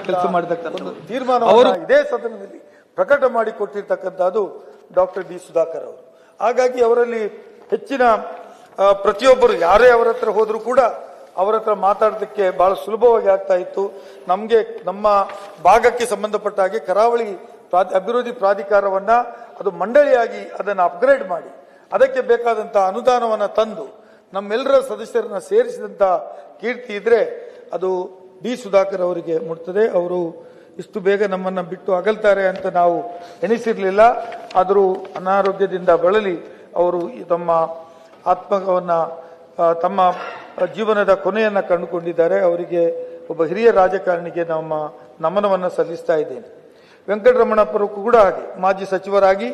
ಕೆಲಸ ಮಾಡಿರ್ತಕ್ಕಂಥ ತೀರ್ಮಾನವನ್ನು ಇದೇ ಸದನದಲ್ಲಿ ಪ್ರಕಟ ಮಾಡಿಕೊಟ್ಟಿರ್ತಕ್ಕಂಥದ್ದು ಡಾಕ್ಟರ್ ಡಿ ಸುಧಾಕರ್ ಅವರು. ಹಾಗಾಗಿ ಅವರಲ್ಲಿ ಹೆಚ್ಚಿನ ಪ್ರತಿಯೊಬ್ಬರು ಯಾರೇ ಅವರ ಹತ್ರ ಹೋದ್ರು ಕೂಡ ಅವರ ಹತ್ರ ಮಾತಾಡೋದಕ್ಕೆ ಬಹಳ ಸುಲಭವಾಗಿ ಆಗ್ತಾ ಇತ್ತು. ನಮಗೆ ನಮ್ಮ ಭಾಗಕ್ಕೆ ಸಂಬಂಧಪಟ್ಟ ಹಾಗೆ ಕರಾವಳಿ ಅಭಿವೃದ್ಧಿ ಪ್ರಾಧಿಕಾರವನ್ನ ಅದು ಮಂಡಳಿಯಾಗಿ ಅದನ್ನು ಅಪ್ಗ್ರೇಡ್ ಮಾಡಿ ಅದಕ್ಕೆ ಬೇಕಾದಂತ ಅನುದಾನವನ್ನ ತಂದು ನಮ್ಮೆಲ್ಲರ ಸದಸ್ಯರನ್ನ ಸೇರಿಸಿದಂತ ಕೀರ್ತಿ ಇದ್ರೆ ಅದು ಡಿ ಸುಧಾಕರ್ ಅವರಿಗೆ ಮುಟ್ತದೆ. ಅವರು ಇಷ್ಟು ಬೇಗ ನಮ್ಮನ್ನ ಬಿಟ್ಟು ಅಗಲ್ತಾರೆ ಅಂತ ನಾವು ಎಣಿಸಿರ್ಲಿಲ್ಲ. ಆದರೂ ಅನಾರೋಗ್ಯದಿಂದ ಬಳಲಿ ಅವರು ತಮ್ಮ ಆತ್ಮವನ್ನ ತಮ್ಮ ಜೀವನದ ಕೊನೆಯನ್ನ ಕಂಡುಕೊಂಡಿದ್ದಾರೆ. ಅವರಿಗೆ ಒಬ್ಬ ಹಿರಿಯ ರಾಜಕಾರಣಿಗೆ ನಮ್ಮ ನಮನವನ್ನು ಸಲ್ಲಿಸ್ತಾ ಇದ್ದೇನೆ. ವೆಂಕಟರಮಣಪ್ಪರು ಕೂಡ ಹಾಗೆ ಮಾಜಿ ಸಚಿವರಾಗಿ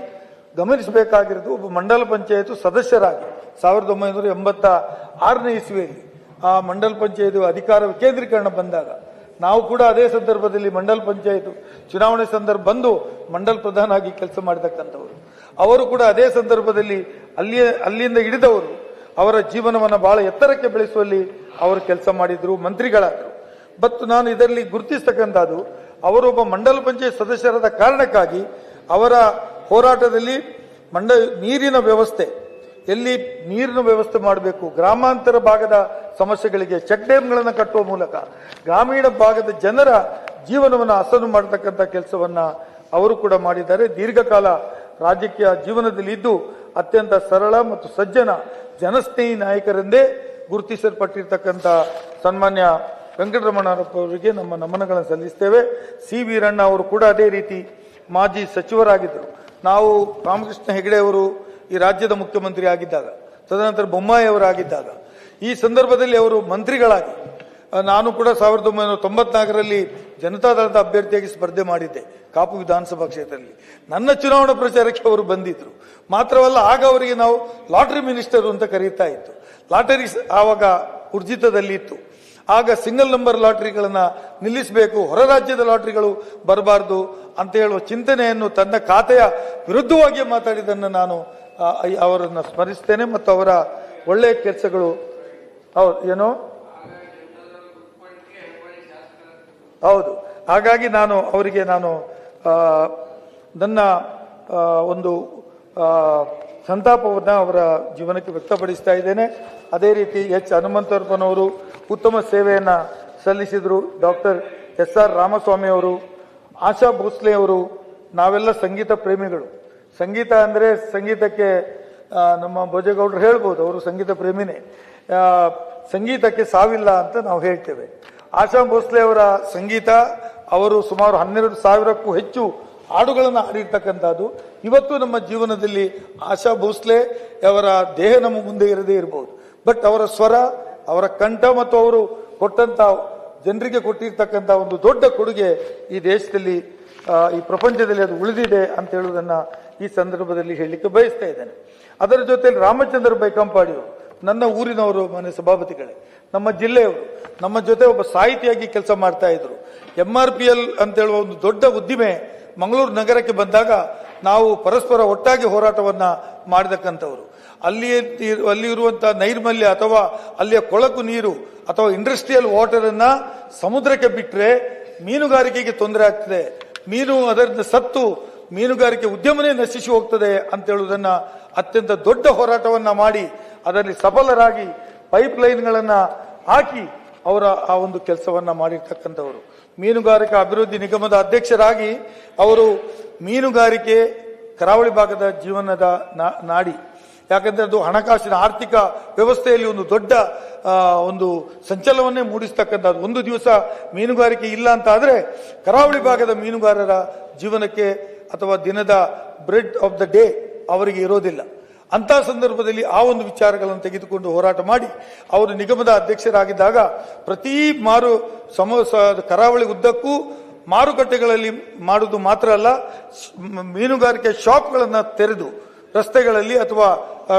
ಗಮನಿಸಬೇಕಾಗಿರೋದು ಒಬ್ಬ ಮಂಡಲ ಪಂಚಾಯತ್ ಸದಸ್ಯರಾಗಿ 1986ನೇ ಇಸ್ವಿಯಲ್ಲಿ ಆ ಮಂಡಲ ಪಂಚಾಯತ್ ಅಧಿಕಾರ ವಿಕೇಂದ್ರೀಕರಣ ಬಂದಾಗ ನಾವು ಕೂಡ ಅದೇ ಸಂದರ್ಭದಲ್ಲಿ ಮಂಡಲ ಪಂಚಾಯತ್ ಚುನಾವಣೆ ಸಂದರ್ಭ ಬಂದು ಮಂಡಲ ಪ್ರಧಾನ ಆಗಿ ಕೆಲಸ ಮಾಡತಕ್ಕಂಥವರು. ಅವರು ಕೂಡ ಅದೇ ಸಂದರ್ಭದಲ್ಲಿ ಅಲ್ಲಿಂದ ಹಿಡಿದವರು ಅವರ ಜೀವನವನ್ನು ಬಹಳ ಎತ್ತರಕ್ಕೆ ಬೆಳೆಸುವಲ್ಲಿ ಅವರು ಕೆಲಸ ಮಾಡಿದ್ರು, ಮಂತ್ರಿಗಳಾದರು. ಮತ್ತು ನಾನು ಇದರಲ್ಲಿ ಗುರುತಿಸ್ತಕ್ಕಂಥದ್ದು ಅವರೊಬ್ಬ ಮಂಡಲ ಪಂಚಾಯತ್ ಸದಸ್ಯರಾದ ಕಾರಣಕ್ಕಾಗಿ ಅವರ ಹೋರಾಟದಲ್ಲಿ ನೀರಿನ ವ್ಯವಸ್ಥೆ ಎಲ್ಲಿ ನೀರಿನ ವ್ಯವಸ್ಥೆ ಮಾಡಬೇಕು, ಗ್ರಾಮಾಂತರ ಭಾಗದ ಸಮಸ್ಯೆಗಳಿಗೆ ಚೆಕ್ ಡ್ಯಾಮ್ಗಳನ್ನು ಕಟ್ಟುವ ಮೂಲಕ ಗ್ರಾಮೀಣ ಭಾಗದ ಜನರ ಜೀವನವನ್ನು ಹಸನು ಮಾಡತಕ್ಕಂಥ ಕೆಲಸವನ್ನ ಅವರು ಕೂಡ ಮಾಡಿದ್ದಾರೆ. ದೀರ್ಘಕಾಲ ರಾಜಕೀಯ ಜೀವನದಲ್ಲಿ ಇದ್ದು ಅತ್ಯಂತ ಸರಳ ಮತ್ತು ಸಜ್ಜನ ಜನಸ್ನೇಹಿ ನಾಯಕರೆಂದೇ ಗುರುತಿಸಲ್ಪಟ್ಟಿರ್ತಕ್ಕಂಥ ಸನ್ಮಾನ್ಯ ವೆಂಕಟರಮಣಪ್ಪ ಅವರಿಗೆ ನಮ್ಮ ನಮನಗಳನ್ನು ಸಲ್ಲಿಸ್ತೇವೆ. ಸಿ ವೀರಣ್ಣ ಅವರು ಕೂಡ ಅದೇ ರೀತಿ ಮಾಜಿ ಸಚಿವರಾಗಿದ್ದರು. ನಾವು ರಾಮಕೃಷ್ಣ ಹೆಗಡೆ ಅವರು ಈ ರಾಜ್ಯದ ಮುಖ್ಯಮಂತ್ರಿ ಆಗಿದ್ದಾಗ, ತದನಂತರ ಬೊಮ್ಮಾಯಿ ಅವರಾಗಿದ್ದಾಗ, ಈ ಸಂದರ್ಭದಲ್ಲಿ ಅವರು ಮಂತ್ರಿಗಳಾಗಿ ನಾನು ಕೂಡ 1994ರಲ್ಲಿ ಜನತಾದಳದ ಅಭ್ಯರ್ಥಿಯಾಗಿ ಸ್ಪರ್ಧೆ ಮಾಡಿದ್ದೆ ಕಾಪು ವಿಧಾನಸಭಾ ಕ್ಷೇತ್ರದಲ್ಲಿ. ನನ್ನ ಚುನಾವಣಾ ಪ್ರಚಾರಕ್ಕೆ ಅವರು ಬಂದಿದ್ರು. ಮಾತ್ರವಲ್ಲ, ಆಗ ಅವರಿಗೆ ನಾವು ಲಾಟರಿ ಮಿನಿಸ್ಟರ್ ಅಂತ ಕರೀತಾ ಇತ್ತು. ಲಾಟರಿ ಆವಾಗ ಊರ್ಜಿತದಲ್ಲಿ ಇತ್ತು. ಆಗ ಸಿಂಗಲ್ ನಂಬರ್ ಲಾಟರಿಗಳನ್ನ ನಿಲ್ಲಿಸಬೇಕು, ಹೊರ ರಾಜ್ಯದ ಲಾಟರಿಗಳು ಬರಬಾರದು ಅಂತ ಹೇಳುವ ಚಿಂತನೆಯನ್ನು ತನ್ನ ಖಾತೆಯ ವಿರುದ್ಧವಾಗಿ ಮಾತಾಡಿದ್ದನ್ನು ನಾನು ಅವರನ್ನು ಸ್ಮರಿಸ್ತೇನೆ. ಮತ್ತು ಅವರ ಒಳ್ಳೆಯ ಕೆಲಸಗಳು ಏನೋ ಹೌದು. ಹಾಗಾಗಿ ನಾನು ಅವರಿಗೆ ನನ್ನ ಒಂದು ಸಂತಾಪವನ್ನು ಅವರ ಜೀವನಕ್ಕೆ ವ್ಯಕ್ತಪಡಿಸ್ತಾ ಇದ್ದೇನೆ. ಅದೇ ರೀತಿ ಎಚ್ ಹನುಮಂತಪ್ಪನವರು ಉತ್ತಮ ಸೇವೆಯನ್ನ ಸಲ್ಲಿಸಿದ್ರು. ಡಾಕ್ಟರ್ SR ರಾಮಸ್ವಾಮಿ ಅವರು, ಆಶಾ ಭೋಸ್ಲೆ ಅವರು, ನಾವೆಲ್ಲ ಸಂಗೀತ ಪ್ರೇಮಿಗಳು. ಸಂಗೀತ ಅಂದ್ರೆ ಸಂಗೀತಕ್ಕೆ ನಮ್ಮ ಭೋಜೇಗೌಡರು ಹೇಳ್ಬೋದು, ಅವರು ಸಂಗೀತ ಪ್ರೇಮಿನೇ. ಸಂಗೀತಕ್ಕೆ ಸಾವಿಲ್ಲ ಅಂತ ನಾವು ಹೇಳ್ತೇವೆ. ಆಶಾ ಭೋಸ್ಲೆ ಅವರ ಸಂಗೀತ, ಅವರು ಸುಮಾರು 12,000ಕ್ಕೂ ಹೆಚ್ಚು ಹಾಡುಗಳನ್ನು ಹಾಡಿರ್ತಕ್ಕಂಥದ್ದು. ಇವತ್ತು ನಮ್ಮ ಜೀವನದಲ್ಲಿ ಆಶಾ ಭೋಸ್ಲೆ ಅವರ ದೇಹ ನಮ್ಮ ಮುಂದೆ ಇರದೇ ಇರಬಹುದು, ಬಟ್ ಅವರ ಸ್ವರ, ಅವರ ಕಂಠ ಮತ್ತು ಅವರು ಕೊಟ್ಟಂತ ಜನರಿಗೆ ಕೊಟ್ಟಿರ್ತಕ್ಕಂಥ ಒಂದು ದೊಡ್ಡ ಕೊಡುಗೆ ಈ ದೇಶದಲ್ಲಿ, ಈ ಪ್ರಪಂಚದಲ್ಲಿ ಅದು ಉಳಿದಿದೆ ಅಂತ ಹೇಳುವುದನ್ನ ಈ ಸಂದರ್ಭದಲ್ಲಿ ಹೇಳಲಿಕ್ಕೆ ಬಯಸ್ತಾ ಇದ್ದೇನೆ. ಅದರ ಜೊತೆಯಲ್ಲಿ ರಾಮಚಂದ್ರ ಬೈಕಂಪಾಡಿಯವರು ನನ್ನ ಊರಿನವರು, ಮನೆ ಸಭಾಪತಿಗಳೇ, ನಮ್ಮ ಜಿಲ್ಲೆಯವರು, ನಮ್ಮ ಜೊತೆ ಒಬ್ಬ ಸಾಹಿತಿಯಾಗಿ ಕೆಲಸ ಮಾಡ್ತಾ ಇದ್ರು. MRPL ಅಂತ ಹೇಳುವ ಒಂದು ದೊಡ್ಡ ಉದ್ದಿಮೆ ಮಂಗಳೂರು ನಗರಕ್ಕೆ ಬಂದಾಗ ನಾವು ಪರಸ್ಪರ ಒಟ್ಟಾಗಿ ಹೋರಾಟವನ್ನ ಮಾಡತಕ್ಕಂಥವ್ರು. ಅಲ್ಲಿ ಇರುವಂತಹ ನೈರ್ಮಲ್ಯ ಅಥವಾ ಅಲ್ಲಿಯ ಕೊಳಕು ನೀರು ಅಥವಾ ಇಂಡಸ್ಟ್ರಿಯಲ್ ವಾಟರ್ ಅನ್ನ ಸಮುದ್ರಕ್ಕೆ ಬಿಟ್ಟರೆ ಮೀನುಗಾರಿಕೆಗೆ ತೊಂದರೆ ಆಗ್ತದೆ, ಮೀನು ಅದರಿಂದ ಸತ್ತು ಮೀನುಗಾರಿಕೆ ಉದ್ಯಮನೇ ನಶಿಸಿ ಹೋಗ್ತದೆ ಅಂತ ಹೇಳುವುದನ್ನ ಅತ್ಯಂತ ದೊಡ್ಡ ಹೋರಾಟವನ್ನ ಮಾಡಿ ಅದರಲ್ಲಿ ಸಫಲರಾಗಿ ಪೈಪ್ ಲೈನ್ಗಳನ್ನ ಹಾಕಿ ಅವರ ಆ ಒಂದು ಕೆಲಸವನ್ನ ಮಾಡಿರ್ತಕ್ಕಂಥವರು. ಮೀನುಗಾರಿಕಾ ಅಭಿವೃದ್ಧಿ ನಿಗಮದ ಅಧ್ಯಕ್ಷರಾಗಿ ಅವರು ಮೀನುಗಾರಿಕೆ ಕರಾವಳಿ ಭಾಗದ ಜೀವನದ ನಾಡಿ. ಯಾಕಂದ್ರೆ ಅದು ಹಣಕಾಸಿನ ಆರ್ಥಿಕ ವ್ಯವಸ್ಥೆಯಲ್ಲಿ ಒಂದು ದೊಡ್ಡ ಒಂದು ಸಂಚಲನವನ್ನೇ ಮೂಡಿಸ್ತಕ್ಕಂಥದ್ದು. ಒಂದು ದಿವಸ ಮೀನುಗಾರಿಕೆ ಇಲ್ಲ ಅಂತ ಆದ್ರೆ ಕರಾವಳಿ ಭಾಗದ ಮೀನುಗಾರರ ಜೀವನಕ್ಕೆ ಅಥವಾ ದಿನದ ಬ್ರೆಡ್ ಆಫ್ ದ ಡೇ ಅವರಿಗೆ ಇರೋದಿಲ್ಲ. ಅಂತ ಸಂದರ್ಭದಲ್ಲಿ ಆ ಒಂದು ವಿಚಾರಗಳನ್ನು ತೆಗೆದುಕೊಂಡು ಹೋರಾಟ ಮಾಡಿ ಅವರು ನಿಗಮದ ಅಧ್ಯಕ್ಷರಾಗಿದ್ದಾಗ ಪ್ರತಿ ಕರಾವಳಿ ಉದ್ದಕ್ಕೂ ಮಾರುಕಟ್ಟೆಗಳಲ್ಲಿ ಮಾಡುವುದು ಮಾತ್ರ ಅಲ್ಲ, ಮೀನುಗಾರಿಕೆ ಶಾಪ್ಗಳನ್ನು ತೆರೆದು ರಸ್ತೆಗಳಲ್ಲಿ ಅಥವಾ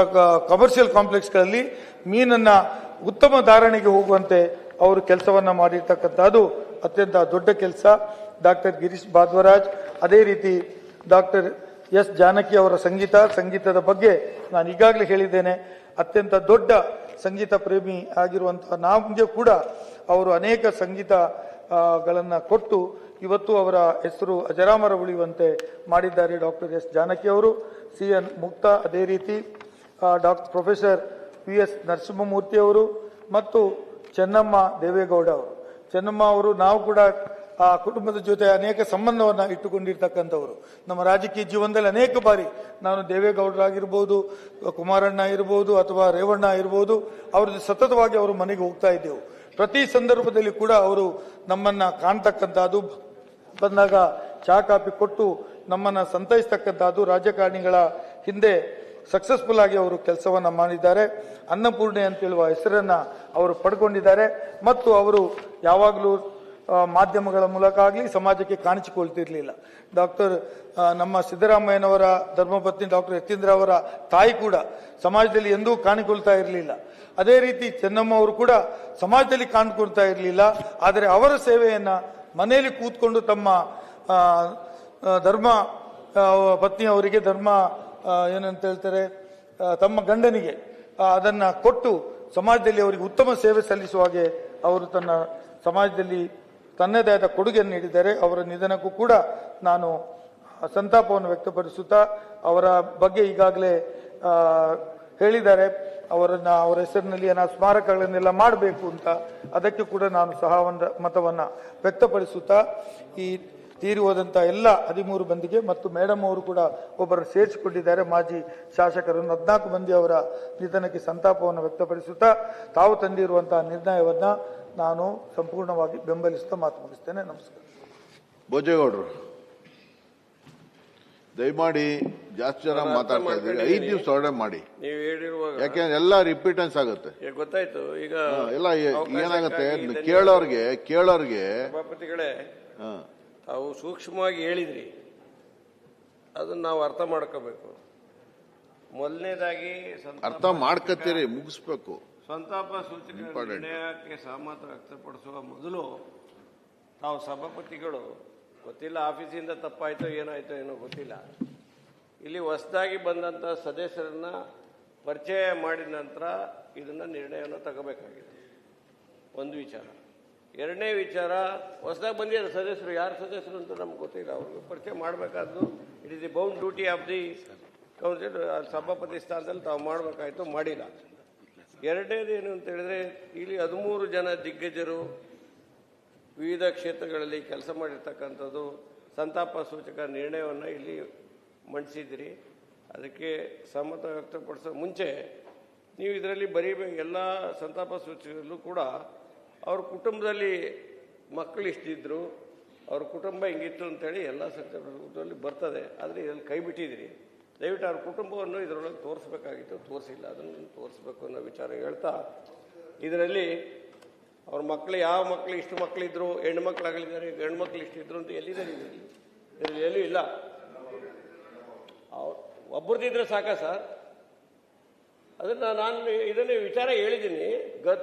ಕಮರ್ಷಿಯಲ್ ಕಾಂಪ್ಲೆಕ್ಸ್ಗಳಲ್ಲಿ ಮೀನನ್ನ ಉತ್ತಮ ಧಾರಣೆಗೆ ಹೋಗುವಂತೆ ಅವರು ಕೆಲಸವನ್ನ ಮಾಡಿರ್ತಕ್ಕಂಥದ್ದು ಅತ್ಯಂತ ದೊಡ್ಡ ಕೆಲಸ. ಡಾಕ್ಟರ್ ಗಿರೀಶ್ ಭಾದ್ವರಾಜ್, ಅದೇ ರೀತಿ ಡಾಕ್ಟರ್ ಎಸ್ ಜಾನಕಿ ಅವರ ಸಂಗೀತದ ಬಗ್ಗೆ ನಾನು ಈಗಾಗಲೇ ಹೇಳಿದ್ದೇನೆ. ಅತ್ಯಂತ ದೊಡ್ಡ ಸಂಗೀತ ಪ್ರೇಮಿ ಆಗಿರುವಂತಹ ನಮಗೆ ಕೂಡ ಅವರು ಅನೇಕ ಸಂಗೀತ ಗಳನ್ನ ಕೊಟ್ಟು ಇವತ್ತು ಅವರ ಹೆಸರು ಅಜರಾಮರ ಉಳಿಯುವಂತೆ ಮಾಡಿದ್ದಾರೆ ಡಾಕ್ಟರ್ ಎಸ್ ಜಾನಕಿ ಅವರು, CN ಮುಕ್ತಾ, ಅದೇ ರೀತಿ ಡಾಕ್ಟರ್ ಪ್ರೊಫೆಸರ್ PS ನರಸಿಂಹಮೂರ್ತಿ ಅವರು ಮತ್ತು ಚೆನ್ನಮ್ಮ ದೇವೇಗೌಡ ಅವರು. ಚೆನ್ನಮ್ಮ ಅವರು ನಾವು ಕೂಡ ಆ ಕುಟುಂಬದ ಜೊತೆ ಅನೇಕ ಸಂಬಂಧವನ್ನು ಇಟ್ಟುಕೊಂಡಿರ್ತಕ್ಕಂಥವರು. ನಮ್ಮ ರಾಜಕೀಯ ಜೀವನದಲ್ಲಿ ಅನೇಕ ಬಾರಿ ನಾನು ದೇವೇಗೌಡರಾಗಿರ್ಬೋದು, ಕುಮಾರಣ್ಣ ಇರ್ಬೋದು ಅಥವಾ ರೇವಣ್ಣ ಇರ್ಬೋದು, ಅವ್ರದ್ದು ಸತತವಾಗಿ ಅವರು ಮನೆಗೆ ಹೋಗ್ತಾ ಇದ್ದೆವು. ಪ್ರತಿ ಸಂದರ್ಭದಲ್ಲಿ ಕೂಡ ಅವರು ನಮ್ಮನ್ನ ಕಾಣ್ತಕ್ಕಂಥದ್ದು, ಬಂದಾಗ ಚಹಾ ಕಾಫಿ ಕೊಟ್ಟು ನಮ್ಮನ್ನ ಸಂತೈಸ್ತಕ್ಕಂಥದ್ದು. ರಾಜಕಾರಣಿಗಳ ಹಿಂದೆ ಸಕ್ಸಸ್ಫುಲ್ ಆಗಿ ಅವರು ಕೆಲಸವನ್ನ ಮಾಡಿದ್ದಾರೆ. ಅನ್ನಪೂರ್ಣೆ ಅಂತೇಳುವ ಹೆಸರನ್ನ ಅವರು ಪಡ್ಕೊಂಡಿದ್ದಾರೆ ಮತ್ತು ಅವರು ಯಾವಾಗಲೂ ಮಾಧ್ಯಮಗಳ ಮೂಲಕ ಆಗಲಿ ಸಮಾಜಕ್ಕೆ ಕಾಣಿಸಿಕೊಳ್ತಿರ್ಲಿಲ್ಲ. ನಮ್ಮ ಸಿದ್ದರಾಮಯ್ಯನವರ ಧರ್ಮಪತ್ನಿ ಡಾಕ್ಟರ್ ಯತೀಂದ್ರ ಅವರ ತಾಯಿ ಕೂಡ ಸಮಾಜದಲ್ಲಿ ಎಂದೂ ಕಾಣಿಕೊಳ್ತಾ ಇರಲಿಲ್ಲ. ಅದೇ ರೀತಿ ಚೆನ್ನಮ್ಮ ಅವರು ಕೂಡ ಸಮಾಜದಲ್ಲಿ ಕಾಣಿಕೊಳ್ತಾ ಇರಲಿಲ್ಲ. ಆದರೆ ಅವರ ಸೇವೆಯನ್ನ ಮನೆಯಲ್ಲಿ ಕೂತ್ಕೊಂಡು ತಮ್ಮ ಧರ್ಮ ಪತ್ನಿಯವರಿಗೆ ಧರ್ಮ ಏನಂತ ಹೇಳ್ತಾರೆ, ತಮ್ಮ ಗಂಡನಿಗೆ ಅದನ್ನ ಕೊಟ್ಟು ಸಮಾಜದಲ್ಲಿ ಅವರಿಗೆ ಉತ್ತಮ ಸೇವೆ ಸಲ್ಲಿಸುವ ಹಾಗೆ ಅವರು ತನ್ನ ಸಮಾಜದಲ್ಲಿ ತನ್ನದೇ ಆದ ಕೊಡುಗೆಯನ್ನು ನೀಡಿದ್ದಾರೆ. ಅವರ ನಿಧನಕ್ಕೂ ಕೂಡ ನಾನು ಸಂತಾಪವನ್ನು ವ್ಯಕ್ತಪಡಿಸುತ್ತಾ, ಅವರ ಬಗ್ಗೆ ಈಗಾಗಲೇ ಹೇಳಿದ್ದಾರೆ, ಅವರ ಹೆಸರಿನಲ್ಲಿ ಏನೋ ಸ್ಮಾರಕಗಳನ್ನೆಲ್ಲ ಮಾಡಬೇಕು ಅಂತ, ಅದಕ್ಕೆ ಕೂಡ ನಾನು ಮತವನ್ನ ವ್ಯಕ್ತಪಡಿಸುತ್ತಾ ಈ ತೀರಿ ಹೋದಂತ ಎಲ್ಲ 13 ಮಂದಿಗೆ ಮತ್ತು ಮೇಡಮ್ ಅವರು ಕೂಡ ಒಬ್ಬರು ಸೇರಿಸಿಕೊಂಡಿದ್ದಾರೆ, ಮಾಜಿ ಶಾಸಕರನ್ನು 14 ಮಂದಿ ಅವರ ನಿಧನಕ್ಕೆ ಸಂತಾಪವನ್ನು ವ್ಯಕ್ತಪಡಿಸುತ್ತಾ ತಾವು ತಂದಿರುವಂತಹ ನಿರ್ಣಯವನ್ನ ನಾನು ಸಂಪೂರ್ಣವಾಗಿ ಬೆಂಬಲಿಸುತ್ತಾ ಮಾತು ಮುಗಿಸ್ತೇನೆ. ನಮಸ್ಕಾರ. ಭೋಜೇಗೌಡರು ದಯಮಾಡಿ ಜಾಸ್ತಿ ಜನ ಮಾತಾಡ್ತಾ ಇದ್ದೀರಿ, 5 ನಿಮಿಷ ಹೊರಡೆ ಮಾಡಿ. ನೀವು ಹೇಳಿರುವಾಗ ಯಾಕೆಂದ್ರೆ ಎಲ್ಲ ರಿಪೀಟೆನ್ಸ್ ಆಗುತ್ತೆ. ಗೊತ್ತಾಯ್ತು. ಈಗ ಎಲ್ಲ ಏನಾಗುತ್ತೆ, ಕೇಳೋರ್ಗೆ ಸಭಾಪತಿಗಳೇ ತಾವು ಸೂಕ್ಷ್ಮವಾಗಿ ಹೇಳಿದ್ರಿ, ಅದನ್ನ ನಾವು ಅರ್ಥ ಮಾಡ್ಕೋಬೇಕು. ಮೊದಲನೇದಾಗಿ ಅರ್ಥ ಮಾಡ್ಕತ್ತೀರಿ, ಮುಗಿಸ್ಬೇಕು. ಸಂತಾಪ ಸೂಚಕ ನಿರ್ಣಯಕ್ಕೆ ಸಹಮತ ವ್ಯಕ್ತಪಡಿಸುವ ಮೊದಲು ತಾವು ಸಭಾಪತಿಗಳು, ಗೊತ್ತಿಲ್ಲ ಆಫೀಸಿಂದ ತಪ್ಪಾಯ್ತೋ ಏನಾಯ್ತೋ ಏನೋ ಗೊತ್ತಿಲ್ಲ, ಇಲ್ಲಿ ಹೊಸದಾಗಿ ಬಂದಂತ ಸದಸ್ಯರನ್ನ ಪರಿಚಯ ಮಾಡಿದ ನಂತರ ಇದನ್ನ ನಿರ್ಣಯವನ್ನು ತಗೋಬೇಕಾಗಿದೆ. ಒಂದು ವಿಚಾರ. ಎರಡನೇ ವಿಚಾರ, ಹೊಸದಾಗಿ ಬಂದಿರೋ ಸದಸ್ಯರು, ಯಾರು ಸದಸ್ಯರು ಅಂತ ನಮ್ಗೆ ಗೊತ್ತಿಲ್ಲ, ಅವ್ರಿಗೆ ಪರಿಚಯ ಮಾಡಬೇಕಾದ್ದು it is the bound duty of the council. ಸಭಾಪತಿ ಸ್ಥಾನದಲ್ಲಿ ತಾವು ಮಾಡಬೇಕಾಯ್ತು, ಮಾಡಿಲ್ಲ. ಎರಡನೇದು ಏನು ಅಂತ ಹೇಳಿದ್ರೆ, ಇಲ್ಲಿ 13 ಜನ ದಿಗ್ಗಜರು ವಿವಿಧ ಕ್ಷೇತ್ರಗಳಲ್ಲಿ ಕೆಲಸ ಮಾಡಿರ್ತಕ್ಕಂಥದ್ದು ಸಂತಾಪ ಸೂಚಕ ನಿರ್ಣಯವನ್ನು ಇಲ್ಲಿ ಮಂಡಿಸಿದಿರಿ. ಅದಕ್ಕೆ ಸಮ್ಮತ ವ್ಯಕ್ತಪಡಿಸೋ ಮುಂಚೆ ನೀವು ಇದರಲ್ಲಿ ಬರೀಬೇಕು, ಎಲ್ಲ ಸಂತಾಪ ಸೂಚಕರಲ್ಲೂ ಕೂಡ ಅವ್ರ ಕುಟುಂಬದಲ್ಲಿ ಮಕ್ಕಳು ಇಷ್ಟಿದ್ರು, ಅವ್ರ ಕುಟುಂಬ ಹಿಂಗಿತ್ತು ಅಂತೇಳಿ ಎಲ್ಲ ಸಂದರ್ಭದಲ್ಲಿ ಬರ್ತದೆ. ಆದರೆ ಇದರಲ್ಲಿ ಕೈ ಬಿಟ್ಟಿದ್ದೀರಿ. ದಯವಿಟ್ಟು ಅವ್ರ ಕುಟುಂಬವನ್ನು ಇದರೊಳಗೆ ತೋರಿಸ್ಬೇಕಾಗಿತ್ತು, ತೋರಿಸಿಲ್ಲ. ಅದನ್ನು ತೋರಿಸ್ಬೇಕು ಅನ್ನೋ ವಿಚಾರ ಹೇಳ್ತಾ, ಇದರಲ್ಲಿ ಅವ್ರ ಮಕ್ಕಳು ಯಾವ ಮಕ್ಕಳು ಇಷ್ಟು ಮಕ್ಕಳಿದ್ರು, ಹೆಣ್ಣು ಮಕ್ಕಳಾಗಲಿದ್ದಾರೆ, ಗಂಡು ಮಕ್ಕಳು ಇಷ್ಟಿದ್ರು ಅಂತ ಎಲ್ಲಿದ್ದಾರೆ? ಇದರಲ್ಲಿ ಎಲ್ಲೂ ಇಲ್ಲ. ಒಬ್ಬರದಿದ್ರೆ ಸಾಕ ಸರ್? ಅದನ್ನ ನಾನು ಇದನ್ನೇ ವಿಚಾರ ಹೇಳಿದ್ದೀನಿ,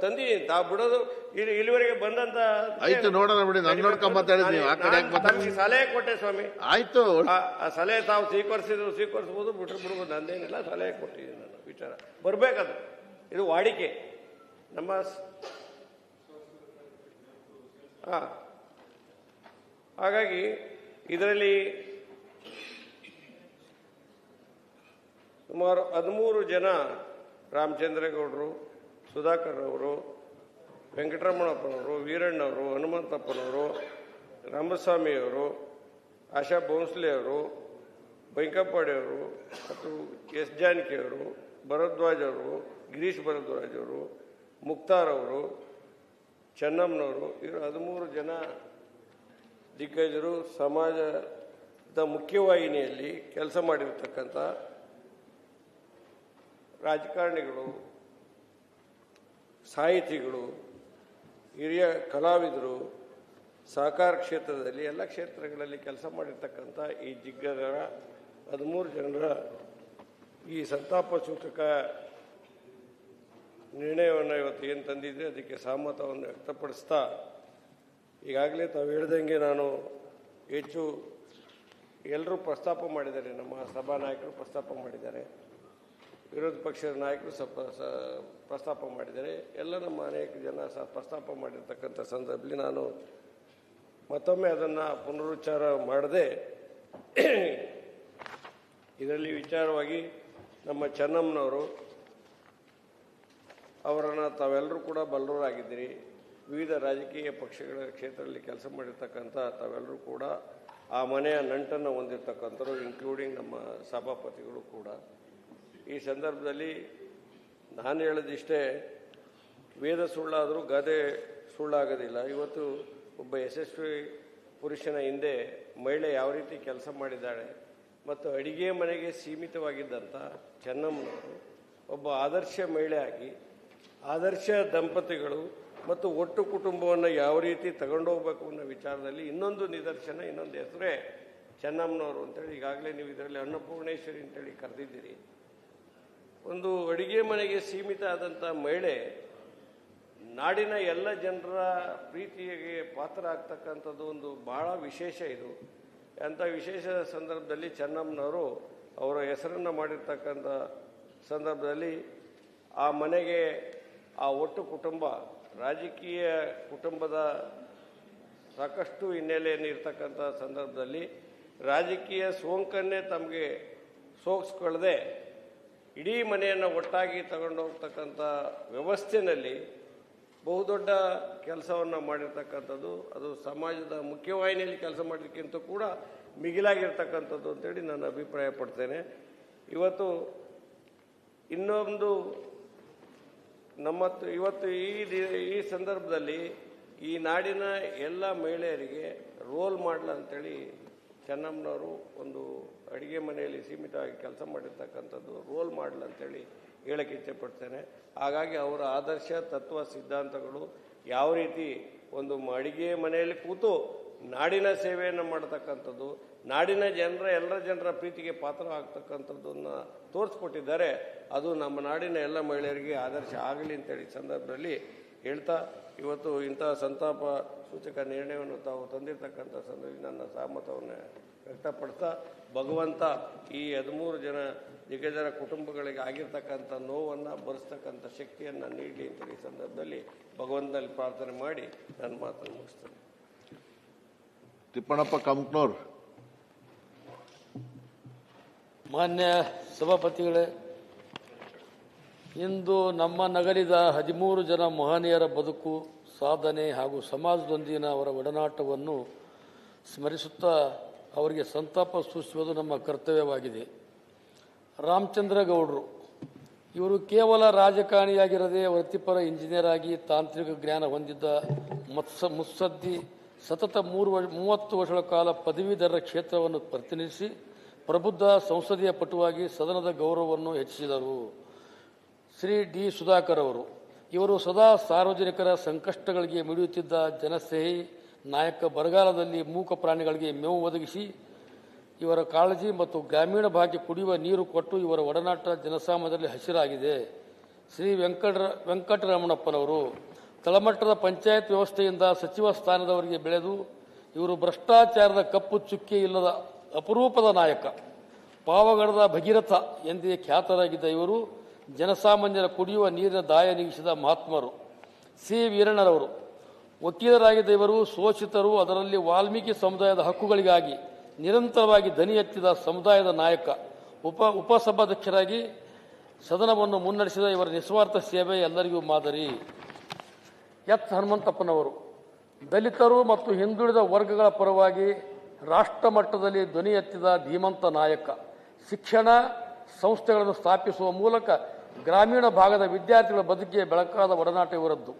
ತಂದಿದ್ದೀನಿ. ತಾವು ಬಿಡೋದು ಇಲ್ಲಿವರೆಗೆ ಬಂದಂತ ಆಯ್ತು, ನೋಡೋಣ ಬಿಡಿ. ನಾನು ನೋಡ್ಕೊಂಡ್ ಮಾತಾಡಿದ್ದೀನಿ, ಸಲಹೆ ಕೊಟ್ಟೆ ಸ್ವಾಮಿ. ಆಯ್ತು, ಆ ಸಲಹೆ ತಾವು ಸ್ವೀಕರಿಸ್ಬೋದು, ಬಿಡ್ಬೋದು, ನಂದೇನಿಲ್ಲ. ಸಲಹೆ ಕೊಟ್ಟಿದ್ದೀನಿ ನಾನು. ವಿಚಾರ ಬರ್ಬೇಕದು, ಇದು ವಾಡಿಕೆ ನಮ್ಮ. ಹಾಗಾಗಿ ಇದರಲ್ಲಿ ಸುಮಾರು 13 ಜನ, ರಾಮಚಂದ್ರೇಗೌಡರು, ಸುಧಾಕರ್ ಅವರು, ವೆಂಕಟರಮಣಪ್ಪನವರು, ವೀರಣ್ಣವರು, ಹನುಮಂತಪ್ಪನವರು, ರಾಮಸ್ವಾಮಿಯವರು, ಆಶಾ ಭೋಂಸ್ಲೆ ಅವರು, ಬೈಕಪ್ಪಾಡಿಯವರು ಮತ್ತು ಎಸ್ ಜಾನಕಿಯವರು, ಭರದ್ವಾಜ್ ಅವರು, ಗಿರೀಶ್ ಭರದ್ವಾಜ್ ಅವರು, ಮುಕ್ತಾರ್ ಅವರು, ಚೆನ್ನಮ್ಮನವರು, ಇವರು 13 ಜನ ದಿಗ್ಗಜರು ಸಮಾಜದ ಮುಖ್ಯವಾಹಿನಿಯಲ್ಲಿ ಕೆಲಸ ಮಾಡಿರ್ತಕ್ಕಂಥ ರಾಜಕಾರಣಿಗಳು, ಸಾಹಿತಿಗಳು, ಹಿರಿಯ ಕಲಾವಿದರು, ಸಹಕಾರ ಕ್ಷೇತ್ರದಲ್ಲಿ ಎಲ್ಲ ಕ್ಷೇತ್ರಗಳಲ್ಲಿ ಕೆಲಸ ಮಾಡಿರ್ತಕ್ಕಂಥ ಈ ದಿಗ್ಗಜರ 13 ಜನರ ಈ ಸಂತಾಪ ಸೂಚಕ ನಿರ್ಣಯವನ್ನು ಇವತ್ತು ಏನು ತಂದಿದ್ದೆ ಅದಕ್ಕೆ ಸಹಮತವನ್ನು ವ್ಯಕ್ತಪಡಿಸ್ತಾ, ಈಗಾಗಲೇ ತಾವು ಹೇಳ್ದಂಗೆ ನಾನು ಹೆಚ್ಚು ಎಲ್ಲರೂ ಪ್ರಸ್ತಾಪ ಮಾಡಿದ್ದಾರೆ. ನಮ್ಮ ಸಭಾ ನಾಯಕರು ಪ್ರಸ್ತಾಪ ಮಾಡಿದ್ದಾರೆ, ವಿರೋಧ ಪಕ್ಷದ ನಾಯಕರು ಪ್ರಸ್ತಾಪ ಮಾಡಿದ್ದಾರೆ, ಎಲ್ಲ ನಮ್ಮ ಅನೇಕ ಜನ ಪ್ರಸ್ತಾಪ ಮಾಡಿರ್ತಕ್ಕಂಥ ಸಂದರ್ಭದಲ್ಲಿ ನಾನು ಮತ್ತೊಮ್ಮೆ ಅದನ್ನು ಪುನರುಚ್ಚಾರ ಮಾಡದೆ ಇದರಲ್ಲಿ ವಿಚಾರವಾಗಿ ನಮ್ಮ ಚೆನ್ನಮ್ಮನವರು ಅವರನ್ನು ತಾವೆಲ್ಲರೂ ಕೂಡ ಬಲ್ಲವರಾಗಿದ್ದೀರಿ. ವಿವಿಧ ರಾಜಕೀಯ ಪಕ್ಷಗಳ ಕ್ಷೇತ್ರದಲ್ಲಿ ಕೆಲಸ ಮಾಡಿರ್ತಕ್ಕಂಥ ತಾವೆಲ್ಲರೂ ಕೂಡ ಆ ಮನೆಯ ನಂಟನ್ನು ಹೊಂದಿರತಕ್ಕಂಥವ್ರು, ಇನ್ಕ್ಲೂಡಿಂಗ್ ನಮ್ಮ ಸಭಾಪತಿಗಳು ಕೂಡ. ಈ ಸಂದರ್ಭದಲ್ಲಿ ನಾನು ಹೇಳೋದಿಷ್ಟೇ, ವೇದ ಸುಳ್ಳಾದರೂ ಗಾದೆ ಸುಳ್ಳಾಗೋದಿಲ್ಲ. ಇವತ್ತು ಒಬ್ಬ ಯಶಸ್ವಿ ಪುರುಷನ ಹಿಂದೆ ಮಹಿಳೆ ಯಾವ ರೀತಿ ಕೆಲಸ ಮಾಡಿದ್ದಾಳೆ ಮತ್ತು ಅಡಿಗೆ ಮನೆಗೆ ಸೀಮಿತವಾಗಿದ್ದಂಥ ಚೆನ್ನಮ್ಮನವರು ಒಬ್ಬ ಆದರ್ಶ ಮಹಿಳೆಯಾಗಿ ಆದರ್ಶ ದಂಪತಿಗಳು ಮತ್ತು ಒಟ್ಟು ಕುಟುಂಬವನ್ನು ಯಾವ ರೀತಿ ತಗೊಂಡೋಗ್ಬೇಕು ಅನ್ನೋ ವಿಚಾರದಲ್ಲಿ ಇನ್ನೊಂದು ನಿದರ್ಶನ, ಇನ್ನೊಂದು ಹೆಸರೇ ಚೆನ್ನಮ್ಮನವರು ಅಂತೇಳಿ. ಈಗಾಗಲೇ ನೀವು ಇದರಲ್ಲಿ ಅನ್ನಪೂರ್ಣೇಶ್ವರಿ ಅಂತೇಳಿ ಕರೆದಿದ್ದೀರಿ. ಒಂದು ಅಡಿಗೆ ಮನೆಗೆ ಸೀಮಿತ ಆದಂಥ ಮಹಿಳೆ ನಾಡಿನ ಎಲ್ಲ ಜನರ ಪ್ರೀತಿಗೆ ಪಾತ್ರ ಆಗ್ತಕ್ಕಂಥದ್ದು ಒಂದು ಬಹಳ ವಿಶೇಷ. ಇದು ಅಂಥ ವಿಶೇಷ ಸಂದರ್ಭದಲ್ಲಿ ಚೆನ್ನಮ್ಮನವರು ಅವರ ಹೆಸರನ್ನು ಮಾಡಿರ್ತಕ್ಕಂಥ ಸಂದರ್ಭದಲ್ಲಿ ಆ ಮನೆಗೆ ಆ ಒಟ್ಟು ಕುಟುಂಬ, ರಾಜಕೀಯ ಕುಟುಂಬದ ಸಾಕಷ್ಟು ಹಿನ್ನೆಲೆಯನ್ನು ಇರ್ತಕ್ಕಂಥ ಸಂದರ್ಭದಲ್ಲಿ ರಾಜಕೀಯ ಸೋಂಕನ್ನೇ ತಮಗೆ ಸೋಗಿಸ್ಕೊಳ್ಳದೆ ಇಡೀ ಮನೆಯನ್ನು ಒಟ್ಟಾಗಿ ತಗೊಂಡೋಗ್ತಕ್ಕಂಥ ವ್ಯವಸ್ಥೆಯಲ್ಲಿ ಬಹುದೊಡ್ಡ ಕೆಲಸವನ್ನು ಮಾಡಿರ್ತಕ್ಕಂಥದ್ದು. ಅದು ಸಮಾಜದ ಮುಖ್ಯವಾಹಿನಿಯಲ್ಲಿ ಕೆಲಸ ಮಾಡಲಿಕ್ಕಿಂತ ಕೂಡ ಮಿಗಿಲಾಗಿರ್ತಕ್ಕಂಥದ್ದು ಅಂತೇಳಿ ನಾನು ಅಭಿಪ್ರಾಯ ಪಡ್ತೇನೆ. ಇವತ್ತು ಇನ್ನೊಂದು ಇವತ್ತು ಈ ಸಂದರ್ಭದಲ್ಲಿ ಈ ನಾಡಿನ ಎಲ್ಲ ಮಹಿಳೆಯರಿಗೆ ರೋಲ್ ಮಾಡಲ್ ಅಂತೇಳಿ ಚೆನ್ನಮ್ಮನವರು ಒಂದು ಅಡಿಗೆ ಮನೆಯಲ್ಲಿ ಸೀಮಿತವಾಗಿ ಕೆಲಸ ಮಾಡಿರ್ತಕ್ಕಂಥದ್ದು ರೋಲ್ ಮಾಡಲ್ ಅಂತೇಳಿ ಹೇಳಕ್ಕೆ ಇಚ್ಛೆಪಡ್ತೇನೆ. ಹಾಗಾಗಿ ಅವರ ಆದರ್ಶ ತತ್ವ ಸಿದ್ಧಾಂತಗಳು ಯಾವ ರೀತಿ ಒಂದು ಅಡಿಗೆ ಮನೆಯಲ್ಲಿ ಕೂತು ನಾಡಿನ ಸೇವೆಯನ್ನು ಮಾಡತಕ್ಕಂಥದ್ದು, ನಾಡಿನ ಎಲ್ಲರ ಜನರ ಪ್ರೀತಿಗೆ ಪಾತ್ರ ಆಗ್ತಕ್ಕಂಥದ್ದನ್ನು ತೋರಿಸ್ಕೊಟ್ಟಿದ್ದಾರೆ. ಅದು ನಮ್ಮ ನಾಡಿನ ಎಲ್ಲ ಮಹಿಳೆಯರಿಗೆ ಆದರ್ಶ ಆಗಲಿ ಅಂತೇಳಿ ಸಂದರ್ಭದಲ್ಲಿ ಹೇಳ್ತಾ, ಇವತ್ತು ಇಂತಹ ಸಂತಾಪ ಸೂಚಕ ನಿರ್ಣಯವನ್ನು ತಾವು ತಂದಿರತಕ್ಕಂಥ ಸಂದರ್ಭದಲ್ಲಿ ನನ್ನ ಸಹಮತವನ್ನು ವ್ಯಕ್ತಪಡಿಸ್ತಾ, ಭಗವಂತ ಈ 13 ಜನ ದಿಗ್ಗಜರ ಕುಟುಂಬಗಳಿಗೆ ಆಗಿರ್ತಕ್ಕಂಥ ನೋವನ್ನು ಭರಿಸ್ತಕ್ಕಂಥ ಶಕ್ತಿಯನ್ನು ನೀಡಲಿ ಅಂತ ಈ ಸಂದರ್ಭದಲ್ಲಿ ಭಗವಂತನಲ್ಲಿ ಪ್ರಾರ್ಥನೆ ಮಾಡಿ ನನ್ನ ಮಾತನ್ನು ಮುಗಿಸ್ತೇನೆ. ತಿಪ್ಪಣ್ಣಪ್ಪ ಕಂಕನೂರ್. ಮಾನ್ಯ ಸಭಾಪತಿಗಳೇ, ಇಂದು ನಮ್ಮ ನಗರಿದ 13 ಜನ ಮಹನೀಯರ ಬದುಕು, ಸಾಧನೆ ಹಾಗೂ ಸಮಾಜದೊಂದಿಗಿನ ಅವರ ಒಡನಾಟವನ್ನು ಸ್ಮರಿಸುತ್ತಾ ಅವರಿಗೆ ಸಂತಾಪ ಸೂಚಿಸುವುದು ನಮ್ಮ ಕರ್ತವ್ಯವಾಗಿದೆ. ರಾಮಚಂದ್ರ ಗೌಡರು ಇವರು ಕೇವಲ ರಾಜಕಾರಣಿಯಾಗಿರದೆ ವೃತ್ತಿಪರ ಇಂಜಿನಿಯರ್ ಆಗಿ ತಾಂತ್ರಿಕ ಜ್ಞಾನ ಹೊಂದಿದ್ದ ಮುತ್ಸದ್ದಿ, ಸತತ 30 ವರ್ಷಗಳ ಕಾಲ ಪದವೀಧರರ ಕ್ಷೇತ್ರವನ್ನು ಪ್ರತಿನಿಧಿಸಿ ಪ್ರಬುದ್ಧ ಸಂಸದೀಯ ಪಟುವಾಗಿ ಸದನದ ಗೌರವವನ್ನು ಹೆಚ್ಚಿಸಿದರು. ಶ್ರೀ ಡಿ ಸುಧಾಕರ್ ಇವರು ಸದಾ ಸಾರ್ವಜನಿಕರ ಸಂಕಷ್ಟಗಳಿಗೆ ಮಿಡಿಯುತ್ತಿದ್ದ ಜನಸ್ನೇಹಿ ನಾಯಕ. ಬರಗಾಲದಲ್ಲಿ ಮೂಕ ಪ್ರಾಣಿಗಳಿಗೆ ಮೇವು ಒದಗಿಸಿ ಇವರ ಕಾಳಜಿ ಮತ್ತು ಗ್ರಾಮೀಣ ಭಾಗಕ್ಕೆ ಕುಡಿಯುವ ನೀರು ಕೊಟ್ಟು ಇವರ ಒಡನಾಟ ಜನಸಾಮಾನ್ಯರಲ್ಲಿ ಹಸಿರಾಗಿದೆ. ಶ್ರೀ ವೆಂಕಟರಮಣಪ್ಪನವರು ತಳಮಟ್ಟದ ಪಂಚಾಯತ್ ವ್ಯವಸ್ಥೆಯಿಂದ ಸಚಿವ ಸ್ಥಾನದವರಿಗೆ ಬೆಳೆದು ಇವರು ಭ್ರಷ್ಟಾಚಾರದ ಕಪ್ಪು ಚುಕ್ಕೆ ಇಲ್ಲದ ಅಪರೂಪದ ನಾಯಕ. ಪಾವಗಡದ ಭಗೀರಥ ಎಂದೇ ಖ್ಯಾತರಾಗಿದ್ದ ಇವರು ಜನಸಾಮಾನ್ಯರ ಕುಡಿಯುವ ನೀರಿನ ದಾಯ ನೀಗಿಸಿದ ಮಹಾತ್ಮರು. ಸಿ ವೀರಣ್ಣರವರು ವಕೀಲರಾಗಿದ್ದ ಇವರು ಶೋಷಿತರು, ಅದರಲ್ಲಿ ವಾಲ್ಮೀಕಿ ಸಮುದಾಯದ ಹಕ್ಕುಗಳಿಗಾಗಿ ನಿರಂತರವಾಗಿ ಧ್ವನಿ ಎತ್ತಿದ ಸಮುದಾಯದ ನಾಯಕ. ಉಪಸಭಾಧ್ಯಕ್ಷರಾಗಿ ಸದನವನ್ನು ಮುನ್ನಡೆಸಿದ ಇವರ ನಿಸ್ವಾರ್ಥ ಸೇವೆ ಎಲ್ಲರಿಗೂ ಮಾದರಿ. ಎಚ್ ಹನುಮಂತಪ್ಪನವರು ದಲಿತರು ಮತ್ತು ಹಿಂದುಳಿದ ವರ್ಗಗಳ ಪರವಾಗಿ ರಾಷ್ಟ್ರ ಮಟ್ಟದಲ್ಲಿ ಧ್ವನಿ ಎತ್ತಿದ ಧೀಮಂತ ನಾಯಕ. ಶಿಕ್ಷಣ ಸಂಸ್ಥೆಗಳನ್ನು ಸ್ಥಾಪಿಸುವ ಮೂಲಕ ಗ್ರಾಮೀಣ ಭಾಗದ ವಿದ್ಯಾರ್ಥಿಗಳ ಬದುಕಿಗೆ ಬೆಳಕಾದ ಒಡನಾಟ ಇವರದ್ದು.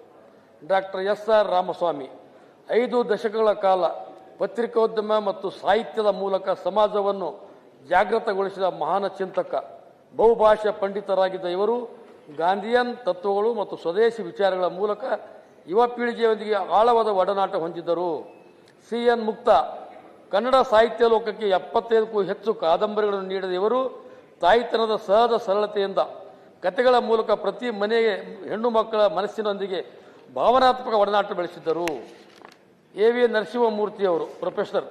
ಡಾಕ್ಟರ್ ಎಸ್.ಆರ್. ರಾಮಸ್ವಾಮಿ 5 ದಶಕಗಳ ಕಾಲ ಪತ್ರಿಕೋದ್ಯಮ ಮತ್ತು ಸಾಹಿತ್ಯದ ಮೂಲಕ ಸಮಾಜವನ್ನು ಜಾಗೃತಗೊಳಿಸಿದ ಮಹಾನ ಚಿಂತಕ. ಬಹುಭಾಷಾ ಪಂಡಿತರಾಗಿದ್ದ ಇವರು ಗಾಂಧಿಯನ್ ತತ್ವಗಳು ಮತ್ತು ಸ್ವದೇಶಿ ವಿಚಾರಗಳ ಮೂಲಕ ಯುವ ಪೀಳಿಗೆಯೊಂದಿಗೆ ಆಳವಾದ ಒಡನಾಟ ಹೊಂದಿದ್ದರು. ಸಿ.ಎನ್. ಮುಕ್ತ ಕನ್ನಡ ಸಾಹಿತ್ಯ ಲೋಕಕ್ಕೆ 75ಕ್ಕೂ ಹೆಚ್ಚು ಕಾದಂಬರಿಗಳನ್ನು ನೀಡಿದ ಇವರು ತಾಯ್ತನದ ಸಹಜ ಸರಳತೆಯಿಂದ ಕಥೆಗಳ ಮೂಲಕ ಪ್ರತಿ ಮನೆಗೆ ಹೆಣ್ಣು ಮಕ್ಕಳ ಮನಸ್ಸಿನೊಂದಿಗೆ ಭಾವನಾತ್ಮಕ ಒಡನಾಟ ಬೆಳೆಸಿದ್ದರು. ಎ.ವಿ. ನರಸಿಂಹಮೂರ್ತಿಯವರು ಪ್ರೊಫೆಸರ್,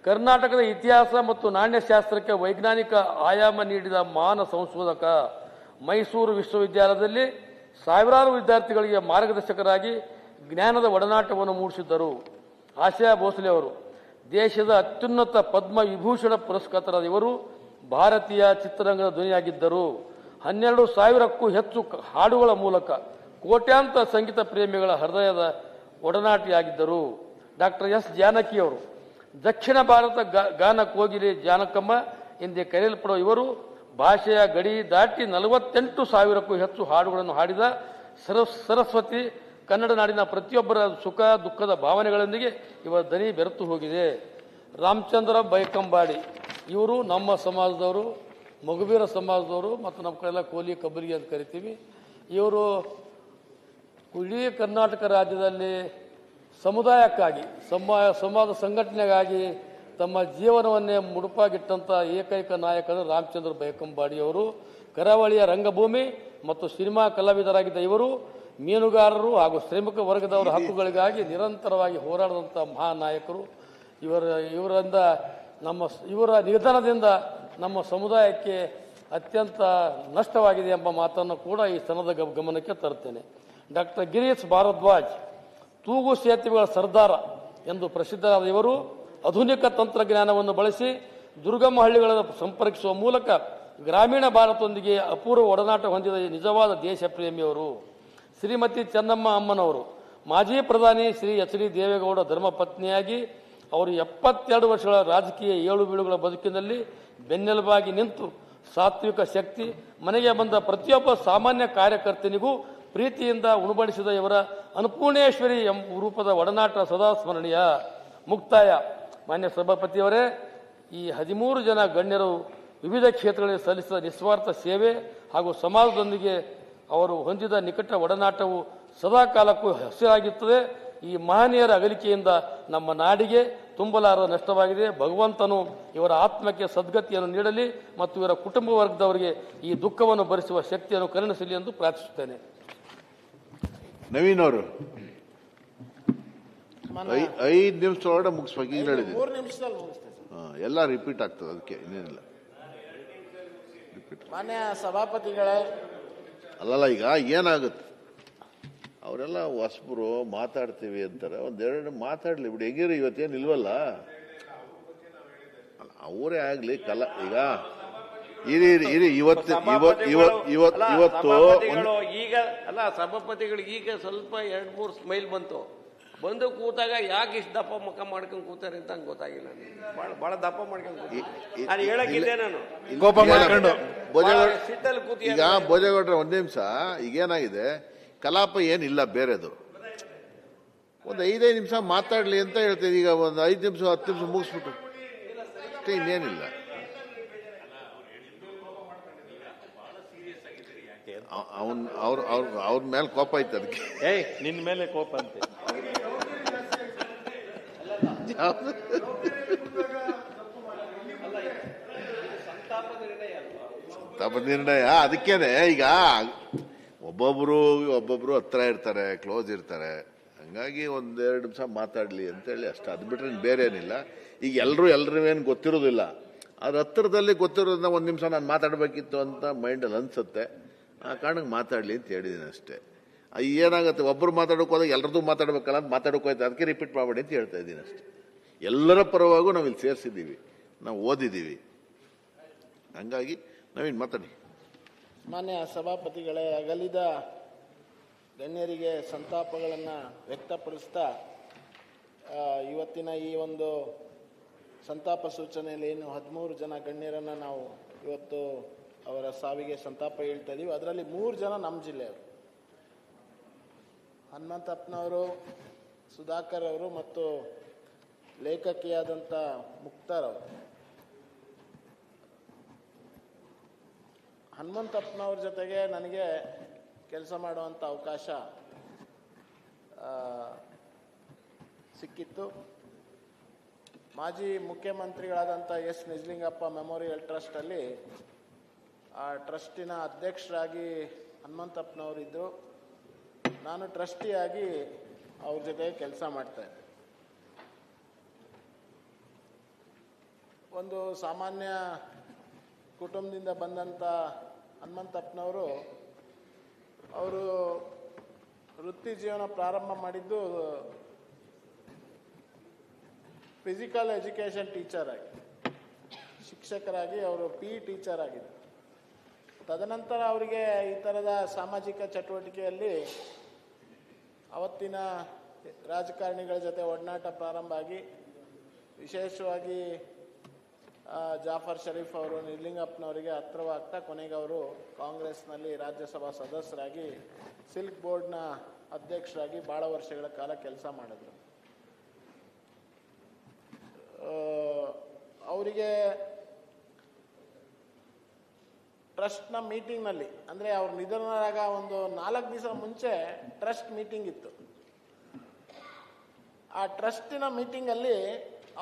ಕರ್ನಾಟಕದ ಇತಿಹಾಸ ಮತ್ತು ನಾಣ್ಯಶಾಸ್ತ್ರಕ್ಕೆ ವೈಜ್ಞಾನಿಕ ಆಯಾಮ ನೀಡಿದ ಮಹಾನ್ ಸಂಶೋಧಕ. ಮೈಸೂರು ವಿಶ್ವವಿದ್ಯಾಲಯದಲ್ಲಿ ಸಾವಿರಾರು ವಿದ್ಯಾರ್ಥಿಗಳಿಗೆ ಮಾರ್ಗದರ್ಶಕರಾಗಿ ಜ್ಞಾನದ ಒಡನಾಟವನ್ನು ಮೂಡಿಸಿದ್ದರು. ಆಶಾ ಭೋಸ್ಲೆ ಅವರು ದೇಶದ ಅತ್ಯುನ್ನತ ಪದ್ಮ ವಿಭೂಷಣ ಪುರಸ್ಕೃತರಾದ ಇವರು ಭಾರತೀಯ ಚಿತ್ರರಂಗದ ಧ್ವನಿಯಾಗಿದ್ದರು. 12,000ಕ್ಕೂ ಹೆಚ್ಚು ಹಾಡುಗಳ ಮೂಲಕ ಕೋಟ್ಯಾಂತರ ಸಂಗೀತ ಪ್ರೇಮಿಗಳ ಹೃದಯದ ಒಡನಾಟಿಯಾಗಿದ್ದರು. ಡಾಕ್ಟರ್ ಎಸ್ ಜಾನಕಿ ಅವರು ದಕ್ಷಿಣ ಭಾರತ ಗಾನ ಕೋಗಿಲೆ ಜಾನಕಮ್ಮ ಎಂದೇ ಕರೆಯಲ್ಪಡುವ ಇವರು ಭಾಷೆಯ ಗಡಿ ದಾಟಿ 48,000ಕ್ಕೂ ಹೆಚ್ಚು ಹಾಡುಗಳನ್ನು ಹಾಡಿದ ಸರಸ್ವತಿ. ಕನ್ನಡ ನಾಡಿನ ಪ್ರತಿಯೊಬ್ಬರ ಸುಖ ದುಃಖದ ಭಾವನೆಗಳೊಂದಿಗೆ ಇವರ ದನಿ ಬೆರೆತು ಹೋಗಿದೆ. ರಾಮಚಂದ್ರ ಬೈಕಂಬಾಡಿ ಇವರು ನಮ್ಮ ಸಮಾಜದವರು, ಮಗುವೀರ ಸಮಾಜದವರು ಮತ್ತು ನಮ್ಮ ಕಡೆಲ್ಲ ಕೋಲಿ ಕಬ್ಬರಿಗೆ ಅಂತ ಕರಿತೀವಿ. ಇವರು ಇಡೀ ಕರ್ನಾಟಕ ರಾಜ್ಯದಲ್ಲಿ ಸಮುದಾಯಕ್ಕಾಗಿ ಸಮಾಜ ಸಂಘಟನೆಗಾಗಿ ತಮ್ಮ ಜೀವನವನ್ನೇ ಮುಡುಪಾಗಿಟ್ಟಂಥ ಏಕೈಕ ನಾಯಕರು ರಾಮಚಂದ್ರ ಬೈಕಂಬಾಡಿಯವರು. ಕರಾವಳಿಯ ರಂಗಭೂಮಿ ಮತ್ತು ಸಿನಿಮಾ ಕಲಾವಿದರಾಗಿದ್ದ ಇವರು ಮೀನುಗಾರರು ಹಾಗೂ ಶ್ರಮಿಕ ವರ್ಗದವರ ಹಕ್ಕುಗಳಿಗಾಗಿ ನಿರಂತರವಾಗಿ ಹೋರಾಡಿದಂಥ ಮಹಾನ್ ನಾಯಕರು. ಇವರ ನಿಧನದಿಂದ ನಮ್ಮ ಸಮುದಾಯಕ್ಕೆ ಅತ್ಯಂತ ನಷ್ಟವಾಗಿದೆ ಎಂಬ ಮಾತನ್ನು ಕೂಡ ಈ ಸನದ ಗಮನಕ್ಕೆ ತರುತ್ತೇನೆ. ಡಾಕ್ಟರ್ ಗಿರೀಶ್ ಭಾರದ್ವಾಜ್ ತೂಗು ಸೇತುವೆಗಳ ಸರ್ದಾರ ಎಂದು ಪ್ರಸಿದ್ಧರಾದ ಇವರು ಆಧುನಿಕ ತಂತ್ರಜ್ಞಾನವನ್ನು ಬಳಸಿ ದುರ್ಗಮ ಹಳ್ಳಿಗಳನ್ನು ಸಂಪರ್ಕಿಸುವ ಮೂಲಕ ಗ್ರಾಮೀಣ ಭಾರತದೊಂದಿಗೆ ಅಪೂರ್ವ ಒಡನಾಟ ಹೊಂದಿದ ನಿಜವಾದ ದೇಶ ಪ್ರೇಮಿಯವರು. ಶ್ರೀಮತಿ ಚೆನ್ನಮ್ಮ ಅಮ್ಮನವರು ಮಾಜಿ ಪ್ರಧಾನಿ ಶ್ರೀ ಎಚ್ ಡಿ ದೇವೇಗೌಡ ಧರ್ಮಪತ್ನಿಯಾಗಿ ಅವರು 72 ವರ್ಷಗಳ ರಾಜಕೀಯ ಏಳು ಬೀಳುಗಳ ಬದುಕಿನಲ್ಲಿ ಬೆನ್ನೆಲುಬಾಗಿ ನಿಂತು ಸಾತ್ವಿಕ ಶಕ್ತಿ, ಮನೆಗೆ ಬಂದ ಪ್ರತಿಯೊಬ್ಬ ಸಾಮಾನ್ಯ ಕಾರ್ಯಕರ್ತನಿಗೂ ಪ್ರೀತಿಯಿಂದ ಉಣಬಡಿಸಿದ ಇವರ ಅನ್ನಪೂರ್ಣೇಶ್ವರಿ ರೂಪದ ಒಡನಾಟ ಸದಾ ಸ್ಮರಣೀಯ. ಮುಕ್ತಾಯ. ಮಾನ್ಯ ಸಭಾಪತಿಯವರೇ, ಈ 13 ಜನ ಗಣ್ಯರು ವಿವಿಧ ಕ್ಷೇತ್ರಗಳಲ್ಲಿ ಸಲ್ಲಿಸಿದ ನಿಸ್ವಾರ್ಥ ಸೇವೆ ಹಾಗೂ ಸಮಾಜದೊಂದಿಗೆ ಅವರು ಹೊಂದಿದ ನಿಕಟ ಒಡನಾಟವು ಸದಾ ಕಾಲಕ್ಕೂ ಹಸಿರಾಗಿರುತ್ತದೆ. ಈ ಮಹನೀಯರ ಅಗಲಿಕೆಯಿಂದ ನಮ್ಮ ನಾಡಿಗೆ ತುಂಬಲಾರದ ನಷ್ಟವಾಗಿದೆ. ಭಗವಂತನು ಇವರ ಆತ್ಮಕ್ಕೆ ಸದ್ಗತಿಯನ್ನು ನೀಡಲಿ ಮತ್ತು ಇವರ ಕುಟುಂಬ ವರ್ಗದವರಿಗೆ ಈ ದುಃಖವನ್ನು ಭರಿಸುವ ಶಕ್ತಿಯನ್ನು ಕರುಣಿಸಲಿ ಎಂದು ಪ್ರಾರ್ಥಿಸುತ್ತೇನೆ. ನವೀನ್ ಅವರು 5 ನಿಮಿಷದೊಳಗಡೆ ಮುಗಿಸ್ಬೇಕು. ಈಗ ಹೇಳಿದೆ 3 ನಿಮಿಷದಲ್ಲಿ ಮುಗಿಸ್ತೇನೆ. ಎಲ್ಲ ರಿಪೀಟ್ ಆಗ್ತದೆ, ಅದಕ್ಕೆ ಇನ್ನೇನಿಲ್ಲ. ಮಾನ್ಯ ಸಭಾಪತಿಗಳೇ, ಅಲ್ಲಲ್ಲ, ಈಗ ಏನಾಗುತ್ತೆ, ಅವರೆಲ್ಲ ಹೊಸಬರು ಮಾತಾಡ್ತೀವಿ ಅಂತಾರೆ. ಒಂದೆರಡು ಮಾತಾಡ್ಲಿ ಬಿಡಿ, ಹೆಂಗಿರಿ ಇವತ್ತೇನು ಇಲ್ವಲ್ಲ, ಅವರೇ ಆಗ್ಲಿ ಈಗ ಇರಿ ಇವತ್ತು ಈಗ ಅಲ್ಲ ಸಭಾಪತಿಗಳಿಗೆ ಈಗ ಸ್ವಲ್ಪ 2-3 ಸ್ಮೈಲ್ ಬಂದು ಕೂತಾಗ ಯಾಕೆ ಇಷ್ಟು ದಪ್ಪ ಮುಖ ಮಾಡ್ಕೊಂಡು ಕೂತಾರೆ ಅಂತ ಗೊತ್ತಾಗಿಲ್ಲ. ಬಹಳ ದಪ್ಪ ಮಾಡ್ಕೊಂಡು ನಾನು ಹೇಳಕ್ಕಿದ್ದೆ. ನಾನು ಈಗ ಭೋಜೇಗೌಡ್ರೆ ಒಂದ್ ನಿಮಿಷ, ಈಗೇನಾಗಿದೆ, ಕಲಾಪ ಏನಿಲ್ಲ ಬೇರೆದು, ಒಂದು 5 ನಿಮಿಷ ಮಾತಾಡ್ಲಿ ಅಂತ ಹೇಳ್ತೇನೆ. ಈಗ ಒಂದು 5 ನಿಮಿಷ 10 ನಿಮಿಷ ಮುಗಿಸ್ಬಿಟ್ಟು ಅಷ್ಟೇ, ಇನ್ನೇನಿಲ್ಲ. ಅವ್ರ ಮೇಲೆ ಕೋಪ ಐತೆ, ಅದಕ್ಕೆ ನಿನ್ನ ಮೇಲೆ ಕೋಪ ಅಂತೆ. ತಪ್ಪ ನಿರ್ಣಯ, ಅದಕ್ಕೇನೆ ಈಗ ಒಬ್ಬೊಬ್ರು ಹತ್ರ ಇರ್ತಾರೆ, ಕ್ಲೋಸ್ ಇರ್ತಾರೆ. ಹಂಗಾಗಿ 1-2 ನಿಮಿಷ ಮಾತಾಡ್ಲಿ ಅಂತೇಳಿ ಅಷ್ಟೇ, ಅದು ಬಿಟ್ರೆ ಬೇರೆ ಏನಿಲ್ಲ. ಈಗ ಎಲ್ರಿಗೇನು ಗೊತ್ತಿರೋದಿಲ್ಲ, ಅದ್ರ ಹತ್ತಿರದಲ್ಲಿ ಗೊತ್ತಿರೋದ್ರಿಂದ 1 ನಿಮಿಷ ನಾನು ಮಾತಾಡಬೇಕಿತ್ತು ಅಂತ ಮೈಂಡಲ್ಲಿ ಅನ್ಸುತ್ತೆ. ಆ ಕಾರಣಕ್ಕೆ ಮಾತಾಡ್ಲಿ ಅಂತ ಹೇಳಿದ್ದೀನಿ ಅಷ್ಟೇ. ಏನಾಗುತ್ತೆ, ಒಬ್ಬರು ಮಾತಾಡೋಕೆ ಹೋದಾಗ ಎಲ್ಲರದ್ದು ಮಾತಾಡ್ಬೇಕಲ್ಲ ಅಂತ ಮಾತಾಡೋಕೋಯ್ತು, ಅದಕ್ಕೆ ರಿಪೀಟ್ ಮಾಡಬೇಡಿ ಅಂತ ಹೇಳ್ತಾ ಇದ್ದೀನಿ ಅಷ್ಟೇ. ಎಲ್ಲರ ಪರವಾಗೂ ನಾವು ಇಲ್ಲಿ ಸೇರಿಸಿದ್ದೀವಿ, ನಾವು ಓದಿದ್ದೀವಿ. ಹಂಗಾಗಿ ನಾವೇನು ಮಾತಾಡಿ. ಮಾನ್ಯ ಸಭಾಪತಿಗಳೇ, ಅಗಲಿದ ಗಣ್ಯರಿಗೆ ಸಂತಾಪಗಳನ್ನು ವ್ಯಕ್ತಪಡಿಸ್ತಾ ಇವತ್ತಿನ ಈ ಒಂದು ಸಂತಾಪ ಸೂಚನೆಯಲ್ಲಿ ಏನು 13 ಜನ ಗಣ್ಯರನ್ನು ನಾವು ಇವತ್ತು ಅವರ ಸಾವಿಗೆ ಸಂತಾಪ ಹೇಳ್ತಾ ಇದ್ದೀವಿ. ಅದರಲ್ಲಿ 3 ಜನ ನಮ್ಮ ಜಿಲ್ಲೆಯವರು, ಹನುಮಂತಪ್ಪನವರು, ಸುಧಾಕರ್ ಅವರು ಮತ್ತು ಲೇಖಕಿಯಾದಂಥ ಮುಕ್ತಾರ್ ಅವರು. ಹನುಮಂತಪ್ಪನವ್ರ ಜೊತೆಗೆ ನನಗೆ ಕೆಲಸ ಮಾಡುವಂಥ ಅವಕಾಶ ಸಿಕ್ಕಿತ್ತು. ಮಾಜಿ ಮುಖ್ಯಮಂತ್ರಿಗಳಾದಂಥ ಎಸ್ ನಿಜಲಿಂಗಪ್ಪ ಮೆಮೋರಿಯಲ್ ಟ್ರಸ್ಟಲ್ಲಿ ಆ ಟ್ರಸ್ಟಿನ ಅಧ್ಯಕ್ಷರಾಗಿ ಹನುಮಂತಪ್ಪನವರಿದ್ದರು. ನಾನು ಟ್ರಸ್ಟಿಯಾಗಿ ಅವ್ರ ಜೊತೆಗೆ ಕೆಲಸ ಮಾಡ್ತಾಯಿದ್ದೆ. ಒಂದು ಸಾಮಾನ್ಯ ಕುಟುಂಬದಿಂದ ಬಂದಂಥ ಹನುಮಂತಪ್ಪನವರು ಅವರು ವೃತ್ತಿ ಜೀವನ ಪ್ರಾರಂಭ ಮಾಡಿದ್ದು ಫಿಸಿಕಲ್ ಎಜುಕೇಷನ್ ಟೀಚರ್ ಆಗಿ, ಶಿಕ್ಷಕರಾಗಿ ಅವರು PE ಟೀಚರ್ ಆಗಿದ್ದರು. ತದನಂತರ ಅವರಿಗೆ ಈ ಥರದ ಸಾಮಾಜಿಕ ಚಟುವಟಿಕೆಯಲ್ಲಿ ಅವತ್ತಿನ ರಾಜಕಾರಣಿಗಳ ಜೊತೆ ಒಡನಾಟ ಪ್ರಾರಂಭ ಆಗಿ, ವಿಶೇಷವಾಗಿ ಜಾಫರ್ ಶರೀಫ್ ಅವರು ನಿಜಲಿಂಗಪ್ಪನವರಿಗೆ ಹತ್ತಿರವಾಗ್ತಾ ಕೊನೆಗೆ ಅವರು ಕಾಂಗ್ರೆಸ್ನಲ್ಲಿ ರಾಜ್ಯಸಭಾ ಸದಸ್ಯರಾಗಿ ಸಿಲ್ಕ್ ಬೋರ್ಡ್ನ ಅಧ್ಯಕ್ಷರಾಗಿ ಭಾಳ ವರ್ಷಗಳ ಕಾಲ ಕೆಲಸ ಮಾಡಿದ್ರು. ಅವರಿಗೆ ಟ್ರಸ್ಟ್ನ ಮೀಟಿಂಗ್ನಲ್ಲಿ, ಅಂದರೆ ಅವ್ರ ನಿಧನರಾಗ ಒಂದು 4 ದಿವಸ ಮುಂಚೆ ಟ್ರಸ್ಟ್ ಮೀಟಿಂಗ್ ಇತ್ತು. ಆ ಟ್ರಸ್ಟಿನ ಮೀಟಿಂಗಲ್ಲಿ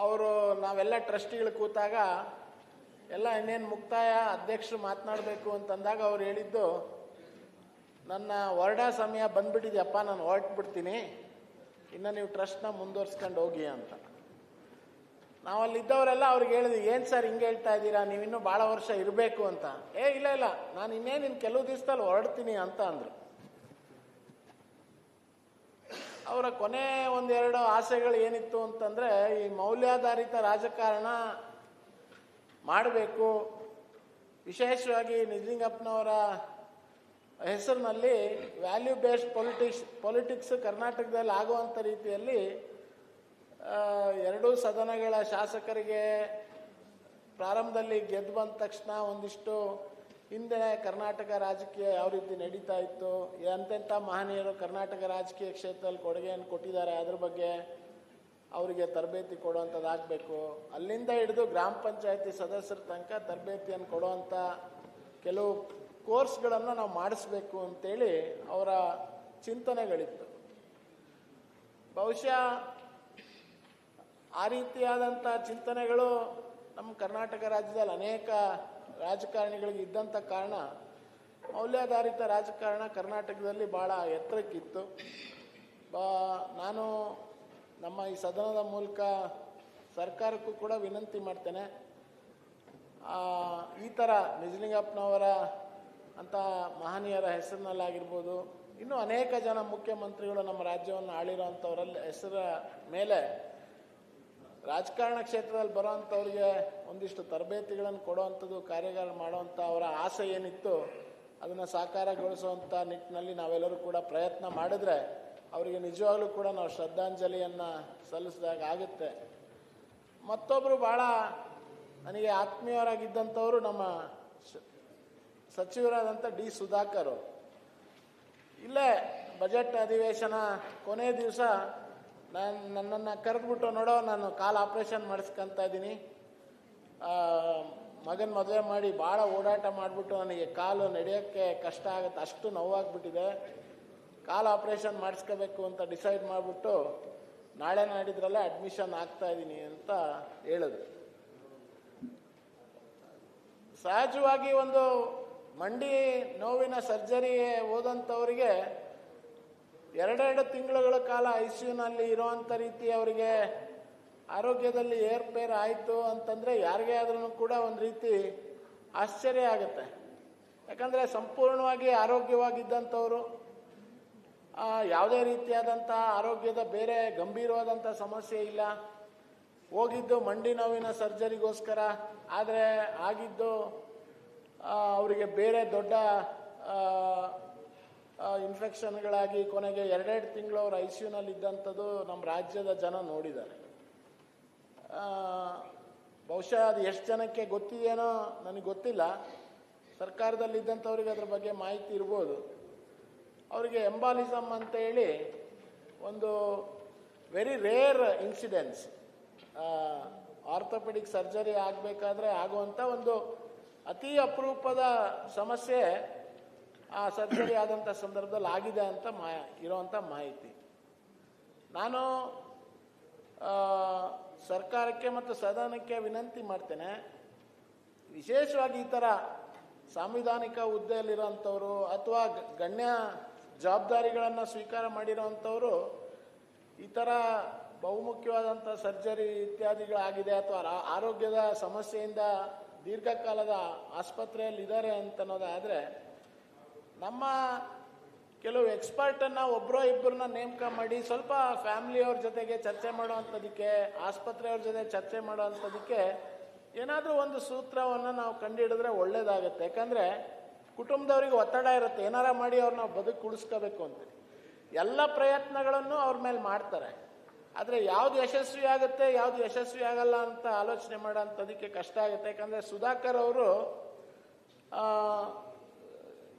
ಅವರು ನಾವೆಲ್ಲ ಟ್ರಸ್ಟಿಗಳು ಕೂತಾಗ ಎಲ್ಲ ಇನ್ನೇನು ಮುಕ್ತಾಯ, ಅಧ್ಯಕ್ಷರು ಮಾತನಾಡಬೇಕು ಅಂತಂದಾಗ ಅವ್ರು ಹೇಳಿದ್ದು, ನನ್ನ ಹೊರಡ ಸಮಯ ಬಂದ್ಬಿಟ್ಟಿದೆಯಪ್ಪ, ನಾನು ಹೊರಟ್ಬಿಡ್ತೀನಿ, ಇನ್ನು ನೀವು ಟ್ರಸ್ಟ್ನ ಮುಂದುವರ್ಸ್ಕೊಂಡು ಹೋಗಿ ಅಂತ. ನಾವಲ್ಲಿದ್ದವರೆಲ್ಲ ಅವ್ರಿಗೆ ಹೇಳಿದ್ವಿ, ಏನು ಸರ್ ಹಿಂಗೆ ಹೇಳ್ತಾ ಇದ್ದೀರಾ, ನೀವಿನ್ನೂ ಭಾಳ ವರ್ಷ ಇರಬೇಕು ಅಂತ. ಇಲ್ಲ ನಾನು ಇನ್ನೇನು ಇನ್ನು ಕೆಲವು ದಿವಸದಲ್ಲಿ ಹೊರಡ್ತೀನಿ ಅಂತ ಅಂದರು. ಅವರ ಕೊನೆ ಒಂದೆರಡು ಆಸೆಗಳು ಏನಿತ್ತು ಅಂತಂದರೆ, ಈ ಮೌಲ್ಯಾಧಾರಿತ ರಾಜಕಾರಣ ಮಾಡಬೇಕು, ವಿಶೇಷವಾಗಿ ನಿಜಲಿಂಗಪ್ಪನವರ ಹೆಸರಿನಲ್ಲಿ ವ್ಯಾಲ್ಯೂ ಬೇಸ್ಡ್ ಪೊಲಿಟಿಕ್ಸ್ ಕರ್ನಾಟಕದಲ್ಲಿ ಆಗುವಂಥ ರೀತಿಯಲ್ಲಿ ಎರಡೂ ಸದನಗಳ ಶಾಸಕರಿಗೆ ಪ್ರಾರಂಭದಲ್ಲಿ ಗೆದ್ದು ಬಂದ ತಕ್ಷಣ ಒಂದಿಷ್ಟು ಹಿಂದೆ ಕರ್ನಾಟಕ ರಾಜಕೀಯ ಯಾವ ರೀತಿ ನಡೀತಾ ಇತ್ತು, ಎಂತೆಂಥ ಮಹನೀಯರು ಕರ್ನಾಟಕ ರಾಜಕೀಯ ಕ್ಷೇತ್ರದಲ್ಲಿ ಕೊಡುಗೆಯನ್ನು ಕೊಟ್ಟಿದ್ದಾರೆ, ಅದ್ರ ಬಗ್ಗೆ ಅವರಿಗೆ ತರಬೇತಿ ಕೊಡುವಂಥದ್ದಾಗಬೇಕು. ಅಲ್ಲಿಂದ ಹಿಡಿದು ಗ್ರಾಮ ಪಂಚಾಯತಿ ಸದಸ್ಯರ ತನಕ ತರಬೇತಿಯನ್ನು ಕೊಡುವಂಥ ಕೆಲವು ಕೋರ್ಸ್ಗಳನ್ನು ನಾವು ಮಾಡಿಸ್ಬೇಕು ಅಂತೇಳಿ ಅವರ ಚಿಂತನೆಗಳಿತ್ತು. ಬಹುಶಃ ಆ ರೀತಿಯಾದಂಥ ಚಿಂತನೆಗಳು ನಮ್ಮ ಕರ್ನಾಟಕ ರಾಜ್ಯದಲ್ಲಿ ಅನೇಕ ರಾಜಕಾರಣಿಗಳಿಗೆ ಇದ್ದಂಥ ಕಾರಣ ಮೌಲ್ಯಾಧಾರಿತ ರಾಜಕಾರಣ ಕರ್ನಾಟಕದಲ್ಲಿ ಭಾಳ ಎತ್ತರಕ್ಕಿತ್ತು. ನಾನು ನಮ್ಮ ಈ ಸದನದ ಮೂಲಕ ಸರ್ಕಾರಕ್ಕೂ ಕೂಡ ವಿನಂತಿ ಮಾಡ್ತೇನೆ, ಈ ಥರ ನಿಜಲಿಂಗಪ್ಪನವರ ಅಂಥ ಮಹನೀಯರ ಹೆಸರಿನಲ್ಲಾಗಿರ್ಬೋದು, ಇನ್ನೂ ಅನೇಕ ಜನ ಮುಖ್ಯಮಂತ್ರಿಗಳು ನಮ್ಮ ರಾಜ್ಯವನ್ನು ಆಳಿರೋಂಥವರಲ್ಲಿ ಹೆಸರ ಮೇಲೆ ರಾಜಕಾರಣ ಕ್ಷೇತ್ರದಲ್ಲಿ ಬರೋವಂಥವ್ರಿಗೆ ಒಂದಿಷ್ಟು ತರಬೇತಿಗಳನ್ನು ಕೊಡುವಂಥದ್ದು, ಕಾರ್ಯಾಗಾರ ಮಾಡುವಂಥ ಅವರ ಆಸೆ ಏನಿತ್ತು ಅದನ್ನು ಸಾಕಾರಗೊಳಿಸುವಂಥ ನಿಟ್ಟಿನಲ್ಲಿ ನಾವೆಲ್ಲರೂ ಕೂಡ ಪ್ರಯತ್ನ ಮಾಡಿದ್ರೆ ಅವರಿಗೆ ನಿಜವಾಗ್ಲೂ ಕೂಡ ನಾವು ಶ್ರದ್ಧಾಂಜಲಿಯನ್ನು ಸಲ್ಲಿಸಿದಾಗ ಆಗುತ್ತೆ. ಮತ್ತೊಬ್ಬರು ಭಾಳ ನನಗೆ ಆತ್ಮೀಯರಾಗಿದ್ದಂಥವರು ನಮ್ಮ ಸಚಿವರಾದಂಥ ಡಿ ಸುಧಾಕರ್ ಅವರು. ಇಲ್ಲೇ ಬಜೆಟ್ ಅಧಿವೇಶನ ಕೊನೆ ದಿವಸ ನನ್ನನ್ನು ಕರೆದ್ಬಿಟ್ಟು, ನೋಡೋ ನಾನು ಕಾಲು ಆಪ್ರೇಷನ್ ಮಾಡಿಸ್ಕೊತಾ ಇದ್ದೀನಿ, ಮಗನ ಮದುವೆ ಮಾಡಿ ಭಾಳ ಓಡಾಟ ಮಾಡಿಬಿಟ್ಟು ನನಗೆ ಕಾಲು ನಡೆಯೋಕ್ಕೆ ಕಷ್ಟ ಆಗುತ್ತೆ, ಅಷ್ಟು ನೋವಾಗ್ಬಿಟ್ಟಿದೆ, ಕಾಲು ಆಪ್ರೇಷನ್ ಮಾಡಿಸ್ಕೋಬೇಕು ಅಂತ ಡಿಸೈಡ್ ಮಾಡಿಬಿಟ್ಟು ನಾಳೆ ನಾಡಿದ್ರಲ್ಲೇ ಅಡ್ಮಿಷನ್ ಆಗ್ತಾ ಇದ್ದೀನಿ ಅಂತ ಹೇಳಿದ್ರು. ಸಹಜವಾಗಿ ಒಂದು ಮಂಡಿ ನೋವಿನ ಸರ್ಜರಿಗೆ ಹೋದಂಥವರಿಗೆ 2 ತಿಂಗಳುಗಳ ಕಾಲ ICUನಲ್ಲಿ ಇರೋವಂಥ ರೀತಿ ಅವರಿಗೆ ಆರೋಗ್ಯದಲ್ಲಿ ಏರ್ಪೇರ್ ಆಯಿತು ಅಂತಂದರೆ ಯಾರಿಗೇ ಆದ್ರೂ ಕೂಡ ಒಂದು ರೀತಿ ಆಶ್ಚರ್ಯ ಆಗುತ್ತೆ. ಯಾಕಂದರೆ ಸಂಪೂರ್ಣವಾಗಿ ಆರೋಗ್ಯವಾಗಿದ್ದಂಥವರು, ಯಾವುದೇ ರೀತಿಯಾದಂಥ ಆರೋಗ್ಯದ ಬೇರೆ ಗಂಭೀರವಾದಂಥ ಸಮಸ್ಯೆ ಇಲ್ಲ, ಹೋಗಿದ್ದು ಮಂಡಿ ನೋವಿನ ಸರ್ಜರಿಗೋಸ್ಕರ, ಆದರೆ ಆಗಿದ್ದು ಅವರಿಗೆ ಬೇರೆ ದೊಡ್ಡ ಇನ್ಫೆಕ್ಷನ್ಗಳಾಗಿ ಕೊನೆಗೆ 2 ತಿಂಗಳು ಅವರು ICUನಲ್ಲಿ ಇದ್ದಂಥದ್ದು ನಮ್ಮ ರಾಜ್ಯದ ಜನ ನೋಡಿದ್ದಾರೆ. ಬಹುಶಃ ಅದು ಎಷ್ಟು ಜನಕ್ಕೆ ಗೊತ್ತಿದೆಯೇನೋ ನನಗೆ ಗೊತ್ತಿಲ್ಲ, ಸರ್ಕಾರದಲ್ಲಿದ್ದಂಥವ್ರಿಗೆ ಅದ್ರ ಬಗ್ಗೆ ಮಾಹಿತಿ ಇರ್ಬೋದು. ಅವರಿಗೆ ಎಂಬಾಲಿಸಮ್ ಅಂತ ಹೇಳಿ ಒಂದು very rare incidence, orthopaedic surgery ಆಗಬೇಕಾದ್ರೆ ಆಗುವಂಥ ಒಂದು ಅತಿ ಅಪರೂಪದ ಸಮಸ್ಯೆ ಆ ಸರ್ಜರಿ ಆದಂಥ ಸಂದರ್ಭದಲ್ಲಿ ಆಗಿದೆ ಅಂತ ಇರೋವಂಥ ಮಾಹಿತಿ. ನಾನು ಸರ್ಕಾರಕ್ಕೆ ಮತ್ತು ಸದನಕ್ಕೆ ವಿನಂತಿ ಮಾಡ್ತೇನೆ, ವಿಶೇಷವಾಗಿ ಈ ಥರ ಸಾಂವಿಧಾನಿಕ ಹುದ್ದೆಯಲ್ಲಿರೋಂಥವ್ರು ಅಥವಾ ಗಣ್ಯ ಜವಾಬ್ದಾರಿಗಳನ್ನು ಸ್ವೀಕಾರ ಮಾಡಿರೋವಂಥವರು ಈ ಥರ ಬಹುಮುಖ್ಯವಾದಂಥ ಸರ್ಜರಿ ಇತ್ಯಾದಿಗಳಾಗಿದೆ ಅಥವಾ ಆರೋಗ್ಯದ ಸಮಸ್ಯೆಯಿಂದ ದೀರ್ಘಕಾಲದ ಆಸ್ಪತ್ರೆಯಲ್ಲಿ ಇದ್ದಾರೆ ಅಂತನ್ನೋದಾದರೆ ನಮ್ಮ ಕೆಲವು ಎಕ್ಸ್ಪರ್ಟನ್ನು ಒಬ್ಬರೋ ಇಬ್ಬರನ್ನ ನೇಮಕ ಮಾಡಿ ಸ್ವಲ್ಪ ಫ್ಯಾಮಿಲಿಯವ್ರ ಜೊತೆಗೆ ಚರ್ಚೆ ಮಾಡೋವಂಥದ್ದಕ್ಕೆ, ಆಸ್ಪತ್ರೆಯವ್ರ ಜೊತೆ ಚರ್ಚೆ ಮಾಡೋವಂಥದ್ದಕ್ಕೆ ಏನಾದರೂ ಒಂದು ಸೂತ್ರವನ್ನು ನಾವು ಕಂಡುಹಿಡಿದ್ರೆ ಒಳ್ಳೇದಾಗುತ್ತೆ. ಯಾಕಂದರೆ ಕುಟುಂಬದವ್ರಿಗೆ ಒತ್ತಡ ಇರುತ್ತೆ, ಏನಾರ ಮಾಡಿ ಅವ್ರನ್ನ ಬದುಕು ಉಳಿಸ್ಕೋಬೇಕು ಅಂತ. ಎಲ್ಲ ಪ್ರಯತ್ನಗಳನ್ನು ಅವ್ರ ಮೇಲೆ ಮಾಡ್ತಾರೆ, ಆದರೆ ಯಾವುದು ಯಶಸ್ವಿ ಆಗುತ್ತೆ ಯಾವುದು ಯಶಸ್ವಿ ಆಗಲ್ಲ ಅಂತ ಆಲೋಚನೆ ಮಾಡೋಂಥದಕ್ಕೆ ಕಷ್ಟ ಆಗುತ್ತೆ. ಯಾಕಂದರೆ ಸುಧಾಕರ್ ಅವರು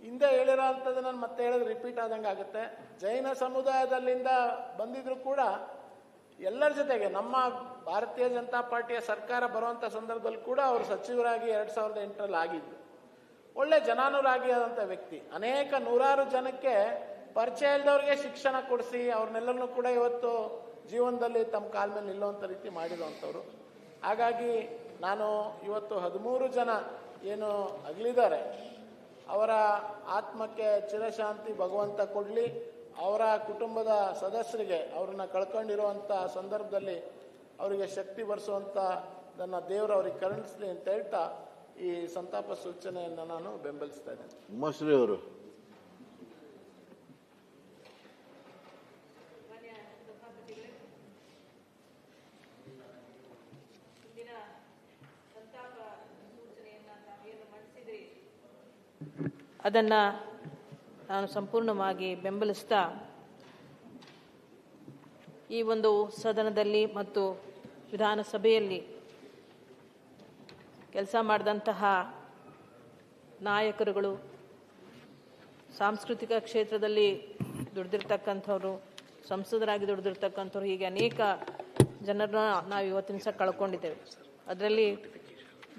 ಹಿಂದೆ ಹೇಳಿರೋ ಅಂಥದ್ದು ನಾನು ಮತ್ತೆ ಹೇಳಿದ್ರೆ ರಿಪೀಟ್ ಆದಂಗೆ ಆಗುತ್ತೆ. ಜೈನ ಸಮುದಾಯದಲ್ಲಿಂದ ಬಂದಿದ್ರು ಕೂಡ ಎಲ್ಲರ ಜೊತೆಗೆ ನಮ್ಮ ಭಾರತೀಯ ಜನತಾ ಪಾರ್ಟಿಯ ಸರ್ಕಾರ ಬರುವಂಥ ಸಂದರ್ಭದಲ್ಲಿ ಕೂಡ ಅವರು ಸಚಿವರಾಗಿ 2008ರಲ್ಲಿ ಆಗಿದ್ದು. ಒಳ್ಳೆ ಜನಾನುರಾಗಿ ಆದಂಥ ವ್ಯಕ್ತಿ. ಅನೇಕ ನೂರಾರು ಜನಕ್ಕೆ ಪರಿಚಯ ಇಲ್ಲದವ್ರಿಗೆ ಶಿಕ್ಷಣ ಕೊಡಿಸಿ ಅವ್ರನ್ನೆಲ್ಲರನ್ನೂ ಕೂಡ ಇವತ್ತು ಜೀವನದಲ್ಲಿ ತಮ್ಮ ಕಾಲ ಮೇಲೆ ನಿಲ್ಲುವಂಥ ರೀತಿ ಮಾಡಿರುವಂಥವ್ರು. ಹಾಗಾಗಿ ನಾನು ಇವತ್ತು 13 ಜನ ಏನು ಅಗಲಿದ್ದಾರೆ ಅವರ ಆತ್ಮಕ್ಕೆ ಚಿರಶಾಂತಿ ಭಗವಂತ ಕೊಡಲಿ. ಅವರ ಕುಟುಂಬದ ಸದಸ್ಯರಿಗೆ ಅವ್ರನ್ನ ಕಳ್ಕೊಂಡಿರುವಂಥ ಸಂದರ್ಭದಲ್ಲಿ ಅವರಿಗೆ ಶಕ್ತಿ ಬರೆಸುವಂಥ ನನ್ನ ದೇವರು ಅವ್ರಿಗೆ ಕರುಣಿಸಲಿ ಅಂತ ಹೇಳ್ತಾ ಈ ಸಂತಾಪ ಸೂಚನೆಯನ್ನು ನಾನು ಬೆಂಬಲಿಸ್ತಾ ಇದ್ದೇನೆ. ಮೊಸರಿ ಅವರು ಅದನ್ನು ನಾನು ಸಂಪೂರ್ಣವಾಗಿ ಬೆಂಬಲಿಸ್ತಾ ಈ ಒಂದು ಸದನದಲ್ಲಿ ಮತ್ತು ವಿಧಾನಸಭೆಯಲ್ಲಿ ಕೆಲಸ ಮಾಡಿದಂತಹ ನಾಯಕರುಗಳು, ಸಾಂಸ್ಕೃತಿಕ ಕ್ಷೇತ್ರದಲ್ಲಿ ದುಡಿದಿರ್ತಕ್ಕಂಥವ್ರು, ಸಂಸದರಾಗಿ ದುಡಿದಿರ್ತಕ್ಕಂಥವ್ರು, ಹೀಗೆ ಅನೇಕ ಜನರನ್ನ ನಾವು ಇವತ್ತಿನ ಸಹ ಕಳ್ಕೊಂಡಿದ್ದೇವೆ. ಅದರಲ್ಲಿ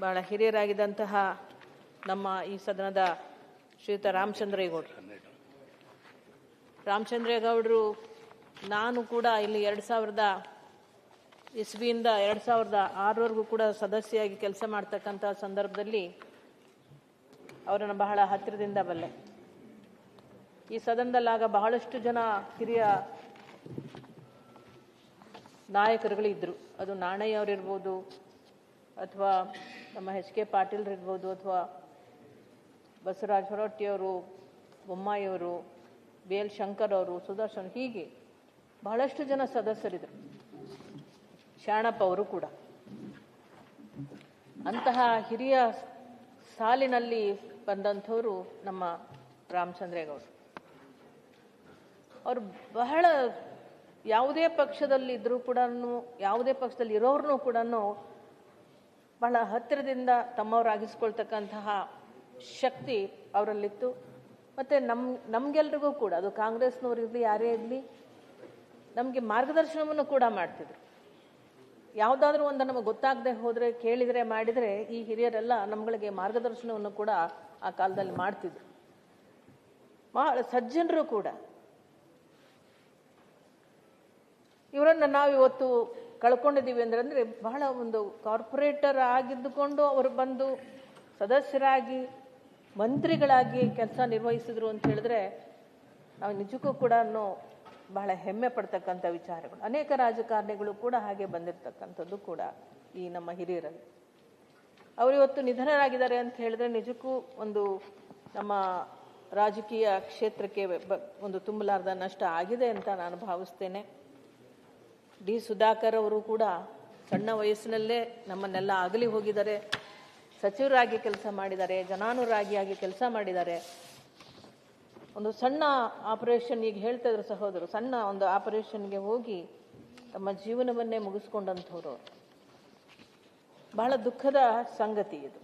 ಬಹಳ ಹಿರಿಯರಾಗಿದ್ದಂತಹ ನಮ್ಮ ಈ ಸದನದ ಶ್ರೀಯುತ ರಾಮಚಂದ್ರೇಗೌಡರು, ನಾನು ಕೂಡ ಇಲ್ಲಿ 2000 ಇಸ್ವಿಯಿಂದ 2006ವರೆಗೂ ಕೂಡ ಸದಸ್ಯರಾಗಿ ಕೆಲಸ ಮಾಡ್ತಕ್ಕಂಥ ಸಂದರ್ಭದಲ್ಲಿ ಅವರನ್ನು ಬಹಳ ಹತ್ತಿರದಿಂದ ಬಲ್ಲೆ. ಈ ಸದನದಲ್ಲಾಗ ಬಹಳಷ್ಟು ಜನ ಹಿರಿಯ ನಾಯಕರುಗಳಿದ್ದರು. ಅದು ನಾಣಯ್ಯ ಅವರಿರ್ಬೋದು, ಅಥವಾ ನಮ್ಮ ಎಚ್ ಕೆ ಪಾಟೀಲ್ರಿರ್ಬೋದು, ಅಥವಾ ಬಸವರಾಜ ಹೊರಟ್ಟಿಯವರು, ಬೊಮ್ಮಾಯಿಯವರು, ಬಿ ಎಲ್ ಶಂಕರ್ ಅವರು, ಸುದರ್ಶನ್, ಹೀಗೆ ಬಹಳಷ್ಟು ಜನ ಸದಸ್ಯರಿದ್ದರು. ಶಾಣಪ್ಪ ಅವರು ಕೂಡ. ಅಂತಹ ಹಿರಿಯ ಸಾಲಿನಲ್ಲಿ ಬಂದಂಥವರು ನಮ್ಮ ರಾಮಚಂದ್ರೇಗೌಡರು. ಅವರು ಬಹಳ ಯಾವುದೇ ಪಕ್ಷದಲ್ಲಿ ಇದ್ರೂ ಕೂಡ, ಯಾವುದೇ ಪಕ್ಷದಲ್ಲಿ ಇರೋರ್ನೂ ಕೂಡ ಬಹಳ ಹತ್ತಿರದಿಂದ ತಮ್ಮವರಾಗಿಸ್ಕೊಳ್ತಕ್ಕಂತಹ ಶಕ್ತಿ ಅವರಲ್ಲಿತ್ತು. ಮತ್ತು ನಮಗೆಲ್ರಿಗೂ ಕೂಡ, ಅದು ಕಾಂಗ್ರೆಸ್ನವ್ರು ಇರಲಿ ಯಾರೇ ಇರಲಿ, ನಮಗೆ ಮಾರ್ಗದರ್ಶನವನ್ನು ಕೂಡ ಮಾಡ್ತಿದ್ರು. ಯಾವುದಾದ್ರೂ ಒಂದು ನಮಗೆ ಗೊತ್ತಾಗದೆ ಹೋದರೆ, ಕೇಳಿದರೆ, ಮಾಡಿದರೆ ಈ ಹಿರಿಯರೆಲ್ಲ ನಮ್ಗಳಿಗೆ ಮಾರ್ಗದರ್ಶನವನ್ನು ಕೂಡ ಆ ಕಾಲದಲ್ಲಿ ಮಾಡ್ತಿದ್ರು. ಬಹಳ ಸಜ್ಜನರು ಕೂಡ. ಇವರನ್ನು ನಾವು ಇವತ್ತು ಕಳ್ಕೊಂಡಿದ್ದೀವಿ ಅಂದರೆ ಬಹಳ ಒಂದು ಕಾರ್ಪೊರೇಟರ್ ಆಗಿದ್ದುಕೊಂಡು ಅವರು ಬಂದು ಸದಸ್ಯರಾಗಿ ಮಂತ್ರಿಗಳಾಗಿ ಕೆಲಸ ನಿರ್ವಹಿಸಿದ್ರು ಅಂತ ಹೇಳಿದ್ರೆ ನಾವು ನಿಜಕ್ಕೂ ಕೂಡ ಬಹಳ ಹೆಮ್ಮೆ ಪಡ್ತಕ್ಕಂಥ ವಿಚಾರಗಳು. ಅನೇಕ ರಾಜಕಾರಣಿಗಳು ಕೂಡ ಹಾಗೆ ಬಂದಿರತಕ್ಕಂಥದ್ದು ಕೂಡ ಈ ನಮ್ಮ ಹಿರಿಯರಲ್ಲಿ. ಅವರು ಇವತ್ತು ನಿಧನರಾಗಿದ್ದಾರೆ ಅಂತ ಹೇಳಿದ್ರೆ ನಿಜಕ್ಕೂ ಒಂದು ನಮ್ಮ ರಾಜಕೀಯ ಕ್ಷೇತ್ರಕ್ಕೆ ಒಂದು ತುಂಬಲಾರದ ನಷ್ಟ ಆಗಿದೆ ಅಂತ ನಾನು ಭಾವಿಸ್ತೇನೆ. ಡಿ ಸುಧಾಕರ್ ಅವರು ಕೂಡ ಸಣ್ಣ ವಯಸ್ಸಿನಲ್ಲೇ ನಮ್ಮನ್ನೆಲ್ಲ ಅಗಲಿ ಹೋಗಿದ್ದಾರೆ. ಸಚಿವರಾಗಿ ಕೆಲಸ ಮಾಡಿದ್ದಾರೆ, ಜನಾನುರಾಗಿಯಾಗಿ ಕೆಲಸ ಮಾಡಿದ್ದಾರೆ. ಒಂದು ಸಣ್ಣ ಆಪರೇಷನ್, ಈಗ ಹೇಳ್ತಾ ಇದ್ರು ಸಹೋದರು, ಸಣ್ಣ ಒಂದು ಆಪರೇಷನ್ಗೆ ಹೋಗಿ ತಮ್ಮ ಜೀವನವನ್ನೇ ಮುಗಿಸ್ಕೊಂಡಂಥವ್ರು. ಬಹಳ ದುಃಖದ ಸಂಗತಿ ಇದು.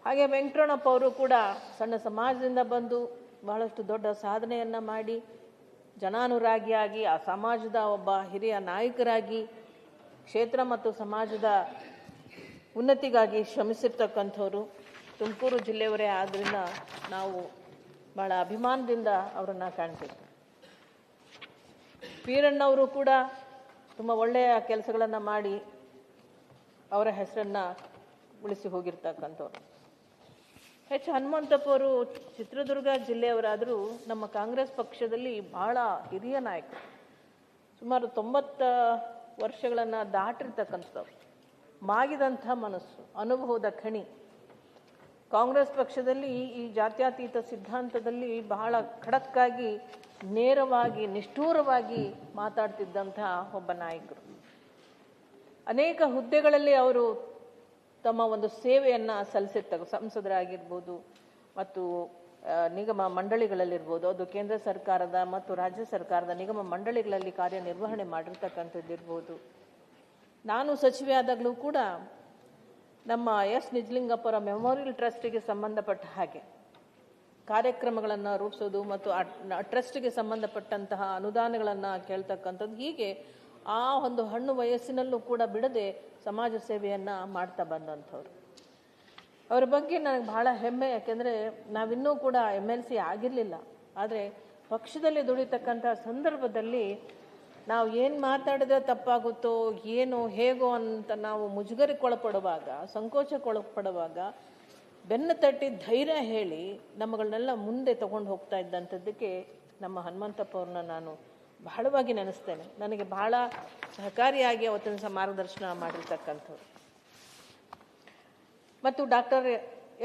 ಹಾಗೆ ವೆಂಕಟರಮಣಪ್ಪ ಅವರು ಕೂಡ ಸಣ್ಣ ಸಮಾಜದಿಂದ ಬಂದು ಬಹಳಷ್ಟು ದೊಡ್ಡ ಸಾಧನೆಯನ್ನು ಮಾಡಿ ಜನಾನುರಾಗಿಯಾಗಿ ಆ ಸಮಾಜದ ಒಬ್ಬ ಹಿರಿಯ ನಾಯಕರಾಗಿ ಕ್ಷೇತ್ರ ಮತ್ತು ಸಮಾಜದ ಉನ್ನತಿಗಾಗಿ ಶ್ರಮಿಸಿರ್ತಕ್ಕಂಥವ್ರು. ತುಮಕೂರು ಜಿಲ್ಲೆಯವರೇ ಆದ್ದರಿಂದ ನಾವು ಬಹಳ ಅಭಿಮಾನದಿಂದ ಅವರನ್ನು ಕಾಣ್ತೀವಿ. ವೀರಣ್ಣವರು ಕೂಡ ತುಂಬ ಒಳ್ಳೆಯ ಕೆಲಸಗಳನ್ನು ಮಾಡಿ ಅವರ ಹೆಸರನ್ನು ಉಳಿಸಿ ಹೋಗಿರ್ತಕ್ಕಂಥವ್ರು. ಎಚ್ ಹನುಮಂತಪ್ಪ ಅವರು ಚಿತ್ರದುರ್ಗ ಜಿಲ್ಲೆಯವರಾದರೂ ನಮ್ಮ ಕಾಂಗ್ರೆಸ್ ಪಕ್ಷದಲ್ಲಿ ಬಹಳ ಹಿರಿಯ ನಾಯಕರು. ಸುಮಾರು 90 ವರ್ಷಗಳನ್ನು ದಾಟಿರ್ತಕ್ಕಂಥವ್ರು. ಮಾಗಿದಂಥ ಮನಸ್ಸು, ಅನುಭವದ ಖಣಿ. ಕಾಂಗ್ರೆಸ್ ಪಕ್ಷದಲ್ಲಿ ಈ ಜಾತ್ಯತೀತ ಸಿದ್ಧಾಂತದಲ್ಲಿ ಬಹಳ ಖಡಕ್ಕಾಗಿ, ನೇರವಾಗಿ, ನಿಷ್ಠೂರವಾಗಿ ಮಾತಾಡ್ತಿದ್ದಂತಹ ಒಬ್ಬ ನಾಯಕರು. ಅನೇಕ ಹುದ್ದೆಗಳಲ್ಲಿ ಅವರು ತಮ್ಮ ಒಂದು ಸೇವೆಯನ್ನು ಸಲ್ಲಿಸಿರ್ತಾರೆ. ಸಂಸದರಾಗಿರ್ಬೋದು ಮತ್ತು ನಿಗಮ ಮಂಡಳಿಗಳಲ್ಲಿರ್ಬೋದು, ಅದು ಕೇಂದ್ರ ಸರ್ಕಾರದ ಮತ್ತು ರಾಜ್ಯ ಸರ್ಕಾರದ ನಿಗಮ ಮಂಡಳಿಗಳಲ್ಲಿ ಕಾರ್ಯನಿರ್ವಹಣೆ ಮಾಡಿರ್ತಕ್ಕಂಥದ್ದಿರ್ಬೋದು. ನಾನು ಸಚಿವೆ ಆದಾಗಲೂ ಕೂಡ ನಮ್ಮ ಎಸ್ ನಿಜಲಿಂಗಪ್ಪರ ಮೆಮೋರಿಯಲ್ ಟ್ರಸ್ಟಿಗೆ ಸಂಬಂಧಪಟ್ಟ ಹಾಗೆ ಕಾರ್ಯಕ್ರಮಗಳನ್ನು ರೂಪಿಸೋದು ಮತ್ತು ಆ ಟ್ರಸ್ಟ್ಗೆ ಸಂಬಂಧಪಟ್ಟಂತಹ ಅನುದಾನಗಳನ್ನು ಕೇಳ್ತಕ್ಕಂಥದ್ದು, ಹೀಗೆ ಆ ಒಂದು ಹಣ್ಣು ವಯಸ್ಸಿನಲ್ಲೂ ಕೂಡ ಬಿಡದೆ ಸಮಾಜ ಸೇವೆಯನ್ನು ಮಾಡ್ತಾ ಬಂದಂಥವ್ರು. ಅವರ ಬಗ್ಗೆ ನನಗೆ ಬಹಳ ಹೆಮ್ಮೆ. ಯಾಕೆಂದರೆ ನಾವಿನ್ನೂ ಕೂಡ MLC ಆಗಿರಲಿಲ್ಲ. ಆದರೆ ಪಕ್ಷದಲ್ಲಿ ದುಡಿತಕ್ಕಂಥ ಸಂದರ್ಭದಲ್ಲಿ ನಾವು ಏನು ಮಾತಾಡಿದ್ರೆ ತಪ್ಪಾಗುತ್ತೋ ಏನೋ ಹೇಗೋ ಅಂತ ನಾವು ಮುಜುಗರಕ್ಕೊಳಪಡುವಾಗ, ಸಂಕೋಚಕ್ಕೊಳಪಡುವಾಗ ಬೆನ್ನು ತಟ್ಟಿ ಧೈರ್ಯ ಹೇಳಿ ನಮ್ಮಗಳನ್ನೆಲ್ಲ ಮುಂದೆ ತಗೊಂಡು ಹೋಗ್ತಾ ಇದ್ದಂಥದ್ದಕ್ಕೆ ನಮ್ಮ ಹನುಮಂತಪ್ಪ ಅವ್ರನ್ನ ನಾನು ಬಹಳವಾಗಿ ನೆನೆಸ್ತೇನೆ. ನನಗೆ ಬಹಳ ಸಹಕಾರಿಯಾಗಿ ಅವತ್ತಿನ ಸಹ ಮಾರ್ಗದರ್ಶನ ಮಾಡಿರ್ತಕ್ಕಂಥವ್ರು. ಮತ್ತು ಡಾಕ್ಟರ್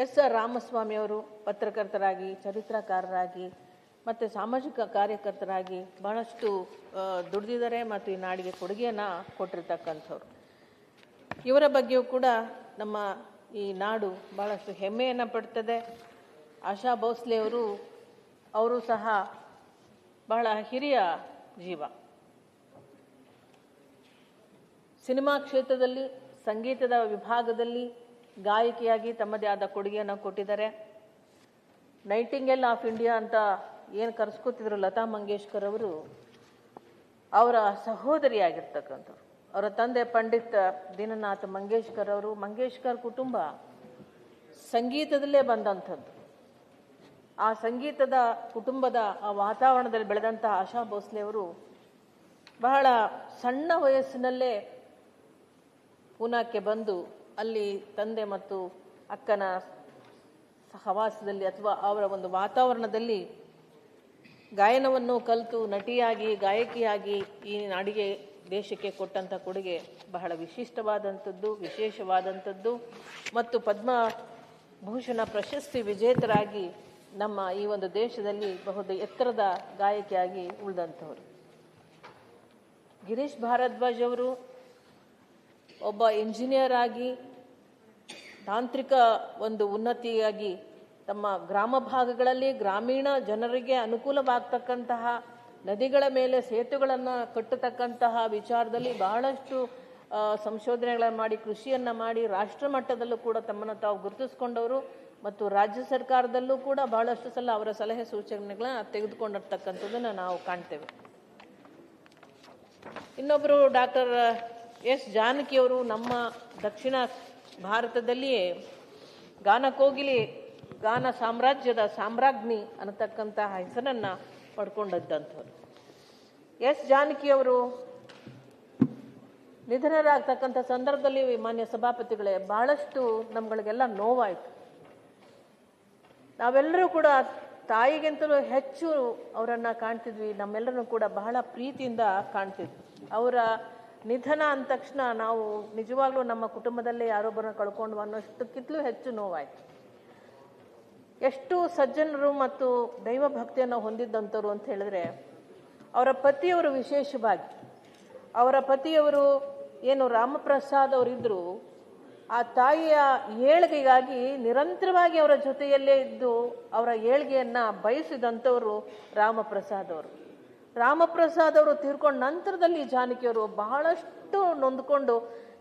ಎಸ್.ಆರ್. ರಾಮಸ್ವಾಮಿ ಅವರು ಪತ್ರಕರ್ತರಾಗಿ, ಚರಿತ್ರಕಾರರಾಗಿ ಮತ್ತು ಸಾಮಾಜಿಕ ಕಾರ್ಯಕರ್ತರಾಗಿ ಬಹಳಷ್ಟು ದುಡಿದಿದ್ದಾರೆ ಮತ್ತು ಈ ನಾಡಿಗೆ ಕೊಡುಗೆಯನ್ನು ಕೊಟ್ಟಿರ್ತಕ್ಕಂಥವ್ರು. ಇವರ ಬಗ್ಗೆಯೂ ಕೂಡ ನಮ್ಮ ಈ ನಾಡು ಬಹಳಷ್ಟು ಹೆಮ್ಮೆಯನ್ನು ಪಡ್ತದೆ. ಆಶಾ ಭೋಸ್ಲೆ ಅವರು ಸಹ ಬಹಳ ಹಿರಿಯ ಜೀವ. ಸಿನಿಮಾ ಕ್ಷೇತ್ರದಲ್ಲಿ, ಸಂಗೀತದ ವಿಭಾಗದಲ್ಲಿ ಗಾಯಕಿಯಾಗಿ ತಮ್ಮದೇ ಆದ ಕೊಡುಗೆಯನ್ನು ಕೊಟ್ಟಿದ್ದಾರೆ. ನೈಟಿಂಗೇಲ್ ಆಫ್ ಇಂಡಿಯಾ ಅಂತ ಏನು ಕರೆಸ್ಕೊತಿದ್ರು ಲತಾ ಮಂಗೇಶ್ಕರ್ ಅವರು, ಅವರ ಸಹೋದರಿಯಾಗಿರ್ತಕ್ಕಂಥವ್ರು. ಅವರ ತಂದೆ ಪಂಡಿತ್ ದೀನನಾಥ್ ಮಂಗೇಶ್ಕರ್ ಅವರು. ಮಂಗೇಶ್ಕರ್ ಕುಟುಂಬ ಸಂಗೀತದಲ್ಲೇ ಬಂದಂಥದ್ದು. ಆ ಸಂಗೀತದ ಕುಟುಂಬದ ಆ ವಾತಾವರಣದಲ್ಲಿ ಬೆಳೆದಂಥ ಆಶಾ ಭೋಸ್ಲೆ ಅವರು ಬಹಳ ಸಣ್ಣ ವಯಸ್ಸಿನಲ್ಲೇ ಪೂನಾಕ್ಕೆ ಬಂದು ಅಲ್ಲಿ ತಂದೆ ಮತ್ತು ಅಕ್ಕನ ಸಹವಾಸದಲ್ಲಿ ಅಥವಾ ಅವರ ಒಂದು ವಾತಾವರಣದಲ್ಲಿ ಗಾಯನವನ್ನು ಕಲಿತು ನಟಿಯಾಗಿ, ಗಾಯಕಿಯಾಗಿ ಈ ನಾಡಿಗೆ, ದೇಶಕ್ಕೆ ಕೊಟ್ಟಂಥ ಕೊಡುಗೆ ಬಹಳ ವಿಶಿಷ್ಟವಾದಂಥದ್ದು, ವಿಶೇಷವಾದಂಥದ್ದು. ಮತ್ತು ಪದ್ಮಭೂಷಣ ಪ್ರಶಸ್ತಿ ವಿಜೇತರಾಗಿ ನಮ್ಮ ಈ ಒಂದು ದೇಶದಲ್ಲಿ ಬಹುದ ಎತ್ತರದ ಗಾಯಕಿಯಾಗಿ ಉಳಿದಂಥವರು. ಗಿರೀಶ್ ಭಾರದ್ವಾಜ್ ಅವರು ಒಬ್ಬ ಇಂಜಿನಿಯರ್ ಆಗಿ, ತಾಂತ್ರಿಕ ಒಂದು ಉನ್ನತಿಯಾಗಿ ತಮ್ಮ ಗ್ರಾಮ ಭಾಗಗಳಲ್ಲಿ ಗ್ರಾಮೀಣ ಜನರಿಗೆ ಅನುಕೂಲವಾಗ್ತಕ್ಕಂತಹ ನದಿಗಳ ಮೇಲೆ ಸೇತುಗಳನ್ನು ಕಟ್ಟತಕ್ಕಂತಹ ವಿಚಾರದಲ್ಲಿ ಬಹಳಷ್ಟು ಸಂಶೋಧನೆಗಳನ್ನು ಮಾಡಿ, ಕೃಷಿಯನ್ನು ಮಾಡಿ, ರಾಷ್ಟ್ರ ಮಟ್ಟದಲ್ಲೂ ಕೂಡ ತಮ್ಮನ್ನು ತಾವು ಗುರುತಿಸ್ಕೊಂಡವರು ಮತ್ತು ರಾಜ್ಯ ಸರ್ಕಾರದಲ್ಲೂ ಕೂಡ ಬಹಳಷ್ಟು ಸಲ ಅವರ ಸಲಹೆ ಸೂಚನೆಗಳನ್ನ ತೆಗೆದುಕೊಂಡಿರ್ತಕ್ಕಂಥದ್ದನ್ನು ನಾವು ಕಾಣ್ತೇವೆ. ಇನ್ನೊಬ್ಬರು ಡಾಕ್ಟರ್ ಎಸ್ ಜಾನಕಿಯವರು ನಮ್ಮ ದಕ್ಷಿಣ ಭಾರತದಲ್ಲಿಯೇ ಗಾನಕೋಗಿಲಿ, ಗಾನ ಸಾಮ್ರಾಜ್ಯದ ಸಾಮ್ರಾಜ್ಞಿ ಅನ್ನತಕ್ಕಂತಹ ಹೆಸರನ್ನು ಪಡ್ಕೊಂಡಂಥವ್ರು. ಎಸ್ ಜಾನಕಿಯವರು ನಿಧನರಾಗ್ತಕ್ಕಂಥ ಸಂದರ್ಭದಲ್ಲಿ ಮಾನ್ಯ ಸಭಾಪತಿಗಳೇ ಬಹಳಷ್ಟು ನಮ್ಗಳಿಗೆಲ್ಲ ನೋವಾಯಿತು. ನಾವೆಲ್ಲರೂ ಕೂಡ ತಾಯಿಗಿಂತಲೂ ಹೆಚ್ಚು ಅವರನ್ನು ಕಾಣ್ತಿದ್ವಿ, ನಮ್ಮೆಲ್ಲರೂ ಕೂಡ ಬಹಳ ಪ್ರೀತಿಯಿಂದ ಕಾಣ್ತಿದ್ವಿ. ಅವರ ನಿಧನ ಅಂದ ತಕ್ಷಣ ನಾವು ನಿಜವಾಗ್ಲೂ ನಮ್ಮ ಕುಟುಂಬದಲ್ಲೇ ಯಾರೊಬ್ಬರನ್ನ ಕಳ್ಕೊಂಡು ಅನ್ನೋಷ್ಟಕ್ಕಿಂತಲೂ ಹೆಚ್ಚು ನೋವಾಯಿತು. ಎಷ್ಟು ಸಜ್ಜನರು ಮತ್ತು ದೈವ ಭಕ್ತಿಯನ್ನು ಹೊಂದಿದ್ದಂಥವ್ರು ಅಂತ ಹೇಳಿದ್ರೆ, ಅವರ ಪತಿಯವರು ವಿಶೇಷವಾಗಿ, ಅವರ ಪತಿಯವರು ಏನು ರಾಮಪ್ರಸಾದ್ ಅವರಿದ್ದರು, ಆ ತಾಯಿಯ ಏಳ್ಗೆಗಾಗಿ ನಿರಂತರವಾಗಿ ಅವರ ಜೊತೆಯಲ್ಲೇ ಇದ್ದು ಅವರ ಏಳ್ಗೆಯನ್ನು ಬಯಸಿದಂಥವರು ರಾಮಪ್ರಸಾದ್ ಅವರು. ರಾಮಪ್ರಸಾದ್ ಅವರು ತೀರ್ಕೊಂಡ ನಂತರದಲ್ಲಿ ಜಾನಕಿಯವರು ಬಹಳಷ್ಟು ನೊಂದ್ಕೊಂಡು,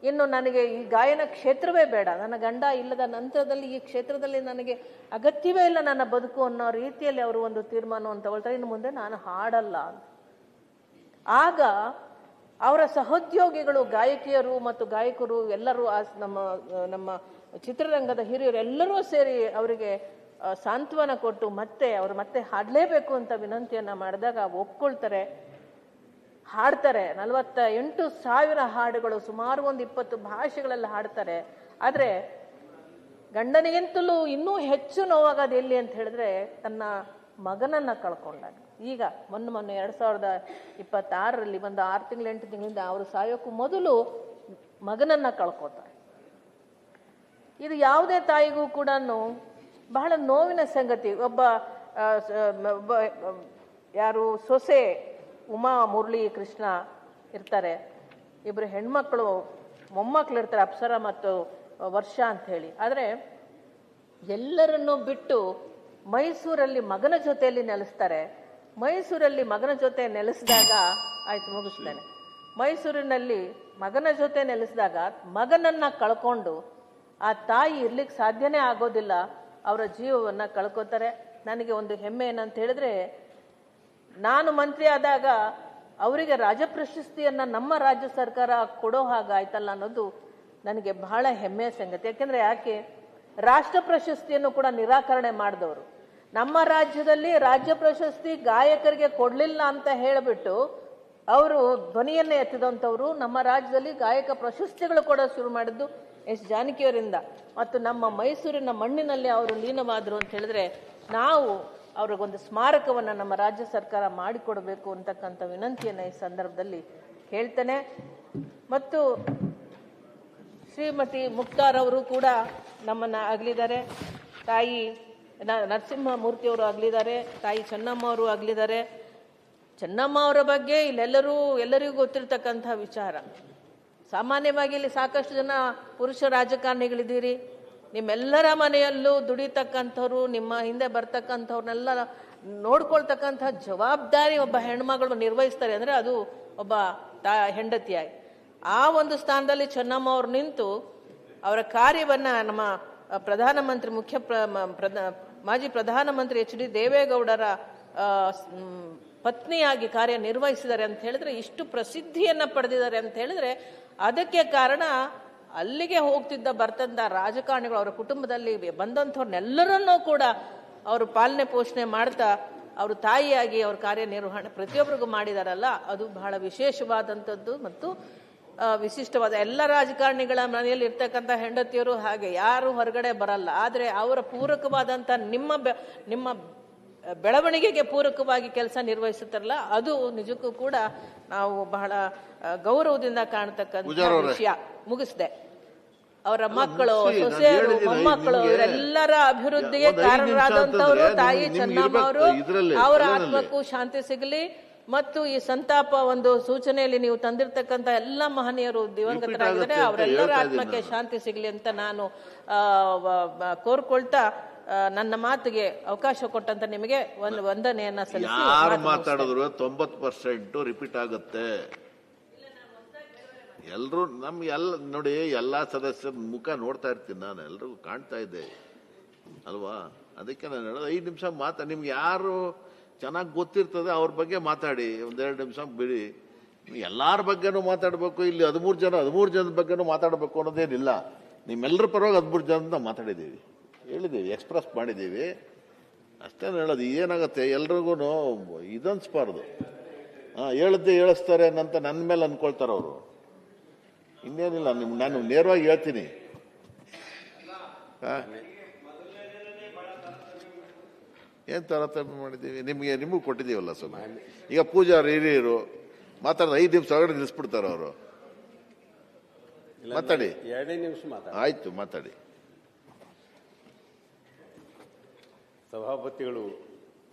ಇನ್ನು ನನಗೆ ಈ ಗಾಯನ ಕ್ಷೇತ್ರವೇ ಬೇಡ, ನನ್ನ ಗಂಡ ಇಲ್ಲದ ನಂತರದಲ್ಲಿ ಈ ಕ್ಷೇತ್ರದಲ್ಲಿ ನನಗೆ ಅಗತ್ಯವೇ ಇಲ್ಲ ನನ್ನ ಬದುಕು ಅನ್ನೋ ರೀತಿಯಲ್ಲಿ ಅವರು ಒಂದು ತೀರ್ಮಾನವನ್ನು ತಗೊಳ್ತಾರೆ. ಇನ್ನು ಮುಂದೆ ನಾನು ಹಾಡಲ್ಲ ಅಂತ. ಆಗ ಅವರ ಸಹೋದ್ಯೋಗಿಗಳು, ಗಾಯಕಿಯರು ಮತ್ತು ಗಾಯಕರು ಎಲ್ಲರೂ, ನಮ್ಮ ಚಿತ್ರರಂಗದ ಹಿರಿಯರು ಎಲ್ಲರೂ ಸೇರಿ ಅವರಿಗೆ ಸಾಂತ್ವನ ಕೊಟ್ಟು ಅವರು ಮತ್ತೆ ಹಾಡಲೇಬೇಕು ಅಂತ ವಿನಂತಿಯನ್ನು ಮಾಡಿದಾಗ ಒಪ್ಕೊಳ್ತಾರೆ, ಹಾಡ್ತಾರೆ. 48,000 ಹಾಡುಗಳು, ಸುಮಾರು ಒಂದು 20 ಭಾಷೆಗಳಲ್ಲಿ ಹಾಡ್ತಾರೆ. ಆದರೆ ಗಂಡನಿಗಿಂತಲೂ ಇನ್ನೂ ಹೆಚ್ಚು ನೋವಾಗೋದು ಎಲ್ಲಿ ಅಂತ ಹೇಳಿದ್ರೆ, ತನ್ನ ಮಗನನ್ನು ಕಳ್ಕೊಂಡಾಗ. ಈಗ ಮೊನ್ನೆ 2026ರಲ್ಲಿ ಒಂದು 6 ತಿಂಗಳು 8 ತಿಂಗಳಿಂದ ಅವರು ಸಾಯೋಕ್ಕೂ ಮೊದಲು ಮಗನನ್ನು ಕಳ್ಕೊತಾರೆ. ಇದು ಯಾವುದೇ ತಾಯಿಗೂ ಕೂಡ ಬಹಳ ನೋವಿನ ಸಂಗತಿ. ಒಬ್ಬ ಯಾರು ಸೊಸೆ ಉಮಾ ಮುರಳಿ ಕೃಷ್ಣ ಇರ್ತಾರೆ, ಇಬ್ಬರು ಹೆಣ್ಮಕ್ಳು ಮೊಮ್ಮಕ್ಳು ಇರ್ತಾರೆ, ಅಪ್ಸರ ಮತ್ತು ವರ್ಷ ಅಂತ ಹೇಳಿ. ಆದರೆ ಎಲ್ಲರನ್ನೂ ಬಿಟ್ಟು ಮೈಸೂರಲ್ಲಿ ಮಗನ ಜೊತೆಯಲ್ಲಿ ನೆಲೆಸ್ತಾರೆ. ಮೈಸೂರಲ್ಲಿ ಮಗನ ಜೊತೆ ನೆಲೆಸಿದಾಗ ಆಯ್ತು, ಮುಗಿಸ್ತೇನೆ. ಮೈಸೂರಿನಲ್ಲಿ ಮಗನ ಜೊತೆ ನೆಲೆಸಿದಾಗ ಮಗನನ್ನ ಕಳ್ಕೊಂಡು ಆ ತಾಯಿ ಇರ್ಲಿಕ್ಕೆ ಸಾಧ್ಯನೇ ಆಗೋದಿಲ್ಲ, ಅವರ ಜೀವವನ್ನ ಕಳ್ಕೊತಾರೆ. ನನಗೆ ಒಂದು ಹೆಮ್ಮೆ ಏನಂತ ಹೇಳಿದ್ರೆ, ನಾನು ಮಂತ್ರಿ ಆದಾಗ ಅವರಿಗೆ ರಾಜ್ಯ ಪ್ರಶಸ್ತಿಯನ್ನ ನಮ್ಮ ರಾಜ್ಯ ಸರ್ಕಾರ ಕೊಡೋ ಹಾಗಾಯ್ತಲ್ಲ ಅನ್ನೋದು ನನಗೆ ಬಹಳ ಹೆಮ್ಮೆಯ ಸಂಗತಿ. ಯಾಕೆ ರಾಷ್ಟ್ರ ಪ್ರಶಸ್ತಿಯನ್ನು ಕೂಡ ನಿರಾಕರಣೆ ಮಾಡಿದವರು. ನಮ್ಮ ರಾಜ್ಯದಲ್ಲಿ ರಾಜ್ಯ ಪ್ರಶಸ್ತಿ ಗಾಯಕರಿಗೆ ಕೊಡ್ಲಿಲ್ಲ ಅಂತ ಹೇಳಿಬಿಟ್ಟು ಅವರು ಧ್ವನಿಯನ್ನೇ ಎತ್ತಿದಂಥವ್ರು. ನಮ್ಮ ರಾಜ್ಯದಲ್ಲಿ ಗಾಯಕ ಪ್ರಶಸ್ತಿಗಳು ಕೂಡ ಶುರು ಮಾಡಿದ್ದು ಎಸ್ ಜಾನಕಿಯವರಿಂದ. ಮತ್ತು ನಮ್ಮ ಮೈಸೂರಿನ ಮಣ್ಣಿನಲ್ಲಿ ಅವರು ಲೀನವಾದರು ಅಂತ ಹೇಳಿದ್ರೆ, ನಾವು ಅವ್ರಿಗೊಂದು ಸ್ಮಾರಕವನ್ನು ನಮ್ಮ ರಾಜ್ಯ ಸರ್ಕಾರ ಮಾಡಿಕೊಡಬೇಕು ಅಂತಕ್ಕಂಥ ವಿನಂತಿಯನ್ನು ಈ ಸಂದರ್ಭದಲ್ಲಿ ಹೇಳ್ತೇನೆ. ಮತ್ತು ಶ್ರೀಮತಿ ಮುಕ್ತಾರ್ ಅವರು ಕೂಡ ನಮ್ಮನ್ನ ಅಗಲಿದ್ದಾರೆ. ತಾಯಿ ನರಸಿಂಹಮೂರ್ತಿಯವರು ಅಗಲಿದ್ದಾರೆ, ತಾಯಿ ಚೆನ್ನಮ್ಮ ಅವರು ಅಗಲಿದ್ದಾರೆ. ಚೆನ್ನಮ್ಮ ಅವರ ಬಗ್ಗೆ ಎಲ್ಲರಿಗೂ ಗೊತ್ತಿರ್ತಕ್ಕಂಥ ವಿಚಾರ. ಸಾಮಾನ್ಯವಾಗಿ ಇಲ್ಲಿ ಸಾಕಷ್ಟು ಜನ ಪುರುಷ ರಾಜಕಾರಣಿಗಳಿದ್ದೀರಿ. ನಿಮ್ಮೆಲ್ಲರ ಮನೆಯಲ್ಲೂ ದುಡಿತಕ್ಕಂಥವ್ರು, ನಿಮ್ಮ ಹಿಂದೆ ಬರ್ತಕ್ಕಂಥವ್ರನ್ನೆಲ್ಲ ನೋಡ್ಕೊಳ್ತಕ್ಕಂಥ ಜವಾಬ್ದಾರಿ ಒಬ್ಬ ಹೆಣ್ಮಗಳು ನಿರ್ವಹಿಸ್ತಾರೆ ಅಂದರೆ ಅದು ಒಬ್ಬ ಹೆಂಡತಿಯಾಗಿ. ಆ ಒಂದು ಸ್ಥಾನದಲ್ಲಿ ಚೆನ್ನಮ್ಮ ಅವರು ನಿಂತು ಅವರ ಕಾರ್ಯವನ್ನ ನಮ್ಮ ಪ್ರಧಾನಮಂತ್ರಿ ಮಾಜಿ ಪ್ರಧಾನಮಂತ್ರಿ ಎಚ್ ಡಿ ದೇವೇಗೌಡರ ಪತ್ನಿಯಾಗಿ ಕಾರ್ಯನಿರ್ವಹಿಸಿದ್ದಾರೆ ಅಂತ ಹೇಳಿದ್ರೆ, ಇಷ್ಟು ಪ್ರಸಿದ್ಧಿಯನ್ನ ಪಡೆದಿದ್ದಾರೆ ಅಂತ ಹೇಳಿದ್ರೆ ಅದಕ್ಕೆ ಕಾರಣ ಅಲ್ಲಿಗೆ ಬರ್ತಂತ ರಾಜಕಾರಣಿಗಳು, ಅವರ ಕುಟುಂಬದಲ್ಲಿ ಬಂದಂಥವ್ರನ್ನೆಲ್ಲರನ್ನೂ ಕೂಡ ಅವರು ಪಾಲನೆ ಪೋಷಣೆ ಮಾಡ್ತಾ ಅವರು ತಾಯಿಯಾಗಿ ಅವ್ರ ಕಾರ್ಯನಿರ್ವಹಣೆ ಪ್ರತಿಯೊಬ್ಬರಿಗೂ ಮಾಡಿದಾರಲ್ಲ, ಅದು ಬಹಳ ವಿಶೇಷವಾದಂಥದ್ದು ಮತ್ತು ವಿಶಿಷ್ಟವಾದ. ಎಲ್ಲ ರಾಜಕಾರಣಿಗಳ ಮನೆಯಲ್ಲಿ ಇರ್ತಕ್ಕಂಥ ಹೆಂಡತಿಯರು ಹಾಗೆ ಯಾರು ಹೊರಗಡೆ ಬರಲ್ಲ. ಆದರೆ ಅವರ ಪೂರಕವಾದಂಥ ನಿಮ್ಮ ಬೆಳವಣಿಗೆಗೆ ಪೂರಕವಾಗಿ ಕೆಲಸ ನಿರ್ವಹಿಸುತ್ತಾರಲ್ಲ, ಅದು ನಿಜಕ್ಕೂ ಕೂಡ ನಾವು ಬಹಳ ಗೌರವದಿಂದ ಕಾಣತಕ್ಕಂಥ ವಿಷಯ. ಮುಗಿಸ್ದೆ. ಅವರ ಮಕ್ಕಳು, ಸೊಸೆಯರು, ಮೊಮ್ಮಕ್ಕಳು ಇವರೆಲ್ಲರ ಅಭಿವೃದ್ಧಿಗೆ ಕಾರಣರಾದಂಥವರು ತಾಯಿ ಚೆನ್ನಮ್ಮ ಅವರು. ಅವರ ಆತ್ಮಕ್ಕೂ ಶಾಂತಿ ಸಿಗಲಿ. ಮತ್ತು ಈ ಸಂತಾಪ ಒಂದು ಸೂಚನೆಯಲ್ಲಿ ನೀವು ತಂದಿರತಕ್ಕಂಥ ಎಲ್ಲ ಮಹನೀಯರು ದಿವಂಗತರಾಗಿದ್ದಾರೆ, ಅವರೆಲ್ಲರ ಆತ್ಮಕ್ಕೆ ಶಾಂತಿ ಸಿಗಲಿ ಅಂತ ನಾನು ಕೋರ್ಕೊಳ್ತಾ ನನ್ನ ಮಾತಿಗೆ ಅವಕಾಶ ಕೊಟ್ಟಂತ ನಿಮಗೆ ಒಂದು ವಂದನೆಯನ್ನ ಸಲ್ಲಿಸಿ. ಯಾರು ಮಾತಾಡಿದ್ರು 90% ರಿಪೀಟ್ ಆಗುತ್ತೆ. ಎಲ್ರು ನೋಡಿ, ಎಲ್ಲಾ ಸದಸ್ಯರ ಮುಖ ನೋಡ್ತಾ ಇರ್ತೀನಿ ನಾನು, ಎಲ್ರಿಗೂ ಕಾಣ್ತಾ ಇದ್ದೆ ಅಲ್ವಾ. ಅದಕ್ಕೆ ನಾನು ಹೇಳೋದು 5 ನಿಮಿಷ ನಿಮ್ಗೆ ಯಾರು ಚೆನ್ನಾಗಿ ಗೊತ್ತಿರ್ತದೆ ಅವ್ರ ಬಗ್ಗೆ ಮಾತಾಡಿ, 1-2 ನಿಮಿಷ ಬಿಡಿ. ಎಲ್ಲಾರ ಬಗ್ಗೆನೂ ಮಾತಾಡಬೇಕು. ಇಲ್ಲಿ 13 ಜನದ ಬಗ್ಗೆನೂ ಮಾತಾಡಬೇಕು ಅನ್ನೋದೇನಿಲ್ಲ. ನಿಮ್ಮೆಲ್ಲರ ಪರವಾಗಿ 13 ಜನದ ಮಾತಾಡಿದ್ದೀವಿ, ಹೇಳಿದ್ದೀವಿ, ಎಕ್ಸ್ಪ್ರೆಸ್ ಮಾಡಿದ್ದೀವಿ. ಅಷ್ಟೇ ಹೇಳೋದು. ಏನಾಗುತ್ತೆ, ಎಲ್ರಿಗೂ ಇದನ್ಸ್ಬಾರ್ದು. ಹೇಳಿದ್ದೆ ಹೇಳಿಸ್ತಾರೆ ಅನ್ನಂತ ನನ್ನ ಮೇಲೆ ಅನ್ಕೊಳ್ತಾರೆ ಅವರು. ಇನ್ನೇನಿಲ್ಲ, ನಾನು ನೇರವಾಗಿ ಹೇಳ್ತೀನಿ. ಏನ್ ತಾರತಮ್ಯ ಮಾಡಿದ್ದೀವಿ? ನಿಮಗೂ ಕೊಟ್ಟಿದ್ದೀವಲ್ಲ ಸ್ವಲ್ಪ. ಈಗ ಪೂಜಾರಿ ಹಿರಿಯರು ಮಾತಾಡೋದು 5 ನಿಮಿಷ ಒಳಗಡೆ ನಿಲ್ಲಿಸ್ಬಿಡ್ತಾರೆ ಅವರು. ಮಾತಾಡಿ. 2 ನಿಮಿಷ ಆಯ್ತು, ಮಾತಾಡಿ. ಸಭಾಪತಿಗಳು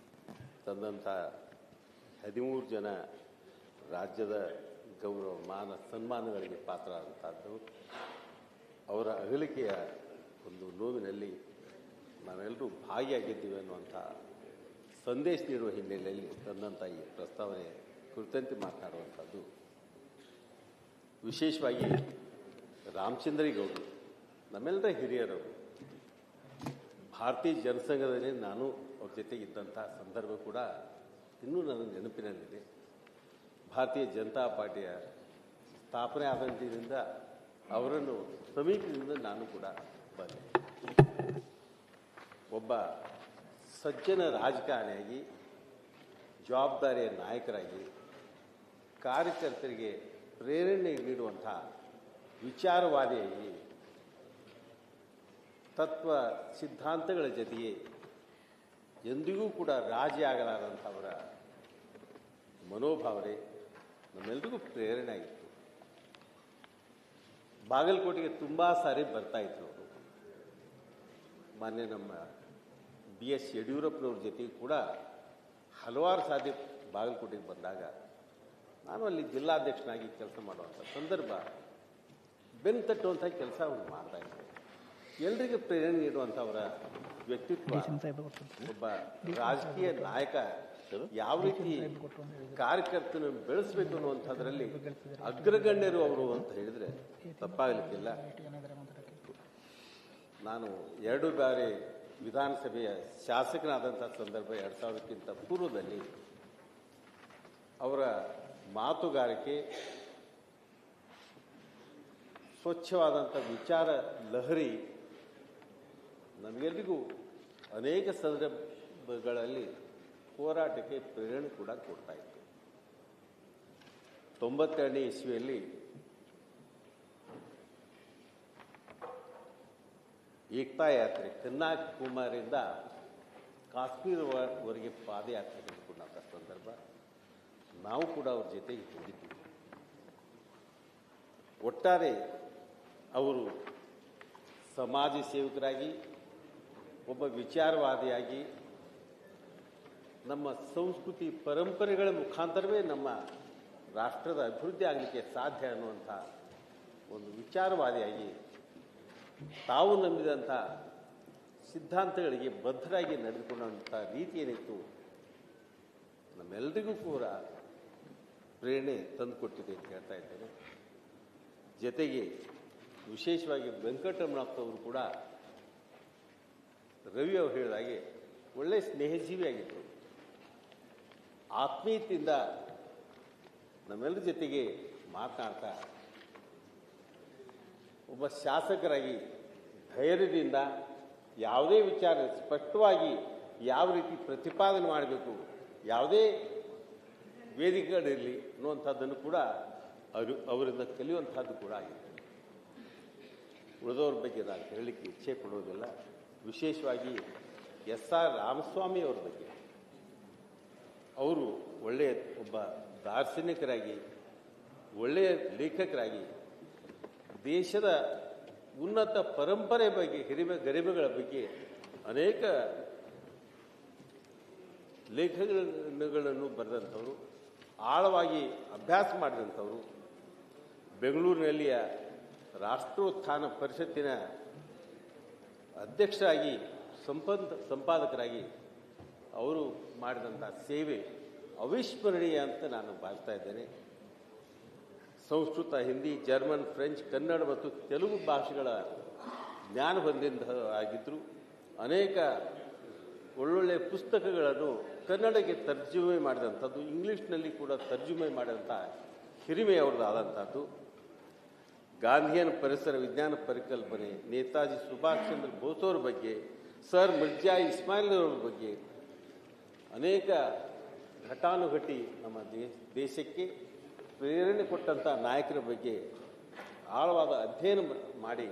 ತಂದಂಥ 13 ಜನ ರಾಜ್ಯದ ಗೌರವ ಸನ್ಮಾನಗಳಿಗೆ ಪಾತ್ರರಾದಂಥದ್ದು, ಅವರ ಅಗಲಿಕೆಯ ಒಂದು ನೋವಿನಲ್ಲಿ ನಾವೆಲ್ಲರೂ ಭಾಗಿಯಾಗಿದ್ದೀವಿ ಅನ್ನುವಂಥ ಸಂದೇಶ ನೀಡುವ ಹಿನ್ನೆಲೆಯಲ್ಲಿ ತಂದಂಥ ಈ ಪ್ರಸ್ತಾವನೆ ಕುರಿತಂತೆ ಮಾತನಾಡುವಂಥದ್ದು. ವಿಶೇಷವಾಗಿ ರಾಮಚಂದ್ರೇಗೌಡರು ನಮ್ಮೆಲ್ಲರ ಹಿರಿಯರವರು. ಭಾರತೀಯ ಜನಸಂಘದಲ್ಲಿ ನಾನು ಅವ್ರ ಜೊತೆಗೆ ಇದ್ದಂಥ ಸಂದರ್ಭ ಕೂಡ ಇನ್ನೂ ನನ್ನ ನೆನಪಿನಲ್ಲಿದೆ. ಭಾರತೀಯ ಜನತಾ ಪಾರ್ಟಿಯ ಸ್ಥಾಪನೆ ಆದಂದಿನಿಂದ ಅವರನ್ನು ಸಮೀಪದಿಂದ ನಾನು ಕೂಡ ಬಂದೆ. ಒಬ್ಬ ಸಜ್ಜನ ರಾಜಕಾರಣಿಯಾಗಿ, ಜವಾಬ್ದಾರಿಯ ನಾಯಕರಾಗಿ, ಕಾರ್ಯಕರ್ತರಿಗೆ ಪ್ರೇರಣೆ ನೀಡುವಂಥ ವಿಚಾರವಾದಿಯಾಗಿ, ತತ್ವ ಸಿದ್ಧಾಂತಗಳ ಜೊತೆಗೆ ಎಂದಿಗೂ ಕೂಡ ರಾಜಿ ಆಗಲಾರಂಥವರ ಮನೋಭಾವನೆ ನಮ್ಮೆಲ್ಲರಿಗೂ ಪ್ರೇರಣೆ ಆಗಿತ್ತು. ಬಾಗಲಕೋಟೆಗೆ ತುಂಬ ಸಾರಿ ಬರ್ತಾ ಇದ್ರು ಅವರು. ಮಾನ್ಯ ನಮ್ಮ BS ಯಡಿಯೂರಪ್ಪನವ್ರ ಜೊತೆಗೆ ಕೂಡ ಹಲವಾರು ಸಾರಿ ಬಾಗಲಕೋಟೆಗೆ ಬಂದಾಗ ನಾನು ಅಲ್ಲಿ ಜಿಲ್ಲಾಧ್ಯಕ್ಷನಾಗಿ ಕೆಲಸ ಮಾಡುವಂಥ ಸಂದರ್ಭ ಬೆನ್ನು ತಟ್ಟುವಂಥ ಕೆಲಸ ಅವರು ಮಾಡ್ತಾ ಇದ್ದಾರೆ. ಎಲ್ರಿಗೂ ಪ್ರೇರಣೆ ನೀಡುವಂಥ ಅವರ ವ್ಯಕ್ತಿತ್ವ, ಒಬ್ಬ ರಾಜಕೀಯ ನಾಯಕ ಯಾವ ರೀತಿ ಕಾರ್ಯಕರ್ತನ ಬೆಳೆಸಬೇಕು ಅನ್ನುವಂಥದ್ರಲ್ಲಿ ಅಗ್ರಗಣ್ಯರು ಅವರು ಅಂತ ಹೇಳಿದರೆ ತಪ್ಪಾಗಲಿಕ್ಕಿಲ್ಲ. ನಾನು 2 ಬಾರಿ ವಿಧಾನಸಭೆಯ ಶಾಸಕನಾದಂಥ ಸಂದರ್ಭ 2000ಕ್ಕಿಂತ ಪೂರ್ವದಲ್ಲಿ ಅವರ ಮಾತುಗಾರಿಕೆ, ಸ್ವಚ್ಛವಾದಂಥ ವಿಚಾರ ಲಹರಿ ನಮಗೆಲ್ಲರಿಗೂ ಅನೇಕ ಸಂದರ್ಭಗಳಲ್ಲಿ ಹೋರಾಟಕ್ಕೆ ಪ್ರೇರಣೆ ಕೂಡ ಕೊಡ್ತಾ ಇತ್ತು. 92ನೇ ಇಸ್ವಿಯಲ್ಲಿ ಏಕ್ತಾ ಯಾತ್ರೆ ಕನ್ಯಾಕುಮಾರಿಯಿಂದ ಕಾಶ್ಮೀರವರೆಗೆ ಪಾದಯಾತ್ರೆ ತೆಗೆದುಕೊಂಡಂಥ ಸಂದರ್ಭ ನಾವು ಕೂಡ ಅವ್ರ ಜೊತೆಗೆ ಹೋಗಿದ್ದೀವಿ. ಒಟ್ಟಾರೆ ಅವರು ಸಮಾಜ ಸೇವಕರಾಗಿ, ಒಬ್ಬ ವಿಚಾರವಾದಿಯಾಗಿ, ನಮ್ಮ ಸಂಸ್ಕೃತಿ ಪರಂಪರೆಗಳ ಮುಖಾಂತರವೇ ನಮ್ಮ ರಾಷ್ಟ್ರದ ಅಭಿವೃದ್ಧಿ ಆಗಲಿಕ್ಕೆ ಸಾಧ್ಯ ಅನ್ನುವಂಥ ಒಂದು ವಿಚಾರವಾದಿಯಾಗಿ ತಾವು ನಂಬಿದಂಥ ಸಿದ್ಧಾಂತಗಳಿಗೆ ಬದ್ಧರಾಗಿ ನಡೆದುಕೊಂಡಂಥ ರೀತಿ ಏನಿತ್ತು ನಮ್ಮೆಲ್ಲರಿಗೂ ಕೂಡ ಪ್ರೇರಣೆ ತಂದುಕೊಟ್ಟಿದೆ ಅಂತ ಹೇಳ್ತಾ ಇದ್ದೇನೆ. ಜೊತೆಗೆ ವಿಶೇಷವಾಗಿ ವೆಂಕಟರಮಣಪ್ಪ ಅವರು ಕೂಡ ರವಿ ಅವರು ಹೇಳಿದ ಹಾಗೆ ಒಳ್ಳೆಯ ಸ್ನೇಹಜೀವಿಯಾಗಿದ್ದರು. ಆತ್ಮೀಯತೆಯಿಂದ ನಮ್ಮೆಲ್ಲರ ಜೊತೆಗೆ ಮಾತನಾಡ್ತಾ ಒಬ್ಬ ಶಾಸಕರಾಗಿ ಧೈರ್ಯದಿಂದ ಯಾವುದೇ ವಿಚಾರ ಸ್ಪಷ್ಟವಾಗಿ ಯಾವ ರೀತಿ ಪ್ರತಿಪಾದನೆ ಮಾಡಬೇಕು, ಯಾವುದೇ ವೇದಿಕೆಗಳಿರಲಿ ಅನ್ನುವಂಥದ್ದನ್ನು ಕೂಡ ಅವರಿಂದ ಕಲಿಯುವಂಥದ್ದು ಕೂಡ ಆಗಿದೆ. ಉಳಿದವ್ರ ಬಗ್ಗೆ ನಾನು ಹೇಳಲಿಕ್ಕೆ ಇಚ್ಛೆ ಪಡೋದಿಲ್ಲ. ವಿಶೇಷವಾಗಿ SR ರಾಮಸ್ವಾಮಿ ಅವ್ರ ಬಗ್ಗೆ ಅವರು ಒಳ್ಳೆಯ ಒಬ್ಬ ದಾರ್ಶನಿಕರಾಗಿ, ಒಳ್ಳೆಯ ಲೇಖಕರಾಗಿ, ದೇಶದ ಉನ್ನತ ಪರಂಪರೆ ಬಗ್ಗೆ, ಗರಿಮೆಗಳ ಬಗ್ಗೆ ಅನೇಕ ಲೇಖನಗಳನ್ನು ಬರೆದಂಥವರು, ಆಳವಾಗಿ ಅಭ್ಯಾಸ ಮಾಡಿದಂಥವರು, ಬೆಂಗಳೂರಿನಲ್ಲಿಯ ರಾಷ್ಟ್ರೋತ್ಥಾನ ಪರಿಷತ್ತಿನ ಅಧ್ಯಕ್ಷರಾಗಿ, ಸಂಪಾದಕರಾಗಿ ಅವರು ಮಾಡಿದಂಥ ಸೇವೆ ಅವಿಸ್ಮರಣೀಯ ಅಂತ ನಾನು ಭಾವಿಸ್ತಾ ಇದ್ದೇನೆ. ಸಂಸ್ಕೃತ, ಹಿಂದಿ, ಜರ್ಮನ್, ಫ್ರೆಂಚ್, ಕನ್ನಡ ಮತ್ತು ತೆಲುಗು ಭಾಷೆಗಳ ಜ್ಞಾನ ಹೊಂದಿದ್ದಾಗಿದ್ದರು. ಅನೇಕ ಒಳ್ಳೊಳ್ಳೆಯ ಪುಸ್ತಕಗಳನ್ನು ಕನ್ನಡಕ್ಕೆ ತರ್ಜುಮೆ ಮಾಡಿದಂಥದ್ದು, ಇಂಗ್ಲೀಷ್ನಲ್ಲಿ ಕೂಡ ತರ್ಜುಮೆ ಮಾಡಿದಂಥ ಹಿರಿಮೆ ಅವ್ರದ್ದಾದಂಥದ್ದು. ಗಾಂಧಿಯನ್ ಪರಿಸರ ವಿಜ್ಞಾನ ಪರಿಕಲ್ಪನೆ, ನೇತಾಜಿ ಸುಭಾಷ್ ಚಂದ್ರ ಬೋಸ್ ಅವ್ರ ಬಗ್ಗೆ, ಸರ್ ಮಿರ್ಜಾ ಇಸ್ಮಾಯಿಲ್ ಅವ್ರ ಬಗ್ಗೆ ಅನೇಕ ಘಟಾನುಘಟಿ ನಮ್ಮ ದೇಶಕ್ಕೆ ಪ್ರೇರಣೆ ಕೊಟ್ಟಂಥ ನಾಯಕರ ಬಗ್ಗೆ ಆಳವಾದ ಅಧ್ಯಯನ ಮಾಡಿ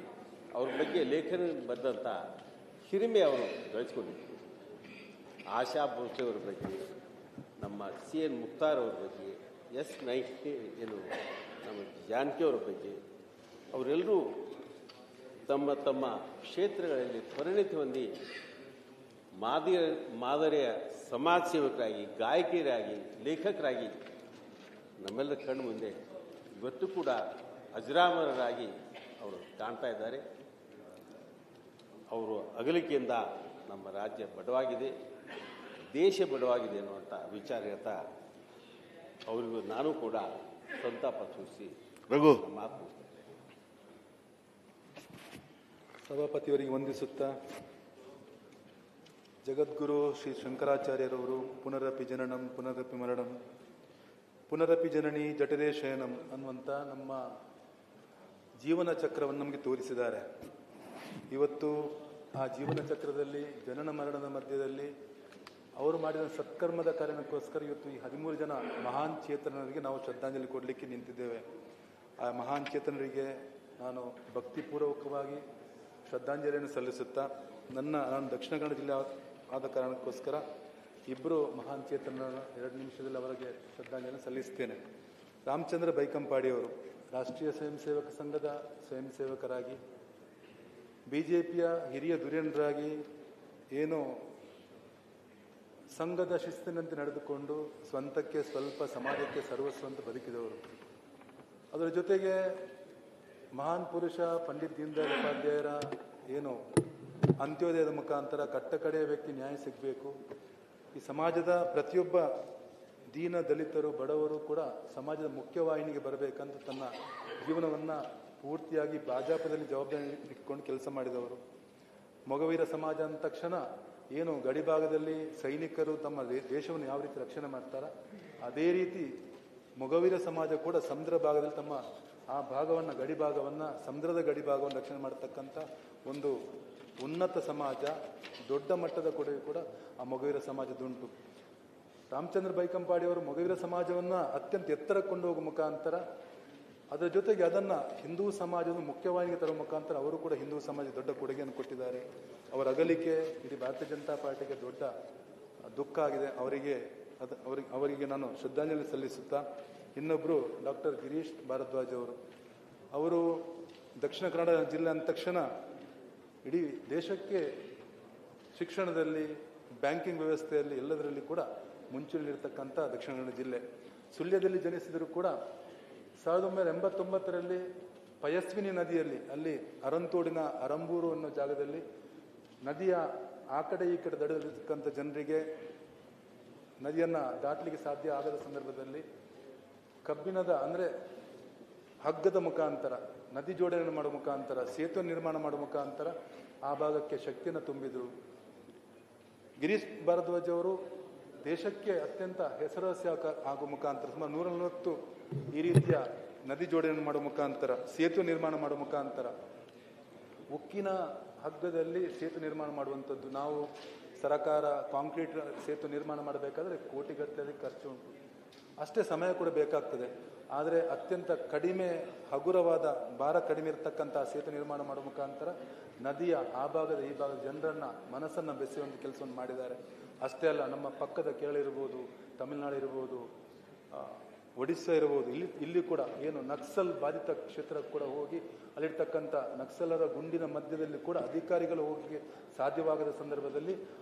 ಅವ್ರ ಬಗ್ಗೆ ಲೇಖನ ಬರೆದಂಥ ಹಿರಿಮೆ ಅವರು ಗಳಿಸ್ಕೊಂಡಿದ್ರು. ಆಶಾ ಭೋಸ್ಲೆ ಅವರ ಬಗ್ಗೆ, ನಮ್ಮ CN ಮುಕ್ತಾರ್ ಅವ್ರ ಬಗ್ಗೆ, S. ನೈಟ್ ಏನು ನಮ್ಮ ಜಾನಕಿ ಅವರ ಬಗ್ಗೆ, ಅವರೆಲ್ಲರೂ ತಮ್ಮ ತಮ್ಮ ಕ್ಷೇತ್ರಗಳಲ್ಲಿ ಪರಿಣಿತಿ ಹೊಂದಿ ಮಾದರಿಯ ಸಮಾಜ ಸೇವಕರಾಗಿ, ಗಾಯಕಿಯರಾಗಿ, ಲೇಖಕರಾಗಿ ನಮ್ಮೆಲ್ಲರ ಕಣ್ಣು ಮುಂದೆ ಇವತ್ತು ಕೂಡ ಅಜರಾಮರರಾಗಿ ಅವರು ಕಾಣ್ತಾ ಇದ್ದಾರೆ. ಅವರು ಅಗಲಿಕೆಯಿಂದ ನಮ್ಮ ರಾಜ್ಯ ಬಡವಾಗಿದೆ, ದೇಶ ಬಡವಾಗಿದೆ ಅನ್ನುವಂಥ ವಿಚಾರ ಹೇಳ್ತಾ ಅವರಿಗೂ ನಾನು ಕೂಡ ಸಂತಾಪ ಸೂಚಿಸಿ ಮಾತು ಸಭಾಪತಿಯವರಿಗೆ ವಂದಿಸುತ್ತಾ, ಜಗದ್ಗುರು ಶ್ರೀ ಶಂಕರಾಚಾರ್ಯರವರು ಪುನರಪಿ ಜನನಂ ಪುನರಪಿ ಮರಣಂ ಪುನರಪಿ ಜನನಿ ಜಠರೇ ಶಯನಂ ಅನ್ನುವಂಥ ನಮ್ಮ ಜೀವನ ಚಕ್ರವನ್ನು ನಮಗೆ ತೋರಿಸಿದ್ದಾರೆ. ಇವತ್ತು ಆ ಜೀವನ ಚಕ್ರದಲ್ಲಿ ಜನನ ಮರಣದ ಮಧ್ಯದಲ್ಲಿ ಅವರು ಮಾಡಿದ ಸತ್ಕರ್ಮದ ಕಾರಣಕ್ಕೋಸ್ಕರ ಇವತ್ತು ಈ 13 ಜನ ಮಹಾನ್ ಚೇತನರಿಗೆ ನಾವು ಶ್ರದ್ಧಾಂಜಲಿ ಕೊಡಲಿಕ್ಕೆ ನಿಂತಿದ್ದೇವೆ. ಆ ಮಹಾನ್ ಚೇತನರಿಗೆ ನಾನು ಭಕ್ತಿಪೂರ್ವಕವಾಗಿ ಶ್ರದ್ಧಾಂಜಲಿಯನ್ನು ಸಲ್ಲಿಸುತ್ತಾ, ನಾನು ದಕ್ಷಿಣ ಕನ್ನಡ ಜಿಲ್ಲೆ ಆದ ಕಾರಣಕ್ಕೋಸ್ಕರ ಇಬ್ಬರು ಮಹಾನ್ ಚೇತನ 2 ನಿಮಿಷದಲ್ಲಿ ಅವರಿಗೆ ಶ್ರದ್ಧಾಂಜಲಿ ಸಲ್ಲಿಸ್ತೇನೆ. ರಾಮಚಂದ್ರ ಬೈಕಂಪಾಡಿಯವರು ರಾಷ್ಟ್ರೀಯ ಸ್ವಯಂ ಸೇವಕ ಸಂಘದ ಸ್ವಯಂ ಸೇವಕರಾಗಿ, BJPಯ ಹಿರಿಯ ಧುರೀಣರಾಗಿ ಏನು ಸಂಘದ ಶಿಸ್ತಿನಂತೆ ನಡೆದುಕೊಂಡು ಸ್ವಂತಕ್ಕೆ ಸ್ವಲ್ಪ ಸಮಾಜಕ್ಕೆ ಸರ್ವಸ್ವಂತ ಬದುಕಿದವರು. ಅದರ ಜೊತೆಗೆ ಮಹಾನ್ ಪುರುಷ ಪಂಡಿತ್ ದೀನ್ ದಯಾಳ್ ಉಪಾಧ್ಯಾಯರ ಏನು ಅಂತ್ಯೋದಯದ ಮುಖಾಂತರ ಕಟ್ಟ ಕಡೆಯ ವ್ಯಕ್ತಿ ನ್ಯಾಯ ಸಿಗಬೇಕು, ಈ ಸಮಾಜದ ಪ್ರತಿಯೊಬ್ಬ ದೀನ ದಲಿತರು ಬಡವರು ಕೂಡ ಸಮಾಜದ ಮುಖ್ಯವಾಹಿನಿಗೆ ಬರಬೇಕಂತ ತನ್ನ ಜೀವನವನ್ನು ಪೂರ್ತಿಯಾಗಿ ಭಾಜಪದಲ್ಲಿ ಜವಾಬ್ದಾರಿ ಇಟ್ಕೊಂಡು ಕೆಲಸ ಮಾಡಿದವರು. ಮೊಗವೀರ ಸಮಾಜ ಅಂದ ತಕ್ಷಣ ಏನು ಗಡಿಭಾಗದಲ್ಲಿ ಸೈನಿಕರು ತಮ್ಮ ದೇಶವನ್ನು ಯಾವ ರೀತಿ ರಕ್ಷಣೆ ಮಾಡ್ತಾರ ಅದೇ ರೀತಿ ಮೊಗವೀರ ಸಮಾಜ ಕೂಡ ಸಮುದ್ರ ಭಾಗದಲ್ಲಿ ತಮ್ಮ ಆ ಭಾಗವನ್ನು ಗಡಿಭಾಗವನ್ನು ಸಮುದ್ರದ ಗಡಿಭಾಗವನ್ನು ರಕ್ಷಣೆ ಮಾಡತಕ್ಕಂಥ ಒಂದು ಉನ್ನತ ಸಮಾಜ, ದೊಡ್ಡ ಮಟ್ಟದ ಕೊಡುಗೆ ಕೂಡ ಆ ಮೊಗವೀರ ಸಮಾಜದುಂಟು. ರಾಮಚಂದ್ರ ಬೈಕಂಪಾಡಿ ಅವರು ಮೊಗವೀರ ಸಮಾಜವನ್ನು ಅತ್ಯಂತ ಎತ್ತರಕ್ಕೆ ಕೊಂಡು ಹೋಗುವ ಮುಖಾಂತರ ಅದರ ಜೊತೆಗೆ ಅದನ್ನು ಹಿಂದೂ ಸಮಾಜದ ಮುಖ್ಯವಾಹಿನಿಗೆ ತರುವ ಮುಖಾಂತರ ಅವರು ಕೂಡ ಹಿಂದೂ ಸಮಾಜ ದೊಡ್ಡ ಕೊಡುಗೆಯನ್ನು ಕೊಟ್ಟಿದ್ದಾರೆ. ಅವರ ಅಗಲಿಕೆ ಇಡೀ ಭಾರತೀಯ ಜನತಾ ಪಾರ್ಟಿಗೆ ದೊಡ್ಡ ದುಃಖ ಆಗಿದೆ. ಅವರಿಗೆ ನಾನು ಶ್ರದ್ಧಾಂಜಲಿ ಸಲ್ಲಿಸುತ್ತಾ, ಇನ್ನೊಬ್ಬರು ಡಾಕ್ಟರ್ ಗಿರೀಶ್ ಭಾರದ್ವಾಜ್ ಅವರು ದಕ್ಷಿಣ ಕನ್ನಡ ಜಿಲ್ಲೆ ಅಂದ ತಕ್ಷಣ ಇಡೀ ದೇಶಕ್ಕೆ ಶಿಕ್ಷಣದಲ್ಲಿ, ಬ್ಯಾಂಕಿಂಗ್ ವ್ಯವಸ್ಥೆಯಲ್ಲಿ ಎಲ್ಲದರಲ್ಲಿ ಕೂಡ ಮುಂಚೂಣಿಯಲ್ಲಿರ್ತಕ್ಕಂಥ ದಕ್ಷಿಣ ಕನ್ನಡ ಜಿಲ್ಲೆ. ಸುಳ್ಯದಲ್ಲಿ ಜನಿಸಿದರೂ ಕೂಡ 1989ರಲ್ಲಿ ಪಯಸ್ವಿನಿ ನದಿಯಲ್ಲಿ, ಅಲ್ಲಿ ಅರಂತೋಡಿನ ಅರಂಬೂರು ಅನ್ನೋ ಜಾಗದಲ್ಲಿ ನದಿಯ ಆ ಕಡೆ ಈ ಕಡೆ ದಡದಲ್ಲಿರ್ತಕ್ಕಂಥ ಜನರಿಗೆ ನದಿಯನ್ನು ದಾಟಲಿಕ್ಕೆ ಸಾಧ್ಯ ಆಗದ ಸಂದರ್ಭದಲ್ಲಿ ಕಬ್ಬಿಣದ ಅಂದರೆ ಹಗ್ಗದ ಮುಖಾಂತರ ನದಿ ಜೋಡಣೆ ಮಾಡುವ ಮುಖಾಂತರ, ಸೇತುವೆ ನಿರ್ಮಾಣ ಮಾಡುವ ಮುಖಾಂತರ ಆ ಭಾಗಕ್ಕೆ ಶಕ್ತಿಯನ್ನು ತುಂಬಿದರು. ಗಿರೀಶ್ ಭಾರದ್ವಾಜ್ ಅವರು ದೇಶಕ್ಕೆ ಅತ್ಯಂತ ಹೆಸರುವಾಸಿ ಆಗುವ ಮುಖಾಂತರ ಸುಮಾರು 140 ಈ ರೀತಿಯ ನದಿ ಜೋಡಣೆ ಮಾಡುವ ಮುಖಾಂತರ, ಸೇತುವೆ ನಿರ್ಮಾಣ ಮಾಡುವ ಮುಖಾಂತರ, ಉಕ್ಕಿನ ಹಗ್ಗದಲ್ಲಿ ಸೇತುವೆ ನಿರ್ಮಾಣ ಮಾಡುವಂಥದ್ದು. ನಾವು ಸರಕಾರ ಕಾಂಕ್ರೀಟ್ ಸೇತುವೆ ನಿರ್ಮಾಣ ಮಾಡಬೇಕಾದ್ರೆ ಕೋಟಿಗಟ್ಟಲೆ ಖರ್ಚು ಉಂಟು, ಅಷ್ಟೇ ಸಮಯ ಕೂಡ ಬೇಕಾಗ್ತದೆ. ಆದರೆ ಅತ್ಯಂತ ಕಡಿಮೆ ಹಗುರವಾದ ಭಾರ ಕಡಿಮೆ ಇರತಕ್ಕಂಥ ಸೇತುವೆ ನಿರ್ಮಾಣ ಮಾಡುವ ಮುಖಾಂತರ ನದಿಯ ಆ ಭಾಗದ ಈ ಭಾಗದ ಜನರನ್ನ ಮನಸ್ಸನ್ನು ಬೆಸೆಯುವಂಥ ಕೆಲಸವನ್ನು ಮಾಡಿದ್ದಾರೆ. ಅಷ್ಟೇ ಅಲ್ಲ, ನಮ್ಮ ಪಕ್ಕದ ಕೇರಳ ಇರ್ಬೋದು, ತಮಿಳುನಾಡು ಇರ್ಬೋದು, ಒಡಿಸ್ಸಾ ಇರ್ಬೋದು, ಇಲ್ಲಿ ಕೂಡ ಏನು ನಕ್ಸಲ್ ಬಾಧಿತ ಕ್ಷೇತ್ರ ಕೂಡ ಹೋಗಿ ಅಲ್ಲಿರ್ತಕ್ಕಂಥ ನಕ್ಸಲರ ಗುಂಡಿನ ಮಧ್ಯದಲ್ಲಿ ಕೂಡ ಅಧಿಕಾರಿಗಳು ಹೋಗಿ ಸಾಧ್ಯವಾಗದ ಸಂದರ್ಭದಲ್ಲಿ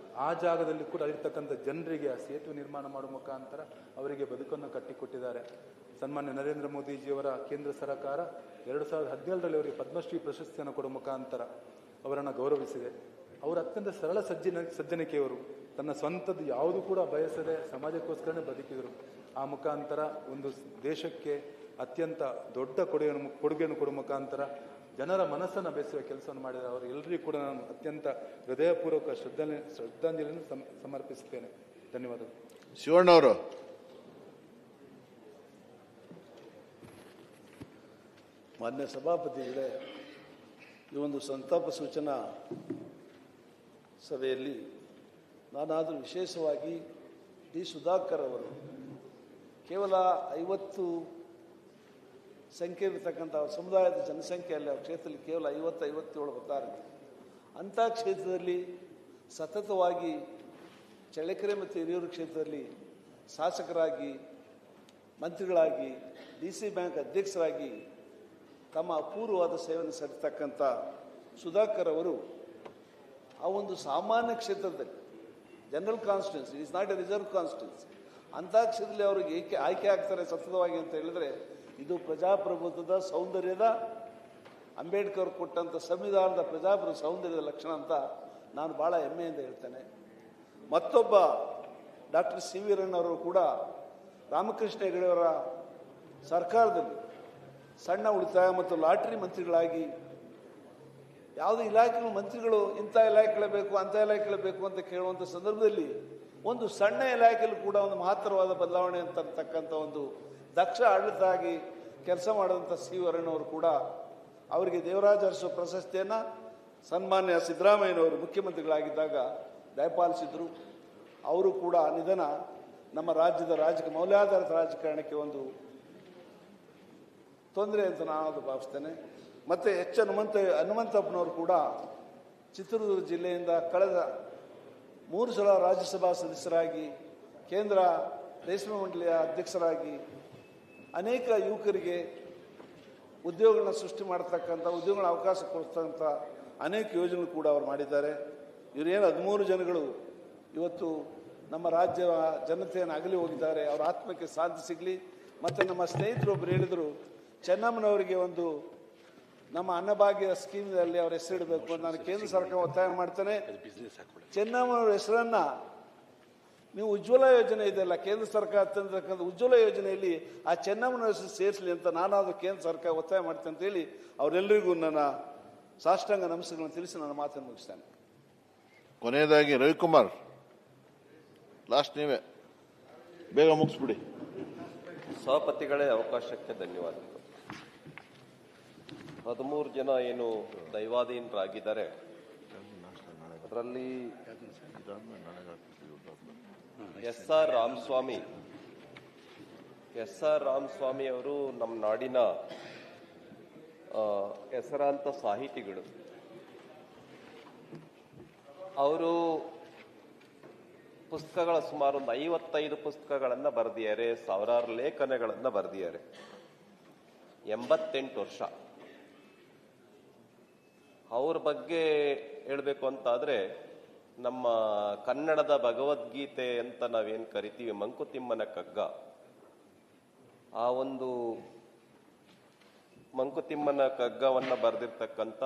ಆ ಜಾಗದಲ್ಲಿ ಕೂಡ ಅಲ್ಲಿರ್ತಕ್ಕಂಥ ಜನರಿಗೆ ಆ ಸೇತುವೆ ನಿರ್ಮಾಣ ಮಾಡುವ ಮುಖಾಂತರ ಅವರಿಗೆ ಬದುಕನ್ನು ಕಟ್ಟಿಕೊಟ್ಟಿದ್ದಾರೆ. ಸನ್ಮಾನ್ಯ ನರೇಂದ್ರ ಮೋದಿಜಿಯವರ ಕೇಂದ್ರ ಸರ್ಕಾರ 2017ರಲ್ಲಿ ಅವರಿಗೆ ಪದ್ಮಶ್ರೀ ಪ್ರಶಸ್ತಿಯನ್ನು ಕೊಡುವ ಮುಖಾಂತರ ಅವರನ್ನು ಗೌರವಿಸಿದೆ. ಅವರು ಅತ್ಯಂತ ಸರಳ ಸಜ್ಜನಿಕೆಯವರು, ತನ್ನ ಸ್ವಂತದ್ದು ಯಾವುದು ಕೂಡ ಬಯಸದೆ ಸಮಾಜಕ್ಕೋಸ್ಕರನೇ ಬದುಕಿದರು. ಆ ಮುಖಾಂತರ ಒಂದು ದೇಶಕ್ಕೆ ಅತ್ಯಂತ ದೊಡ್ಡ ಕೊಡುಗೆಯನ್ನು ಕೊಡುವ ಮುಖಾಂತರ ಜನರ ಮನಸ್ಸನ್ನು ಬೆಸೆಯುವ ಕೆಲಸವನ್ನು ಮಾಡಿದ ಅವರು ಎಲ್ಲರಿಗೂ ಕೂಡ ನಾನು ಅತ್ಯಂತ ಹೃದಯಪೂರ್ವಕ ಶ್ರದ್ಧಾಂಜಲಿಯನ್ನು ಸಮರ್ಪಿಸುತ್ತೇನೆ. ಧನ್ಯವಾದಗಳು. ಶಿವಣ್ಣವರು. ಮಾನ್ಯ ಸಭಾಪತಿಗಳೇ, ಈ ಒಂದು ಸಂತಾಪ ಸೂಚನಾ ಸಭೆಯಲ್ಲಿ ನಾನಾದರೂ ವಿಶೇಷವಾಗಿ ಡಿ ಸುಧಾಕರ್ ಅವರು ಕೇವಲ 50 ಸಂಖ್ಯೆ ಇರತಕ್ಕಂಥ ಸಮುದಾಯದ ಜನಸಂಖ್ಯೆಯಲ್ಲಿ ಆ ಕ್ಷೇತ್ರದಲ್ಲಿ ಕೇವಲ 50-57 ಬರ್ತಾರೆ. ಅಂಥ ಕ್ಷೇತ್ರದಲ್ಲಿ ಸತತವಾಗಿ ಚಳ್ಳಕೆರೆ ಮತ್ತು ಹಿರಿಯೂರು ಕ್ಷೇತ್ರದಲ್ಲಿ ಶಾಸಕರಾಗಿ, ಮಂತ್ರಿಗಳಾಗಿ, DC ಬ್ಯಾಂಕ್ ಅಧ್ಯಕ್ಷರಾಗಿ ತಮ್ಮ ಅಪೂರ್ವವಾದ ಸೇವೆಯನ್ನು ಸಲ್ಲಿಸತಕ್ಕಂಥ ಸುಧಾಕರ್ ಅವರು ಆ ಒಂದು ಸಾಮಾನ್ಯ ಕ್ಷೇತ್ರದಲ್ಲಿ, general constituency, it is not A reserve constituency, ಅಂಥ ಕ್ಷೇತ್ರದಲ್ಲಿ ಅವರಿಗೆ ಆಯ್ಕೆ ಆಗ್ತಾರೆ ಸತತವಾಗಿ ಅಂತ ಹೇಳಿದ್ರೆ ಇದು ಪ್ರಜಾಪ್ರಭುತ್ವದ ಸೌಂದರ್ಯದ, ಅಂಬೇಡ್ಕರ್ ಕೊಟ್ಟಂಥ ಸಂವಿಧಾನದ ಪ್ರಜಾಪ್ರಭುತ್ವ ಸೌಂದರ್ಯದ ಲಕ್ಷಣ ಅಂತ ನಾನು ಭಾಳ ಹೆಮ್ಮೆಯಿಂದ ಹೇಳ್ತೇನೆ. ಮತ್ತೊಬ್ಬ ಡಾಕ್ಟರ್ CV ರಣ್ಣವರು ಕೂಡ ರಾಮಕೃಷ್ಣ ಹೆಗಡೆಯವರ ಸರ್ಕಾರದಲ್ಲಿ ಸಣ್ಣ ಉಳಿತಾಯ ಮತ್ತು ಲಾಟ್ರಿ ಮಂತ್ರಿಗಳಾಗಿ ಯಾವುದೇ ಇಲಾಖೆಗಳು ಮಂತ್ರಿಗಳು ಇಂಥ ಇಲಾಖೆಗಳೇ ಬೇಕು, ಅಂಥ ಇಲಾಖೆಗಳೇ ಬೇಕು ಅಂತ ಕೇಳುವಂಥ ಸಂದರ್ಭದಲ್ಲಿ ಒಂದು ಸಣ್ಣ ಇಲಾಖೆಯಲ್ಲೂ ಕೂಡ ಒಂದು ಮಹತ್ತರವಾದ ಬದಲಾವಣೆ ಅಂತಕ್ಕಂಥ ಒಂದು ದಕ್ಷ ಆಡಳಿತ ಆಗಿ ಕೆಲಸ ಮಾಡಿದಂಥ CV ರಣ್ಣವರು ಕೂಡ ಅವರಿಗೆ ದೇವರಾಜ ಅರಸು ಪ್ರಶಸ್ತಿಯನ್ನು ಸನ್ಮಾನ್ಯ ಸಿದ್ದರಾಮಯ್ಯನವರು ಮುಖ್ಯಮಂತ್ರಿಗಳಾಗಿದ್ದಾಗ ದಯಪಾಲಿಸಿದರು. ಅವರು ಕೂಡ ನಿಧನ ನಮ್ಮ ರಾಜ್ಯದ ಮೌಲ್ಯಾಧಾರಿತ ರಾಜಕಾರಣಕ್ಕೆ ಒಂದು ತೊಂದರೆ ಅಂತ ನಾನು ಭಾವಿಸ್ತೇನೆ. ಮತ್ತು ಹನುಮಂತಪ್ಪನವರು ಕೂಡ ಚಿತ್ರದುರ್ಗ ಜಿಲ್ಲೆಯಿಂದ ಕಳೆದ 3 ಸಲ ರಾಜ್ಯಸಭಾ ಸದಸ್ಯರಾಗಿ, ಕೇಂದ್ರ ರೇಷ್ಮೆ ಮಂಡಳಿಯ ಅಧ್ಯಕ್ಷರಾಗಿ ಅನೇಕ ಯುವಕರಿಗೆ ಉದ್ಯೋಗಗಳನ್ನ ಸೃಷ್ಟಿ ಮಾಡತಕ್ಕಂಥ, ಉದ್ಯೋಗಗಳ ಅವಕಾಶ ಕೊಡ್ತಕ್ಕಂಥ ಅನೇಕ ಯೋಜನೆಗಳು ಕೂಡ ಅವರು ಮಾಡಿದ್ದಾರೆ. ಇವರೇನು 13 ಜನಗಳು ಇವತ್ತು ನಮ್ಮ ರಾಜ್ಯ ಜನತೆಯನ್ನು ಅಗಲಿ ಹೋಗಿದ್ದಾರೆ. ಅವರ ಆತ್ಮಕ್ಕೆ ಶಾಂತಿ ಸಿಗಲಿ. ಮತ್ತು ನಮ್ಮ ಸ್ನೇಹಿತರು ಒಬ್ಬರು ಹೇಳಿದರು, ಚೆನ್ನಮ್ಮನವರಿಗೆ ಒಂದು ನಮ್ಮ ಅನ್ನಭಾಗ್ಯ ಸ್ಕೀಮ್ನಲ್ಲಿ ಅವ್ರ ಹೆಸರಿಡಬೇಕು ಅಂತ. ನಾನು ಕೇಂದ್ರ ಸರ್ಕಾರ ಒತ್ತಾಯ ಮಾಡ್ತೇನೆ. ಚೆನ್ನಮ್ಮನವರ ಹೆಸರನ್ನ ನೀವು ಉಜ್ವಲ ಯೋಜನೆ ಇದೆಯಲ್ಲ, ಕೇಂದ್ರ ಸರ್ಕಾರ ತಂದಿರತಕ್ಕಂಥ ಉಜ್ವಲ ಯೋಜನೆಯಲ್ಲಿ ಆ ಚೆನ್ನಮ್ಮನ ಹೆಸರು ಸೇರಿಸಲಿ ಅಂತ ನಾನಾದರೂ ಕೇಂದ್ರ ಸರ್ಕಾರ ಒತ್ತಾಯ ಮಾಡ್ತೇನೆ ಅಂತ ಹೇಳಿ ಅವರೆಲ್ಲರಿಗೂ ನನ್ನ ಸಾಷ್ಟಾಂಗ ನಮಸ್ಕಾರಗಳನ್ನು ತಿಳಿಸಿ ನನ್ನ ಮಾತನ್ನು ಮುಗಿಸ್ತೇನೆ. ಕೊನೆಯದಾಗಿ ರವಿಕುಮಾರ್, ಲಾಸ್ಟ್ ನೀವೇ, ಬೇಗ ಮುಗಿಸ್ಬಿಡಿ. ಸಭಾಪತಿಗಳೇ, ಅವಕಾಶಕ್ಕೆ ಧನ್ಯವಾದಗಳು. 13 ಜನ ಏನು ದೈವಾಧೀನರಾಗಿದ್ದಾರೆ, ಅದರಲ್ಲಿ SR ರಾಮಸ್ವಾಮಿ ಅವರು ನಮ್ಮ ನಾಡಿನ ಹೆಸರಾಂತ ಸಾಹಿತಿಗಳು. ಅವರು ಪುಸ್ತಕಗಳ ಸುಮಾರು ಒಂದು 55 ಪುಸ್ತಕಗಳನ್ನು ಬರೆದಿದ್ದಾರೆ, ಸಾವಿರಾರು ಲೇಖನಗಳನ್ನು ಬರೆದಿದ್ದಾರೆ. 88 ವರ್ಷ. ಅವ್ರ ಬಗ್ಗೆ ಹೇಳಬೇಕು ಅಂತಾದ್ರೆ, ನಮ್ಮ ಕನ್ನಡದ ಭಗವದ್ಗೀತೆ ಅಂತ ನಾವೇನು ಕರಿತೀವಿ, ಮಂಕುತಿಮ್ಮನ ಕಗ್ಗ, ಆ ಒಂದು ಮಂಕುತಿಮ್ಮನ ಕಗ್ಗವನ್ನು ಬರೆದಿರ್ತಕ್ಕಂಥ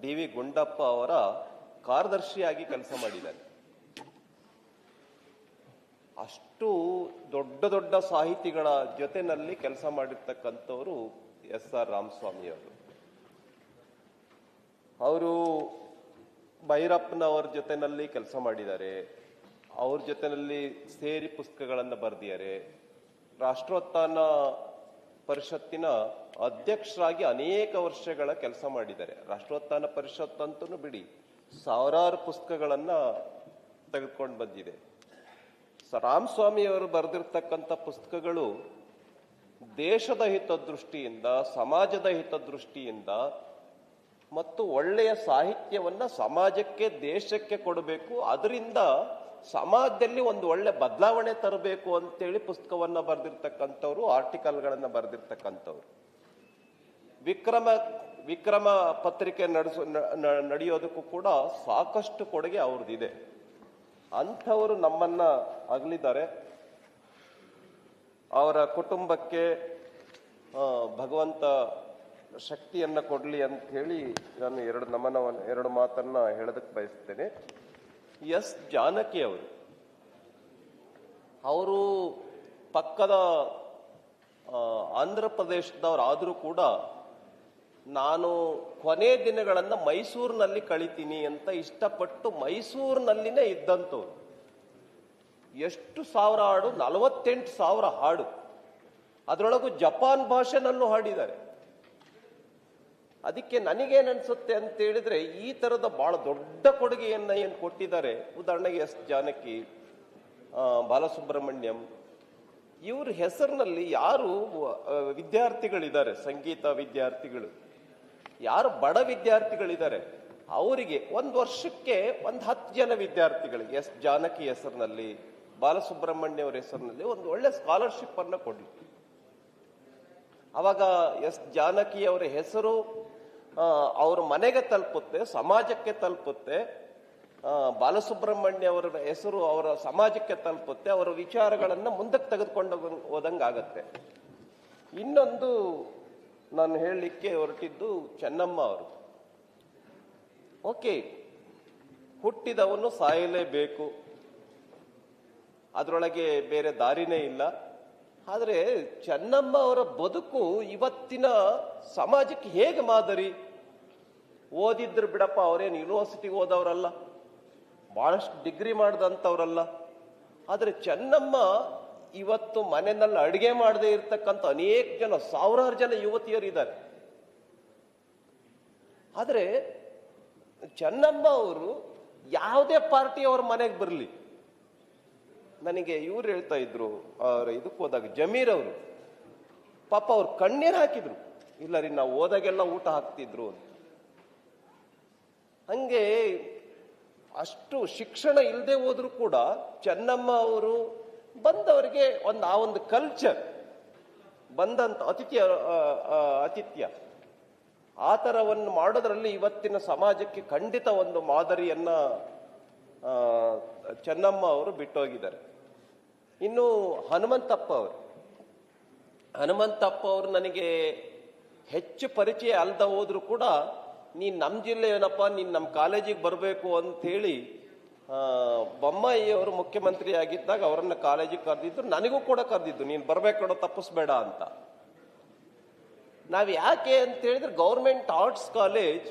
DV ಗುಂಡಪ್ಪ ಅವರ ಕಾರ್ಯದರ್ಶಿಯಾಗಿ ಕೆಲಸ ಮಾಡಿದ್ದಾರೆ. ಅಷ್ಟು ದೊಡ್ಡ ದೊಡ್ಡ ಸಾಹಿತಿಗಳ ಜೊತೆನಲ್ಲಿ ಕೆಲಸ ಮಾಡಿರ್ತಕ್ಕಂಥವರು SR ರಾಮಸ್ವಾಮಿ ಅವರು. ಅವರು ಭೈರಪ್ಪನವ್ರ ಜೊತೆನಲ್ಲಿ ಕೆಲಸ ಮಾಡಿದ್ದಾರೆ, ಅವ್ರ ಜೊತೆನಲ್ಲಿ ಸೇರಿ ಪುಸ್ತಕಗಳನ್ನು ಬರೆದಿದ್ದಾರೆ. ರಾಷ್ಟ್ರೋತ್ಥಾನ ಪರಿಷತ್ತಿನ ಅಧ್ಯಕ್ಷರಾಗಿ ಅನೇಕ ವರ್ಷಗಳ ಕೆಲಸ ಮಾಡಿದ್ದಾರೆ. ರಾಷ್ಟ್ರೋತ್ಥಾನ ಪರಿಷತ್ ಅಂತೂ ಬಿಡಿ, ಸಾವಿರಾರು ಪುಸ್ತಕಗಳನ್ನ ತೆಗೆದುಕೊಂಡು ಬಂದಿದೆ. ರಾಮಸ್ವಾಮಿ ಅವರು ಬರೆದಿರ್ತಕ್ಕಂಥ ಪುಸ್ತಕಗಳು ದೇಶದ ಹಿತದೃಷ್ಟಿಯಿಂದ, ಸಮಾಜದ ಹಿತದೃಷ್ಟಿಯಿಂದ ಮತ್ತು ಒಳ್ಳೆಯ ಸಾಹಿತ್ಯವನ್ನ ಸಮಾಜಕ್ಕೆ, ದೇಶಕ್ಕೆ ಕೊಡಬೇಕು, ಅದರಿಂದ ಸಮಾಜದಲ್ಲಿ ಒಂದು ಒಳ್ಳೆ ಬದಲಾವಣೆ ತರಬೇಕು ಅಂತೇಳಿ ಪುಸ್ತಕವನ್ನ ಬರೆದಿರ್ತಕ್ಕಂಥವ್ರು, ಆರ್ಟಿಕಲ್ಗಳನ್ನ ಬರೆದಿರ್ತಕ್ಕಂಥವ್ರು. ವಿಕ್ರಮ ಪತ್ರಿಕೆ ನಡೆಯೋದಕ್ಕೂ ಕೂಡ ಸಾಕಷ್ಟು ಕೊಡುಗೆ ಅವ್ರದ್ದಿದೆ. ಅಂಥವರು ನಮ್ಮನ್ನ ಅಗಲಿದ್ದಾರೆ. ಅವರ ಕುಟುಂಬಕ್ಕೆ ಭಗವಂತ ಶಕ್ತಿಯನ್ನ ಕೊಡ್ಲಿ ಅಂತ ಹೇಳಿ ನಾನು ಎರಡು ಮಾತನ್ನ ಹೇಳೋದಕ್ಕೆ ಬಯಸ್ತೇನೆ. S. ಜಾನಕಿ ಅವರು ಪಕ್ಕದ ಆಂಧ್ರ ಪ್ರದೇಶದವರಾದರೂ ಕೂಡ ನಾನು ಕೊನೆ ದಿನಗಳನ್ನ ಮೈಸೂರಿನಲ್ಲಿ ಕಳಿತೀನಿ ಅಂತ ಇಷ್ಟಪಟ್ಟು ಮೈಸೂರಿನಲ್ಲಿನೇ ಇದ್ದಂಥವ್ರು. ಎಷ್ಟು ಸಾವಿರ ಹಾಡು? 48,000 ಹಾಡು. ಅದರೊಳಗೂ ಜಪಾನ್ ಭಾಷೆನಲ್ಲೂ ಹಾಡಿದ್ದಾರೆ. ಅದಕ್ಕೆ ನನಗೇನನ್ಸುತ್ತೆ ಅಂತ ಹೇಳಿದ್ರೆ, ಈ ತರದ ಬಹಳ ದೊಡ್ಡ ಕೊಡುಗೆಯನ್ನ ಏನು ಕೊಟ್ಟಿದ್ದಾರೆ, ಉದಾಹರಣೆಗೆ S. ಜಾನಕಿ, ಬಾಲಸುಬ್ರಹ್ಮಣ್ಯಂ, ಇವ್ರ ಹೆಸರಿನಲ್ಲಿ ಯಾರು ವಿದ್ಯಾರ್ಥಿಗಳಿದ್ದಾರೆ, ಸಂಗೀತ ವಿದ್ಯಾರ್ಥಿಗಳು, ಯಾರು ಬಡ ವಿದ್ಯಾರ್ಥಿಗಳಿದ್ದಾರೆ, ಅವರಿಗೆ ಒಂದು ವರ್ಷಕ್ಕೆ 10 ಜನ ವಿದ್ಯಾರ್ಥಿಗಳಿಗೆ S. ಜಾನಕಿ ಹೆಸರಿನಲ್ಲಿ, ಬಾಲಸುಬ್ರಹ್ಮಣ್ಯ ಅವರ ಹೆಸರಿನಲ್ಲಿ ಒಂದು ಒಳ್ಳೆ ಸ್ಕಾಲರ್ಶಿಪ್ ಅನ್ನ ಕೊಡ್ಲಿ. ಅವಾಗ S. ಜಾನಕಿ ಅವರ ಹೆಸರು ಅವ್ರ ಮನೆಗೆ ತಲುಪುತ್ತೆ, ಸಮಾಜಕ್ಕೆ ತಲುಪುತ್ತೆ. ಬಾಲಸುಬ್ರಹ್ಮಣ್ಯ ಅವರ ಹೆಸರು ಅವರ ಸಮಾಜಕ್ಕೆ ತಲುಪುತ್ತೆ, ಅವರ ವಿಚಾರಗಳನ್ನ ಮುಂದಕ್ಕೆ ತೆಗೆದುಕೊಂಡು ಹೋದಂಗಾಗತ್ತೆ. ಇನ್ನೊಂದು ನಾನು ಹೇಳಲಿಕ್ಕೆ ಹೊರಟಿದ್ದು ಚೆನ್ನಮ್ಮ ಅವರು. ಓಕೆ, ಹುಟ್ಟಿದವನು ಸಾಯಲೇಬೇಕು, ಅದರೊಳಗೆ ಬೇರೆ ದಾರಿನೇ ಇಲ್ಲ. ಆದರೆ ಚೆನ್ನಮ್ಮ ಅವರ ಬದುಕು ಇವತ್ತಿನ ಸಮಾಜಕ್ಕೆ ಹೇಗೆ ಮಾದರಿ? ಓದಿದ್ರು ಬಿಡಪ್ಪ, ಅವರೇನು ಯೂನಿವರ್ಸಿಟಿಗೆ ಓದವರಲ್ಲ, ಬಹಳಷ್ಟು ಡಿಗ್ರಿ ಮಾಡಿದಂಥವ್ರಲ್ಲ. ಆದರೆ ಚೆನ್ನಮ್ಮ ಇವತ್ತು ಮನೆಯಲ್ಲಿ ಅಡಿಗೆ ಮಾಡದೇ ಇರ್ತಕ್ಕಂಥ ಅನೇಕ ಜನ, ಸಾವಿರಾರು ಜನ ಯುವತಿಯರಿದ್ದಾರೆ. ಆದರೆ ಚೆನ್ನಮ್ಮ ಅವರು ಯಾವುದೇ ಪಾರ್ಟಿ ಅವ್ರ ಮನೆಗೆ ಬರಲಿ, ನನಗೆ ಇವ್ರು ಹೇಳ್ತಾ ಇದ್ರು, ಅವ್ರ ಇದಕ್ಕೆ ಹೋದಾಗ ಜಮೀರ್ ಅವರು ಪಾಪ ಅವ್ರು ಕಣ್ಣೀರು ಹಾಕಿದ್ರು, ಇಲ್ಲ ರೀ ನಾವು ಹೋದಾಗೆಲ್ಲ ಊಟ ಹಾಕ್ತಿದ್ರು ಅಂತ. ಹಂಗೆ ಅಷ್ಟು ಶಿಕ್ಷಣ ಇಲ್ಲದೆ ಹೋದ್ರು ಕೂಡ ಚೆನ್ನಮ್ಮ ಅವರು ಬಂದವರಿಗೆ ಆ ಒಂದು ಕಲ್ಚರ್, ಬಂದಂತ ಆತಿಥ್ಯ ಆ ಥರವನ್ನು ಮಾಡೋದ್ರಲ್ಲಿ ಇವತ್ತಿನ ಸಮಾಜಕ್ಕೆ ಖಂಡಿತ ಒಂದು ಮಾದರಿಯನ್ನ ಚೆನ್ನಮ್ಮ ಅವರು ಬಿಟ್ಟೋಗಿದ್ದಾರೆ. ಇನ್ನು ಹನುಮಂತಪ್ಪ ಅವರು ನನಗೆ ಹೆಚ್ಚು ಪರಿಚಯ ಅಲ್ದ ಹೋದ್ರು ಕೂಡ ನೀನು ನಮ್ಮ ಜಿಲ್ಲೆ ಏನಪ್ಪ, ನೀನು ನಮ್ಮ ಕಾಲೇಜಿಗೆ ಬರಬೇಕು ಅಂತೇಳಿ ಬೊಮ್ಮಾಯಿ ಅವರು ಮುಖ್ಯಮಂತ್ರಿ ಆಗಿದ್ದಾಗ ಅವರನ್ನ ಕಾಲೇಜಿಗೆ ಕರೆದಿದ್ದು, ನನಗೂ ಕೂಡ ಕರೆದಿದ್ದು, ನೀನು ಬರ್ಬೇಕೋ ತಪ್ಪಿಸ್ಬೇಡ ಅಂತ. ನಾವು ಯಾಕೆ ಅಂತ ಹೇಳಿದ್ರೆ ಗೌರ್ಮೆಂಟ್ ಆರ್ಟ್ಸ್ ಕಾಲೇಜ್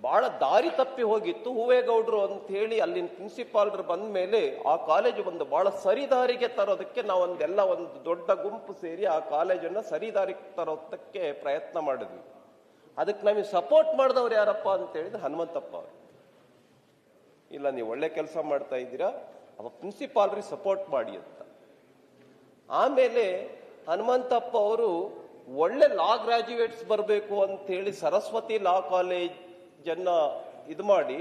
ಬಹಳ ದಾರಿ ತಪ್ಪಿ ಹೋಗಿತ್ತು. ಹೂವೇಗೌಡರು ಅಂತ ಹೇಳಿ ಅಲ್ಲಿನ ಪ್ರಿನ್ಸಿಪಾಲ್ರು ಬಂದ ಮೇಲೆ ಆ ಕಾಲೇಜು ಒಂದು ಬಹಳ ಸರಿದಾರಿಗೆ ತರೋದಕ್ಕೆ ಒಂದು ದೊಡ್ಡ ಗುಂಪು ಸೇರಿ ಆ ಕಾಲೇಜನ್ನ ಸರಿದಾರಿಗೆ ತರೋದಕ್ಕೆ ಪ್ರಯತ್ನ ಮಾಡಿದ್ವಿ. ಅದಕ್ಕೆ ನಮಗೆ ಸಪೋರ್ಟ್ ಮಾಡಿದವ್ರು ಯಾರಪ್ಪ ಅಂತ ಹೇಳಿದ್ರೆ ಹನುಮಂತಪ್ಪ ಅವರು. ಇಲ್ಲ, ನೀವು ಒಳ್ಳೆ ಕೆಲಸ ಮಾಡ್ತಾ ಇದ್ದೀರಾ, ಅವ ಪ್ರಿನ್ಸಿಪಾಲ್ರಿಗೆ ಸಪೋರ್ಟ್ ಮಾಡಿ ಅಂತ. ಆಮೇಲೆ ಹನುಮಂತಪ್ಪ ಅವರು ಒಳ್ಳೆ ಲಾ ಗ್ರಾಜ್ಯುಯೇಟ್ಸ್ ಬರಬೇಕು ಅಂತ ಹೇಳಿ ಸರಸ್ವತಿ ಲಾ ಕಾಲೇಜನ್ನ ಇದು ಮಾಡಿ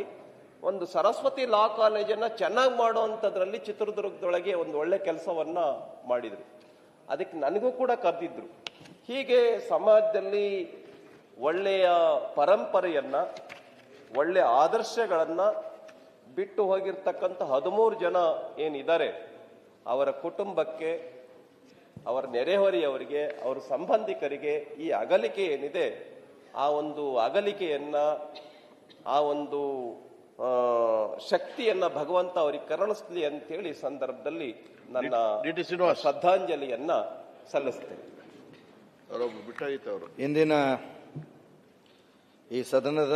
ಒಂದು ಸರಸ್ವತಿ ಲಾ ಕಾಲೇಜನ್ನ ಚೆನ್ನಾಗಿ ಮಾಡುವಂಥದ್ರಲ್ಲಿ ಚಿತ್ರದುರ್ಗದೊಳಗೆ ಒಂದು ಒಳ್ಳೆ ಕೆಲಸವನ್ನ ಮಾಡಿದ್ರು. ಅದಕ್ಕೆ ನನಗೂ ಕೂಡ ಕರೆದಿದ್ರು. ಹೀಗೆ ಸಮಾಜದಲ್ಲಿ ಒಳ್ಳೆಯ ಪರಂಪರೆಯನ್ನ, ಒಳ್ಳೆಯ ಆದರ್ಶಗಳನ್ನ ಬಿಟ್ಟು ಹೋಗಿರ್ತಕ್ಕಂಥ 13 ಜನ ಏನಿದ್ದಾರೆ ಅವರ ಕುಟುಂಬಕ್ಕೆ, ಅವರ ನೆರೆಹೊರೆಯವರಿಗೆ, ಅವರ ಸಂಬಂಧಿಕರಿಗೆ ಈ ಅಗಲಿಕೆ ಏನಿದೆ ಆ ಒಂದು ಅಗಲಿಕೆಯನ್ನ, ಆ ಒಂದು ಶಕ್ತಿಯನ್ನ ಭಗವಂತ ಅವರಿಗೆ ಕರುಣಿಸ್ಲಿ ಅಂತೇಳಿ ಸಂದರ್ಭದಲ್ಲಿ ನನ್ನ ಶ್ರದ್ಧಾಂಜಲಿಯನ್ನ ಸಲ್ಲಿಸ್ತೇನೆ. ಇಂದಿನ ಈ ಸದನದ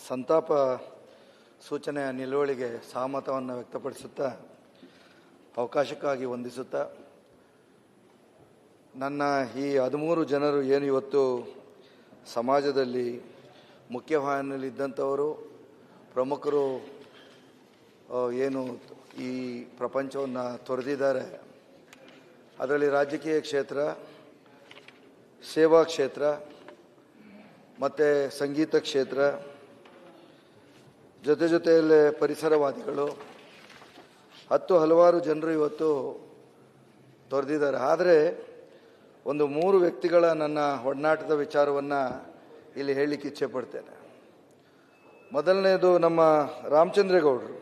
ಸಂತಾಪ ಸೂಚನೆಯ ನಿಲುವಳಿಗೆ ಸಹಮತವನ್ನು ವ್ಯಕ್ತಪಡಿಸುತ್ತಾ, ಅವಕಾಶಕ್ಕಾಗಿ ವಂದಿಸುತ್ತಾ, ನನ್ನ ಈ 13 ಜನರು ಏನು ಇವತ್ತು ಸಮಾಜದಲ್ಲಿ ಮುಖ್ಯವಾಹಿನಿಯಲ್ಲಿದ್ದಂಥವರು, ಪ್ರಮುಖರು, ಏನು ಈ ಪ್ರಪಂಚವನ್ನು ತೊರೆದಿದ್ದಾರೆ, ಅದರಲ್ಲಿ ರಾಜಕೀಯ ಕ್ಷೇತ್ರ, ಸೇವಾ ಕ್ಷೇತ್ರ ಮತ್ತು ಸಂಗೀತ ಕ್ಷೇತ್ರ, ಜೊತೆಯಲ್ಲೇ ಪರಿಸರವಾದಿಗಳು, ಹಲವಾರು ಜನರು ಇವತ್ತು ತೊರೆದಿದ್ದಾರೆ. ಆದರೆ ಒಂದು 3 ವ್ಯಕ್ತಿಗಳ ನನ್ನ ಒಡನಾಟದ ವಿಚಾರವನ್ನು ಇಲ್ಲಿ ಹೇಳಲಿಕ್ಕೆ ಇಚ್ಛೆ ಪಡ್ತೇನೆ. ಮೊದಲನೇದು ನಮ್ಮ ರಾಮಚಂದ್ರೇಗೌಡರು.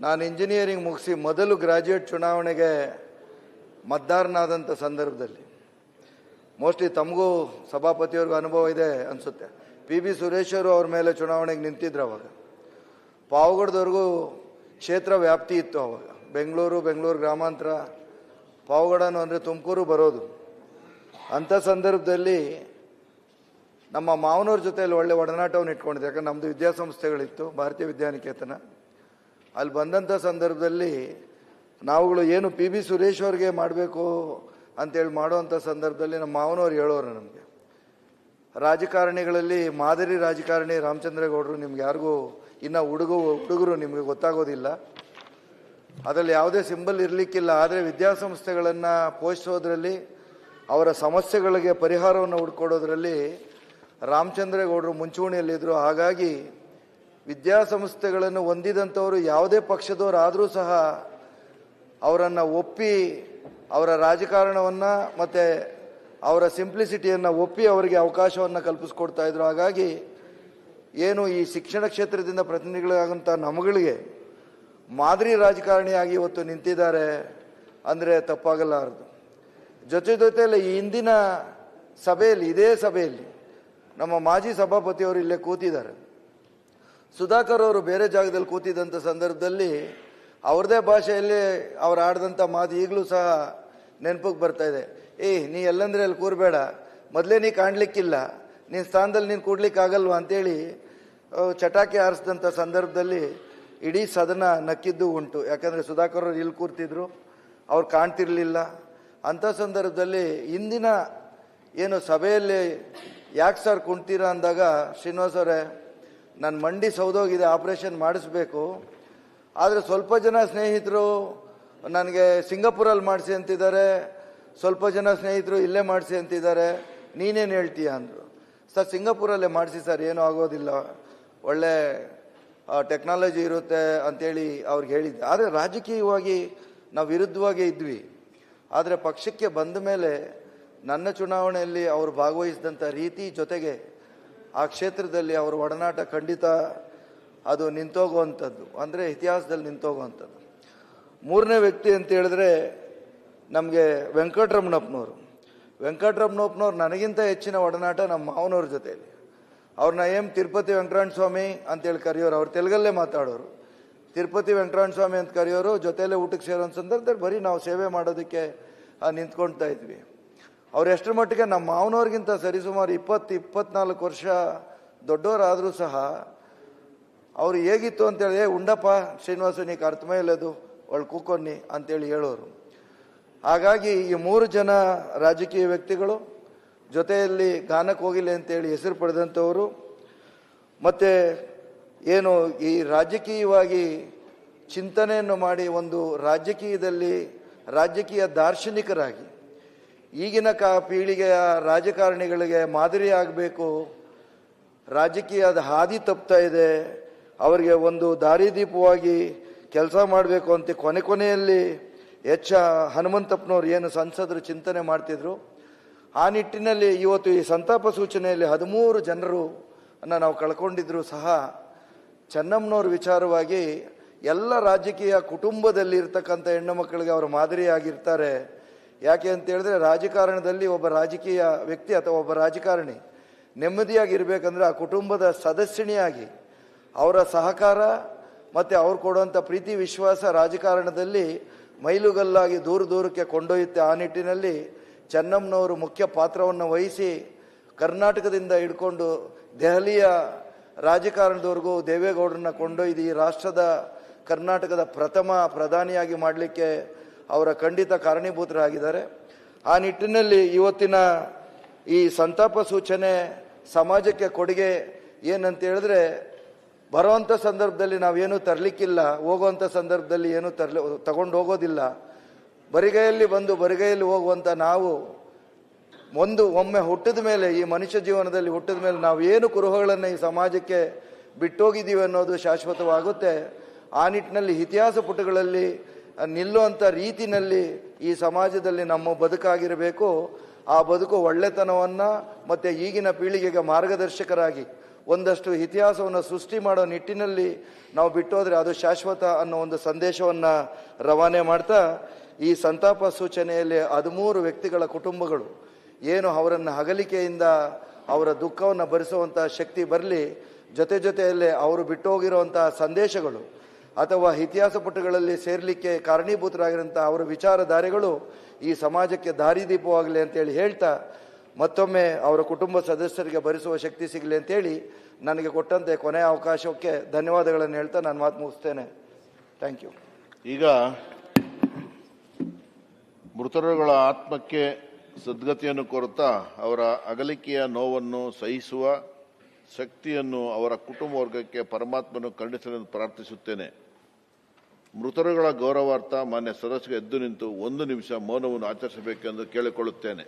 ನಾನು ಇಂಜಿನಿಯರಿಂಗ್ ಮುಗಿಸಿ ಮೊದಲು ಗ್ರಾಜ್ಯುಯೇಟ್ ಚುನಾವಣೆಗೆ ಮತದಾರನಾದಂಥ ಸಂದರ್ಭದಲ್ಲಿ, ಮೋಸ್ಟ್ಲಿ ತಮಗೂ ಸಭಾಪತಿಯವ್ರಿಗೂ ಅನುಭವ ಇದೆ ಅನಿಸುತ್ತೆ, PB ಸುರೇಶ್ ಅವರು ಅವ್ರ ಮೇಲೆ ಚುನಾವಣೆಗೆ ನಿಂತಿದ್ರು. ಅವಾಗ ಪಾವಗಡದವ್ರಿಗೂ ಕ್ಷೇತ್ರ ವ್ಯಾಪ್ತಿ ಇತ್ತು. ಅವಾಗ ಬೆಂಗಳೂರು ಗ್ರಾಮಾಂತರ, ಪಾವಗಡನು ಅಂದರೆ ತುಮಕೂರು ಬರೋದು. ಅಂಥ ಸಂದರ್ಭದಲ್ಲಿ ನಮ್ಮ ಮಾವನವ್ರ ಜೊತೆಯಲ್ಲಿ ಒಳ್ಳೆ ಒಡನಾಟವನ್ನು ಇಟ್ಕೊಂಡಿದ್ದೆ. ಯಾಕಂದ್ರೆ ನಮ್ಮದು ವಿದ್ಯಾಸಂಸ್ಥೆಗಳಿತ್ತು, ಭಾರತೀಯ ವಿದ್ಯಾನಿಕೇತನ. ಅಲ್ಲಿ ಬಂದಂಥ ಸಂದರ್ಭದಲ್ಲಿ ನಾವುಗಳು ಏನು PB ಸುರೇಶ್ ಅವ್ರಿಗೆ ಮಾಡಬೇಕು ಅಂತೇಳಿ ಮಾಡುವಂಥ ಸಂದರ್ಭದಲ್ಲಿ ನಮ್ಮ ಮಾವನವ್ರು ಹೇಳೋರು ನಮಗೆ, ರಾಜಕಾರಣಿಗಳಲ್ಲಿ ಮಾದರಿ ರಾಜಕಾರಣಿ ರಾಮಚಂದ್ರೇಗೌಡರು, ನಿಮ್ಗೆ ಯಾರಿಗೂ ಇನ್ನು ಹುಡುಗರು ನಿಮಗೆ ಗೊತ್ತಾಗೋದಿಲ್ಲ, ಅದರಲ್ಲಿ ಯಾವುದೇ ಸಿಂಬಲ್ ಇರಲಿಕ್ಕಿಲ್ಲ. ಆದರೆ ವಿದ್ಯಾಸಂಸ್ಥೆಗಳನ್ನು ಪೋಷಿಸೋದ್ರಲ್ಲಿ, ಅವರ ಸಮಸ್ಯೆಗಳಿಗೆ ಪರಿಹಾರವನ್ನು ಹುಡ್ಕೊಡೋದ್ರಲ್ಲಿ ರಾಮಚಂದ್ರೇಗೌಡರು ಮುಂಚೂಣಿಯಲ್ಲಿದ್ದರು. ಹಾಗಾಗಿ ವಿದ್ಯಾಸಂಸ್ಥೆಗಳನ್ನು ಹೊಂದಿದಂಥವರು ಯಾವುದೇ ಪಕ್ಷದವರು ಆದರೂ ಸಹ ಅವರನ್ನು ಒಪ್ಪಿ, ಅವರ ರಾಜಕಾರಣವನ್ನು ಮತ್ತು ಅವರ ಸಿಂಪ್ಲಿಸಿಟಿಯನ್ನು ಒಪ್ಪಿ ಅವರಿಗೆ ಅವಕಾಶವನ್ನು ಕಲ್ಪಿಸ್ಕೊಡ್ತಾ ಇದ್ರು. ಹಾಗಾಗಿ ಏನು ಈ ಶಿಕ್ಷಣ ಕ್ಷೇತ್ರದಿಂದ ಪ್ರತಿನಿಧಿಗಳಾಗಂಥ ನಮಗಳಿಗೆ ಮಾದರಿ ರಾಜಕಾರಣಿಯಾಗಿ ಇವತ್ತು ನಿಂತಿದ್ದಾರೆ ಅಂದರೆ ತಪ್ಪಾಗಲಾರದು. ಜೊತೆಯಲ್ಲಿ ಈ ಹಿಂದಿನ ಸಭೆಯಲ್ಲಿ, ಇದೇ ಸಭೆಯಲ್ಲಿ ನಮ್ಮ ಮಾಜಿ ಸಭಾಪತಿಯವರು ಇಲ್ಲೇ ಕೂತಿದ್ದಾರೆ. ಸುಧಾಕರ್ ಅವರು ಬೇರೆ ಜಾಗದಲ್ಲಿ ಕೂತಿದ್ದಂಥ ಸಂದರ್ಭದಲ್ಲಿ ಅವ್ರದೇ ಭಾಷೆಯಲ್ಲಿ ಅವ್ರು ಆಡಿದಂಥ ಮಾತು ಈಗಲೂ ಸಹ ನೆನಪಿಗೆ ಬರ್ತಾ ಇದೆ. ನೀ ಎಲ್ಲಂದ್ರೆ ಅಲ್ಲಿ ಕೂರಬೇಡ, ಮೊದಲೇ ನೀ ಕಾಣಲಿಕ್ಕಿಲ್ಲ, ನಿನ್ನ ಸ್ಥಾನದಲ್ಲಿ ನೀನು ಕೂಡ್ಲಿಕ್ಕಾಗಲ್ವಾ ಅಂತೇಳಿ ಚಟಾಕಿ ಹಾರಿಸಿದಂಥ ಸಂದರ್ಭದಲ್ಲಿ ಇಡೀ ಸದನ ನಕ್ಕಿದ್ದು ಉಂಟು. ಯಾಕಂದರೆ ಸುಧಾಕರ್ ಅವರು ಇಲ್ಲಿ ಕೂರ್ತಿದ್ರು, ಅವ್ರು ಕಾಣ್ತಿರ್ಲಿಲ್ಲ. ಅಂಥ ಸಂದರ್ಭದಲ್ಲಿ ಇಂದಿನ ಏನು ಸಭೆಯಲ್ಲಿ ಯಾಕೆ ಸರ್ ಕುಣ್ತೀರಾ ಅಂದಾಗ, ಶ್ರೀನಿವಾಸ್ ಅವರೇ, ನನ್ನ ಮಂಡಿ ಸೌದೋಗಿದೆ, ಆಪ್ರೇಷನ್ ಮಾಡಿಸ್ಬೇಕು, ಆದರೆ ಸ್ವಲ್ಪ ಜನ ಸ್ನೇಹಿತರು ನನಗೆ ಸಿಂಗಾಪುರಲ್ಲಿ ಮಾಡಿಸಿ ಅಂತಿದ್ದಾರೆ, ಸ್ವಲ್ಪ ಜನ ಸ್ನೇಹಿತರು ಇಲ್ಲೇ ಮಾಡಿಸಿ ಅಂತಿದ್ದಾರೆ, ನೀನೇನು ಹೇಳ್ತೀಯ ಅಂದರು. ಸರ್, ಸಿಂಗಾಪುರಲ್ಲೇ ಮಾಡಿಸಿ ಸರ್, ಏನೂ ಆಗೋದಿಲ್ಲ, ಒಳ್ಳೆ ಟೆಕ್ನಾಲಜಿ ಇರುತ್ತೆ ಅಂತೇಳಿ ಅವ್ರಿಗೆ ಹೇಳಿದ್ದೆ. ಆದರೆ ರಾಜಕೀಯವಾಗಿ ನಾವು ವಿರುದ್ಧವಾಗೇ ಇದ್ವಿ. ಆದರೆ ಪಕ್ಷಕ್ಕೆ ಬಂದ ಮೇಲೆ ನನ್ನ ಚುನಾವಣೆಯಲ್ಲಿ ಅವರು ಭಾಗವಹಿಸಿದಂಥ ರೀತಿ, ಜೊತೆಗೆ ಆ ಕ್ಷೇತ್ರದಲ್ಲಿ ಅವರ ಒಡನಾಟ ಖಂಡಿತ ಅದು ನಿಂತೋಗುವಂಥದ್ದು, ಅಂದರೆ ಇತಿಹಾಸದಲ್ಲಿ ನಿಂತೋಗುವಂಥದ್ದು. ಮೂರನೇ ವ್ಯಕ್ತಿ ಅಂತ ಹೇಳಿದ್ರೆ ನಮಗೆ ವೆಂಕಟರಮಣಪ್ಪನವರು. ವೆಂಕಟರಮಣಪ್ಪನವ್ರು ನನಗಿಂತ ಹೆಚ್ಚಿನ ಒಡನಾಟ ನಮ್ಮ ಮಾವನವ್ರ ಜೊತೆಯಲ್ಲಿ. ಅವ್ರನ್ನ ತಿರುಪತಿ ವೆಂಕಟರಮಣ ಸ್ವಾಮಿ ಅಂತೇಳಿ ಕರೆಯೋರು. ಅವ್ರು ತೆಲುಗಲ್ಲೇ ಮಾತಾಡೋರು. ತಿರುಪತಿ ವೆಂಕಟರಮಣ ಸ್ವಾಮಿ ಅಂತ ಕರೆಯೋರು. ಜೊತೆಯಲ್ಲೇ ಊಟಕ್ಕೆ ಸೇರೋ ಸಂದರ್ಭದಲ್ಲಿ ಬರೀ ನಾವು ಸೇವೆ ಮಾಡೋದಕ್ಕೆ ನಿಂತ್ಕೊಳ್ತಾ ಇದ್ವಿ. ಅವ್ರು ಎಷ್ಟರ ಮಟ್ಟಿಗೆ ನಮ್ಮ ಮಾವನವ್ರಿಗಿಂತ ಸರಿಸುಮಾರು 20-24 ವರ್ಷ ದೊಡ್ಡವರಾದರೂ ಸಹ ಅವ್ರು ಹೇಗಿತ್ತು ಅಂತೇಳಿ, ಉಂಡಪ್ಪ ಶ್ರೀನಿವಾಸ ನೀಕು ಅರ್ಥಮೇ ಇಲ್ಲದು ಒಳಗೆ ಕೂಕೊನ್ನಿ ಅಂತೇಳಿ ಹೇಳೋರು. ಹಾಗಾಗಿ ಈ 3 ಜನ ರಾಜಕೀಯ ವ್ಯಕ್ತಿಗಳು ಜೊತೆಯಲ್ಲಿ ಗಾನಕ್ಕೆ ಹೋಗಿಲ್ಲ ಅಂತೇಳಿ ಹೆಸರು ಪಡೆದಂಥವರು, ಮತ್ತು ಏನು ಈ ರಾಜಕೀಯವಾಗಿ ಚಿಂತನೆಯನ್ನು ಮಾಡಿ ಒಂದು ರಾಜಕೀಯದಲ್ಲಿ ರಾಜಕೀಯ ದಾರ್ಶನಿಕರಾಗಿ ಈಗಿನ ಪೀಳಿಗೆಯ ರಾಜಕಾರಣಿಗಳಿಗೆ ಮಾದರಿ ಆಗಬೇಕು, ರಾಜಕೀಯದ ಹಾದಿ ತಪ್ತಾ ಇದೆ, ಅವರಿಗೆ ಒಂದು ದಾರಿದೀಪವಾಗಿ ಕೆಲಸ ಮಾಡಬೇಕು ಅಂತ ಕೊನೆಯಲ್ಲಿ ಹನುಮಂತಪ್ಪನವ್ರು ಏನು ಸಂಸದರು ಚಿಂತನೆ ಮಾಡ್ತಿದ್ರು. ಆ ನಿಟ್ಟಿನಲ್ಲಿ ಇವತ್ತು ಈ ಸಂತಾಪ ಸೂಚನೆಯಲ್ಲಿ 13 ಜನರು ನಾವು ಕಳ್ಕೊಂಡಿದ್ರು ಸಹ ಚೆನ್ನಮ್ಮನವ್ರ ವಿಚಾರವಾಗಿ ಎಲ್ಲ ರಾಜಕೀಯ ಕುಟುಂಬದಲ್ಲಿ ಇರ್ತಕ್ಕಂಥ ಹೆಣ್ಣು ಮಕ್ಕಳಿಗೆ ಅವರು ಮಾದರಿಯಾಗಿರ್ತಾರೆ. ಯಾಕೆ ಅಂತ ಹೇಳಿದ್ರೆ, ರಾಜಕಾರಣದಲ್ಲಿ ಒಬ್ಬ ರಾಜಕೀಯ ವ್ಯಕ್ತಿ ಅಥವಾ ಒಬ್ಬ ರಾಜಕಾರಣಿ ನೆಮ್ಮದಿಯಾಗಿರ್ಬೇಕಂದ್ರೆ ಆ ಕುಟುಂಬದ ಸದಸ್ಯಣಿಯಾಗಿ ಅವರ ಸಹಕಾರ ಮತ್ತು ಅವ್ರು ಕೊಡುವಂಥ ಪ್ರೀತಿ ವಿಶ್ವಾಸ ರಾಜಕಾರಣದಲ್ಲಿ ಮೈಲುಗಲ್ಲಾಗಿ ದೂರಕ್ಕೆ ಕೊಂಡೊಯ್ಯುತ್ತೆ. ಆ ನಿಟ್ಟಿನಲ್ಲಿ ಚೆನ್ನಮ್ಮನವರು ಮುಖ್ಯ ಪಾತ್ರವನ್ನು ವಹಿಸಿ ಕರ್ನಾಟಕದಿಂದ ಹಿಡ್ಕೊಂಡು ದೆಹಲಿಯ ರಾಜಕಾರಣದವರೆಗೂ ದೇವೇಗೌಡರನ್ನ ಕೊಂಡೊಯ್ದು ಈ ರಾಷ್ಟ್ರದ ಕರ್ನಾಟಕದ ಪ್ರಥಮ ಪ್ರಧಾನಿಯಾಗಿ ಮಾಡಲಿಕ್ಕೆ ಅವರ ಖಂಡಿತ ಕಾರಣೀಭೂತರಾಗಿದ್ದಾರೆ. ಆ ನಿಟ್ಟಿನಲ್ಲಿ ಇವತ್ತಿನ ಈ ಸಂತಾಪ ಸೂಚನೆ ಸಮಾಜಕ್ಕೆ ಕೊಡುಗೆ ಏನಂತ ಹೇಳಿದ್ರೆ, ಬರುವಂಥ ಸಂದರ್ಭದಲ್ಲಿ ನಾವೇನು ತರಲಿಕ್ಕಿಲ್ಲ, ಹೋಗುವಂಥ ಸಂದರ್ಭದಲ್ಲಿ ಏನು ತಗೊಂಡು ಹೋಗೋದಿಲ್ಲ. ಬರಿಗೈಯಲ್ಲಿ ಬಂದು ಬರಿಗೈಯಲ್ಲಿ ಹೋಗುವಂಥ ನಾವು ಒಮ್ಮೆ ಹುಟ್ಟಿದ ಮೇಲೆ, ಈ ಮನುಷ್ಯ ಜೀವನದಲ್ಲಿ ಹುಟ್ಟಿದ ಮೇಲೆ ನಾವು ಏನು ಕುರುಹುಗಳನ್ನು ಈ ಸಮಾಜಕ್ಕೆ ಬಿಟ್ಟೋಗಿದ್ದೀವಿ ಅನ್ನೋದು ಶಾಶ್ವತವಾಗುತ್ತೆ. ಆ ನಿಟ್ಟಿನಲ್ಲಿ ಇತಿಹಾಸ ಪುಟಗಳಲ್ಲಿ ನಿಲ್ಲುವಂಥ ರೀತಿನಲ್ಲಿ ಈ ಸಮಾಜದಲ್ಲಿ ನಮ್ಮ ಬದುಕಾಗಿರಬೇಕು. ಆ ಬದುಕು ಒಳ್ಳೆತನವನ್ನು ಮತ್ತು ಈಗಿನ ಪೀಳಿಗೆಗೆ ಮಾರ್ಗದರ್ಶಕರಾಗಿ ಒಂದಷ್ಟು ಇತಿಹಾಸವನ್ನು ಸೃಷ್ಟಿ ಮಾಡೋ ನಿಟ್ಟಿನಲ್ಲಿ ನಾವು ಬಿಟ್ಟೋದ್ರೆ ಅದು ಶಾಶ್ವತ ಅನ್ನೋ ಒಂದು ಸಂದೇಶವನ್ನು ರವಾನೆ ಮಾಡ್ತಾ, ಈ ಸಂತಾಪ ಸೂಚನೆಯಲ್ಲಿ 13 ವ್ಯಕ್ತಿಗಳ ಕುಟುಂಬಗಳು ಏನು ಅವರನ್ನು ಅಗಲಿಕೆಯಿಂದ ಅವರ ದುಃಖವನ್ನು ಭರಿಸುವಂಥ ಶಕ್ತಿ ಬರಲಿ. ಜೊತೆಯಲ್ಲೇ ಅವರು ಬಿಟ್ಟೋಗಿರುವಂಥ ಸಂದೇಶಗಳು ಅಥವಾ ಇತಿಹಾಸ ಪುಟಗಳಲ್ಲಿ ಸೇರಲಿಕ್ಕೆ ಕಾರಣೀಭೂತರಾಗಿರೋಂಥ ಅವರ ವಿಚಾರಧಾರೆಗಳು ಈ ಸಮಾಜಕ್ಕೆ ದಾರಿದೀಪವಾಗಲಿ ಅಂತೇಳಿ ಹೇಳ್ತಾ, ಮತ್ತೊಮ್ಮೆ ಅವರ ಕುಟುಂಬ ಸದಸ್ಯರಿಗೆ ಭರಿಸುವ ಶಕ್ತಿ ಸಿಗಲಿ ಅಂತೇಳಿ ನನಗೆ ಕೊಟ್ಟಂತೆ ಕೊನೆಯ ಅವಕಾಶಕ್ಕೆ ಧನ್ಯವಾದಗಳನ್ನು ಹೇಳ್ತಾ ನಾನು ಮಾತು ಮುಗಿಸ್ತೇನೆ. Thank you. ಈಗ ಮೃತರುಗಳ ಆತ್ಮಕ್ಕೆ ಸದ್ಗತಿಯನ್ನು ಕೋರುತ್ತಾ ಅವರ ಅಗಲಿಕೆಯ ನೋವನ್ನು ಸಹಿಸುವ ಶಕ್ತಿಯನ್ನು ಅವರ ಕುಟುಂಬ ವರ್ಗಕ್ಕೆ ಪರಮಾತ್ಮನು ಕರುಣಿಸಲೆಂದು ಪ್ರಾರ್ಥಿಸುತ್ತೇನೆ. ಮೃತರುಗಳ ಗೌರವಾರ್ಥ ಮಾನ್ಯ ಸದಸ್ಯರು ಎದ್ದು ನಿಂತು 1 ನಿಮಿಷ ಮೌನವನ್ನು ಆಚರಿಸಬೇಕೆಂದು ಕೇಳಿಕೊಳ್ಳುತ್ತೇನೆ.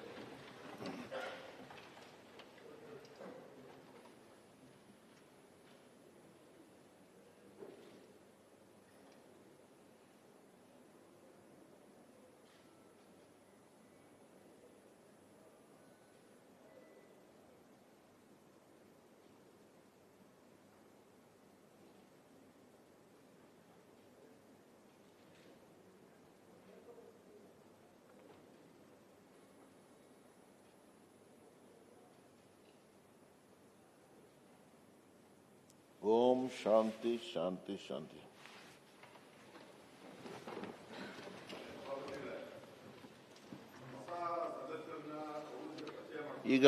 ಓಂ ಶಾಂತಿ ಶಾಂತಿ ಶಾಂತಿ. ಈಗ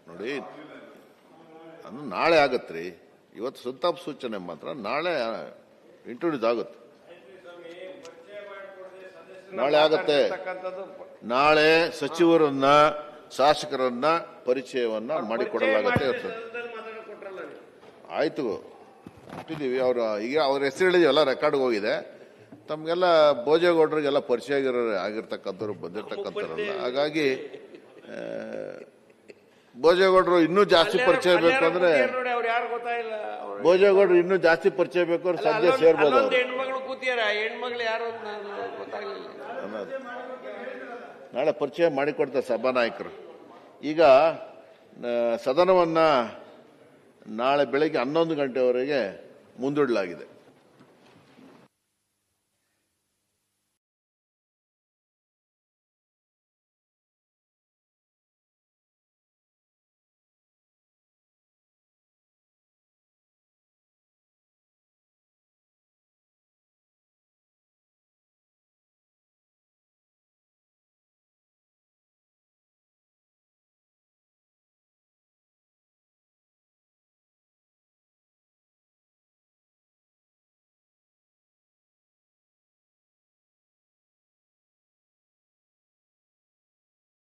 ನೋಡಿ, ಅದು ನಾಳೆ ಆಗತ್ರಿ. ಇವತ್ತು ಸಂತಾಪ ಸೂಚನೆ ಮಾತ್ರ ನಾಳೆ ಇಂಟ್ರೊಡ್ಯೂಸ್ ಆಗುತ್ತೆ. ನಾಳೆ ಆಗತ್ತೆ. ನಾಳೆ ಸಚಿವರನ್ನ ಶಾಸಕರನ್ನ ಪರಿಚಯವನ್ನ ಮಾಡಿಕೊಡಲಾಗತ್ತೆ. ಆಯ್ತು, ಕೊಟ್ಟಿದ್ದೀವಿ. ಈಗ ಅವ್ರ ಹೆಸರು ಹೇಳಿದೀವಲ್ಲ, ರೆಕಾರ್ಡ್ಗೆ ಹೋಗಿದೆ. ತಮಗೆಲ್ಲ ಭೋಜೇಗೌಡರಿಗೆಲ್ಲ ಪರಿಚಯ ಆಗಿರ್ತಕ್ಕಂಥವ್ರು ಬಂದಿರ್ತಕ್ಕಂಥವ್ರಲ್ಲ. ಹಾಗಾಗಿ ಭೋಜೇಗೌಡರು ಇನ್ನೂ ಜಾಸ್ತಿ ಪರಿಚಯ ಬೇಕು ಅಂದ್ರೆ, ಭೋಜೇಗೌಡರು ಇನ್ನೂ ಜಾಸ್ತಿ ಪರಿಚಯ ಬೇಕು ಅಂದ್ರೆ ಸದ್ಯ ಸೇರ್ಬೋದು. ನಾಳೆ ಪರಿಚಯ ಮಾಡಿಕೊಡ್ತಾರೆ ಸಭಾನಾಯಕರು. ಈಗ ಸದನವನ್ನ ನಾಳೆ ಬೆಳಗ್ಗೆ 11 ಗಂಟೆವರೆಗೆ ಮುಂದೂಡಲಾಗಿದೆ.